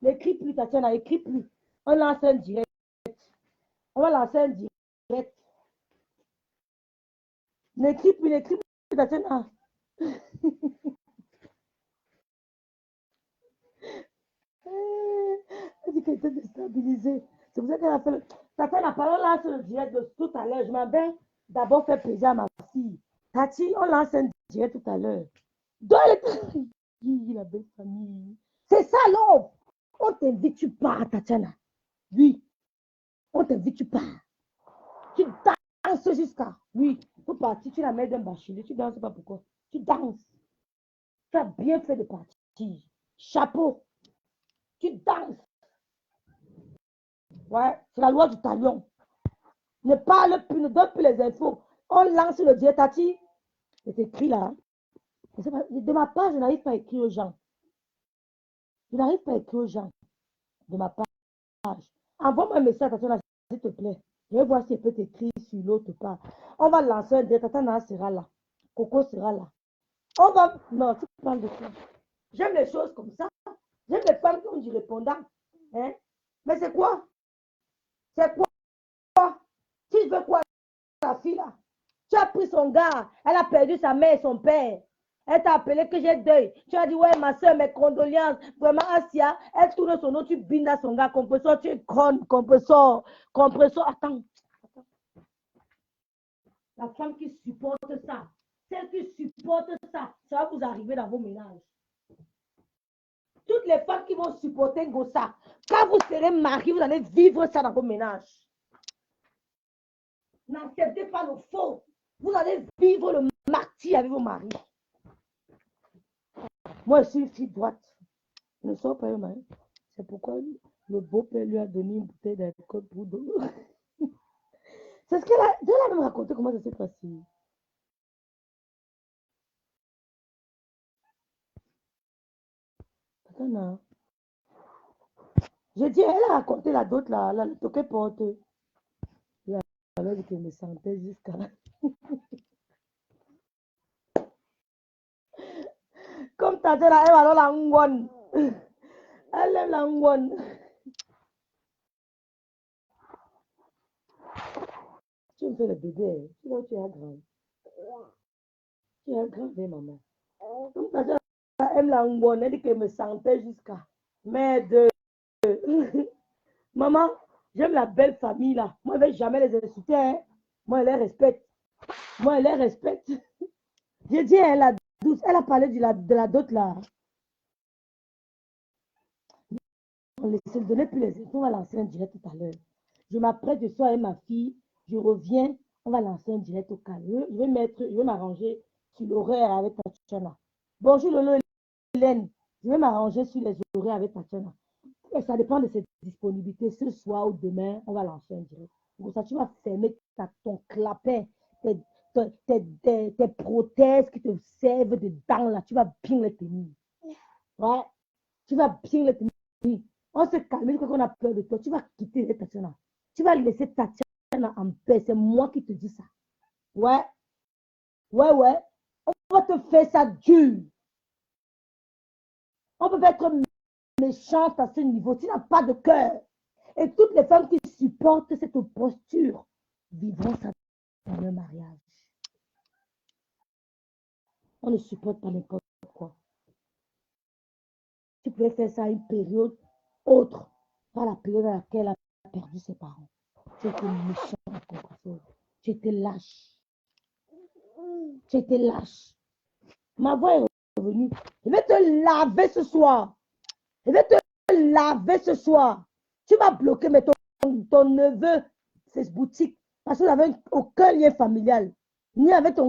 N'écris plus, Tatiana, écris plus. On lance un direct. On va lancer un direct. N'écris plus, Tatiana. Elle dit qu'elle était déstabilisée. C'est pour ça qu'elle a fait. Tatiana, la parole lance le direct de tout à l'heure. Je m'avais d'abord fait plaisir à ma fille. Tati, on lance un direct tout à l'heure. La belle famille. C'est ça, l'homme. On t'invite, tu pars, Tatiana. Oui. On t'invite, tu pars. Tu danses jusqu'à. Oui. Pour partir, tu la mets d'un bachelier. Tu danses pas pourquoi. Tu danses. Tu as bien fait de partir. Chapeau. Tu danses. Ouais. C'est la loi du talion. Ne parle plus, ne donne plus les infos. On lance le direct, Tati. C'est écrit là. De ma part, je n'arrive pas à écrire aux gens. Je n'arrive pas à écrire aux gens. De ma page. Envoie-moi un message, s'il te plaît. Je vais voir si elle peut t'écrire sur l'autre part. On va lancer un direct. Tata sera là. Coco sera là. On va. Non, tu parles de quoi? J'aime les choses comme ça. J'aime les femmes qui ont du répondant. Hein? Mais c'est quoi? C'est quoi? Tu veux quoi, la fille là? Tu as pris son gars, elle a perdu sa mère et son père. Elle t'a appelé que j'ai deuil. Tu as dit, ouais, ma soeur, mes condoléances. Vraiment, Asia, elle tourne son nom, tu bindes à son gars. Compresseur, tu es conne, compresseur. Compresseur, attends. La femme qui supporte ça, celle qui supporte ça, ça va vous arriver dans vos ménages. Toutes les femmes qui vont supporter Gossa, quand vous serez mariés, vous allez vivre ça dans vos ménages. N'acceptez pas le faux. Vous allez vivre le martyr avec vos maris. Moi, je suis une fille droite. Je ne sors pas un mari. C'est pourquoi le beau-père lui a donné une bouteille d'alcool pour d'eau. C'est ce qu'elle a. Je l'ai même raconté comment ça s'est passé. Attends, non. Je dis, elle a raconté la d'autre, la toquée porte. Et alors qu'elle me sentait jusqu'à. Comme ta là, elle va dans la ngone. Elle aime la ngone. Tu me fais le bébé. Tu vois, tu es grand. Tu es grand, maman. Comme ta là, elle aime la ngone. Elle dit qu'elle me sentait jusqu'à. Merde. Maman, j'aime la belle famille là. Moi, je ne vais jamais les insulter. Hein. Moi, elle les respecte. Moi, elle les respecte. J'ai dit, elle a douce. Elle a parlé de la dot là. On ne donnait plus les infos. On va lancer un direct tout à l'heure. Je m'apprête de soir avec ma fille. Je reviens. On va lancer un direct au calme. Je vais m'arranger sur l'horaire avec Tatiana. Bonjour Lolo Hélène. Je vais m'arranger sur les horaires avec Tatiana. Et ça dépend de ses disponibilités. Ce soir ou demain, on va lancer un direct. Pour ça, tu vas fermer ton clapet, tes prothèses qui te servent de dents là. Tu vas bien les tenir. Ouais. Tu vas bien les tenir. On se calme quand on a peur de toi. Tu vas quitter les Tatiana. Tu vas laisser Tatiana en paix. C'est moi qui te dis ça. Ouais. Ouais, ouais. On va te faire ça dur. On peut pas être méchante à ce niveau. Tu n'as pas de cœur. Et toutes les femmes qui supportent cette posture vivront ça dans leur mariage. On ne supporte pas n'importe quoi. Tu pouvais faire ça à une période autre, pas la période à laquelle elle a perdu ses parents. Tu étais méchant, tu étais lâche. Tu étais lâche. Ma voix est revenue. Je vais te laver ce soir. Je vais te laver ce soir. Tu vas bloquer, mais ton neveu, c'est boutique. Parce que vous n'avez aucun lien familial. Ni avec ton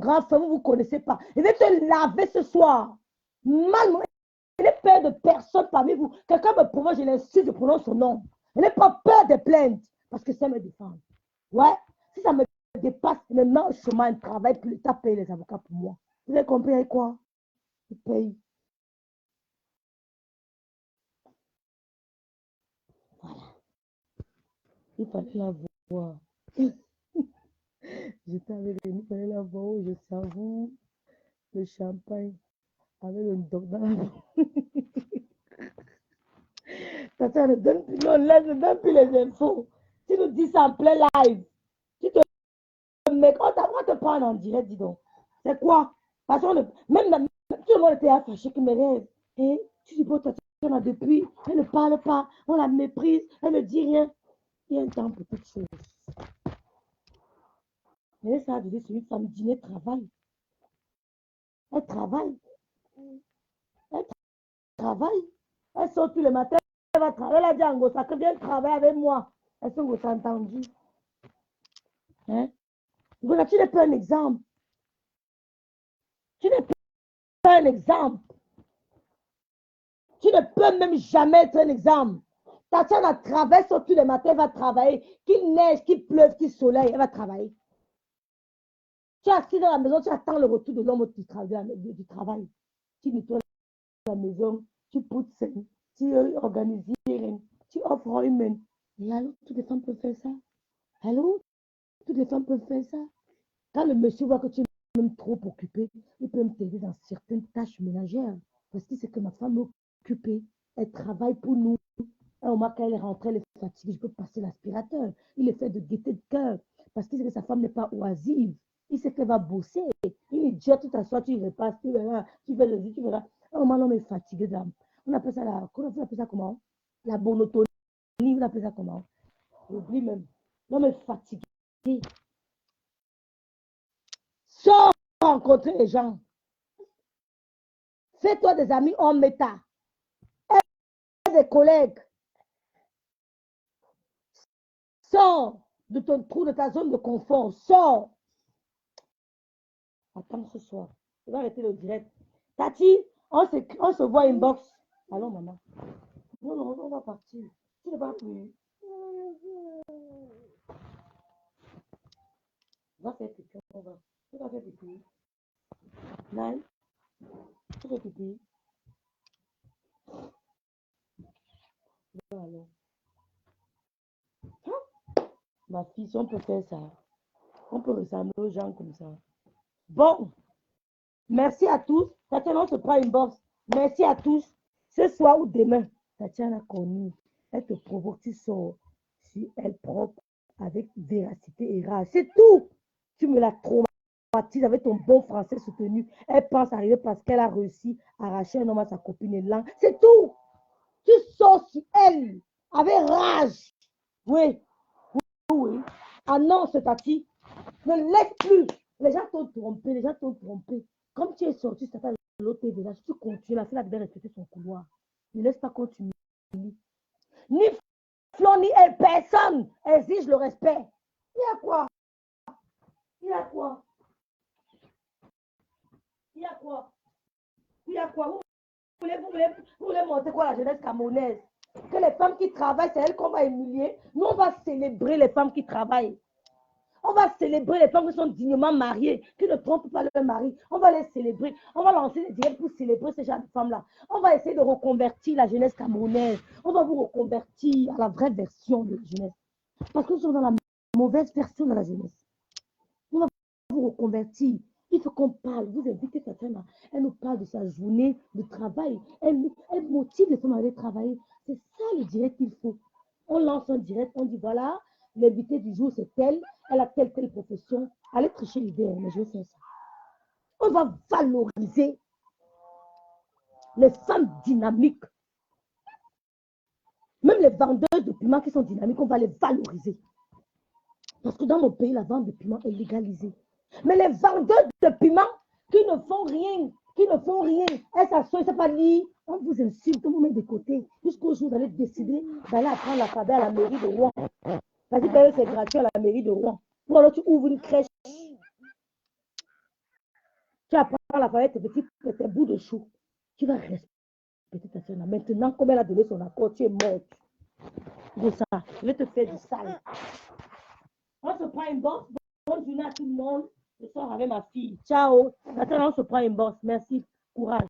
grand frère, vous ne vous connaissez pas. Je vais te laver ce soir. Mal, je n'ai peur de personne parmi vous. Quelqu'un me provoque, je l'insulte, je prononce son nom. Je n'ai pas peur des plaintes. Parce que ça me défend. Ouais. Si ça me dépasse, je me mets au chemin, je travaille, puis l'État paye les avocats pour moi. Vous avez compris avec quoi? Il paye. Voilà. Il fallait la voir. J'étais avec lui, il fallait la voir où je savoure le champagne avec le doc dans la bouche. Ça ne donne plus, non, laisse, ne donne plus les infos. Tu nous dis ça en plein live. Tu te mets, on te prend en direct, dis donc. C'est quoi? Parce que même tout le monde était affiché que mes rêves. Et tu supportes Tatiana depuis, elle ne parle pas, on la méprise, elle ne dit rien. Il y a un temps pour toute chose. Mais ça, je dis, c'est une femme dîner, travaille. Elle travaille. Elle travaille. Elle sort tous les matins, elle va travailler. Elle a dit à Ngosa que viens travailler avec moi. Est-ce que vous avez entendu? Hein? Ngosa, tu n'es pas un exemple. Tu n'es pas un exemple. Tu ne peux même jamais être un exemple. Tatiana travaille sur tous les matins, elle va travailler. Qu'il neige, qu'il pleuve, qu'il soleil, elle va travailler. Tu es assis dans la maison, tu attends le retour de l'homme du travail. Tu nettoies la maison, tu pousses, tu organises, tu offres une main. Et alors, toutes les femmes peuvent faire ça. Allô? Toutes les femmes peuvent faire ça. Quand le monsieur voit que tu es même trop occupé, il peut me t'aider dans certaines tâches ménagères. Parce que c'est que ma femme est occupée. Elle travaille pour nous. Et au moment qu'elle est rentrée, elle est fatiguée. Je peux passer l'aspirateur. Il est fait de gaieté de cœur. Parce qu'il sait que sa femme n'est pas oisive. Il sait qu'elle va bosser. Il dit, tu t'assois, tu repasses, tu verras, tu fais le tu verras. Et au moment l'homme est fatigué d'âme. On appelle ça comment? La monotonie. On appelle ça comment? J'oublie même. L'homme est fatigué. Sors rencontrer les gens. Fais-toi des amis en méta. Aide des collègues. Sors de ton trou, de ta zone de confort. Sors. Attends ce soir. Je vais arrêter le direct. Tati, on se voit inbox. Allons, maman. Non, non, on va partir. Tu ne vas plus. Va faire pipi. On va. Tu vas faire pipi. Nine. Tu fais pipi. Alors. Ma fille, si on peut faire ça, on peut ressembler aux gens comme ça. Bon, merci à tous. Tatiana, on se prend une box. Merci à tous. Ce soir ou demain, Tatiana Connu, elle te provoque, tu sors sur elle propre avec véracité et rage. C'est tout. Tu me la traumatises avec ton bon français soutenu. Elle pense arriver parce qu'elle a réussi à arracher un homme à sa copine et langue. C'est tout. Tu sors sur elle avec rage. Oui. Oui. Annonce, Tati. Ne laisse plus. Les gens t'ont trompé, les gens t'ont trompé. Comme tu es sorti, ça fait l'autre déjà. Tu continues, la fille devait respecter son couloir. Ne laisse pas continuer. Ni Flo, ni elle, personne exige le respect. Il y a quoi? Il y a quoi? Il y a quoi? Il y a quoi? Vous voulez montrer quoi la jeunesse camerounaise? Que les femmes qui travaillent, c'est elles qu'on va humilier. Nous, on va célébrer les femmes qui travaillent. On va célébrer les femmes qui sont dignement mariées, qui ne trompent pas leur mari. On va les célébrer. On va lancer des directs pour célébrer ces genre de femmes-là. On va essayer de reconvertir la jeunesse camerounaise. On va vous reconvertir à la vraie version de la jeunesse. Parce que nous sommes dans la mauvaise version de la jeunesse. On va vous reconvertir. Il faut qu'on parle. Vous invitez cette femme. Elle nous parle de sa journée de travail. Elle motive les femmes à aller travailler. C'est ça le direct qu'il faut. On lance un direct. On dit voilà, l'invité du jour c'est telle. Elle a telle profession. Allez tricher l'idée, mais je vais faire ça. On va valoriser les femmes dynamiques. Même les vendeuses de piments qui sont dynamiques, on va les valoriser. Parce que dans mon pays, la vente de piments est légalisée. Mais les vendeuses de piments qui ne font rien, elles s'assoient, ça va lire, on vous insulte, on vous met de côté, jusqu'au jour où vous allez décider d'aller apprendre l'alphabet à la mairie de Rouen. Parce que c'est gratuit à la mairie de Rouen. Ou alors tu ouvres une crèche. Tu apprends l'alphabet, tes bouts de chou. Tu vas respecter ta soeur. Maintenant, comme elle a donné son accord, tu es morte. De ça, je vais te faire du sale. On se prend une bosse. Bonne journée à tout le monde. Je sors avec ma fille. Ciao. Maintenant, on se prend une bosse. Merci. Courage.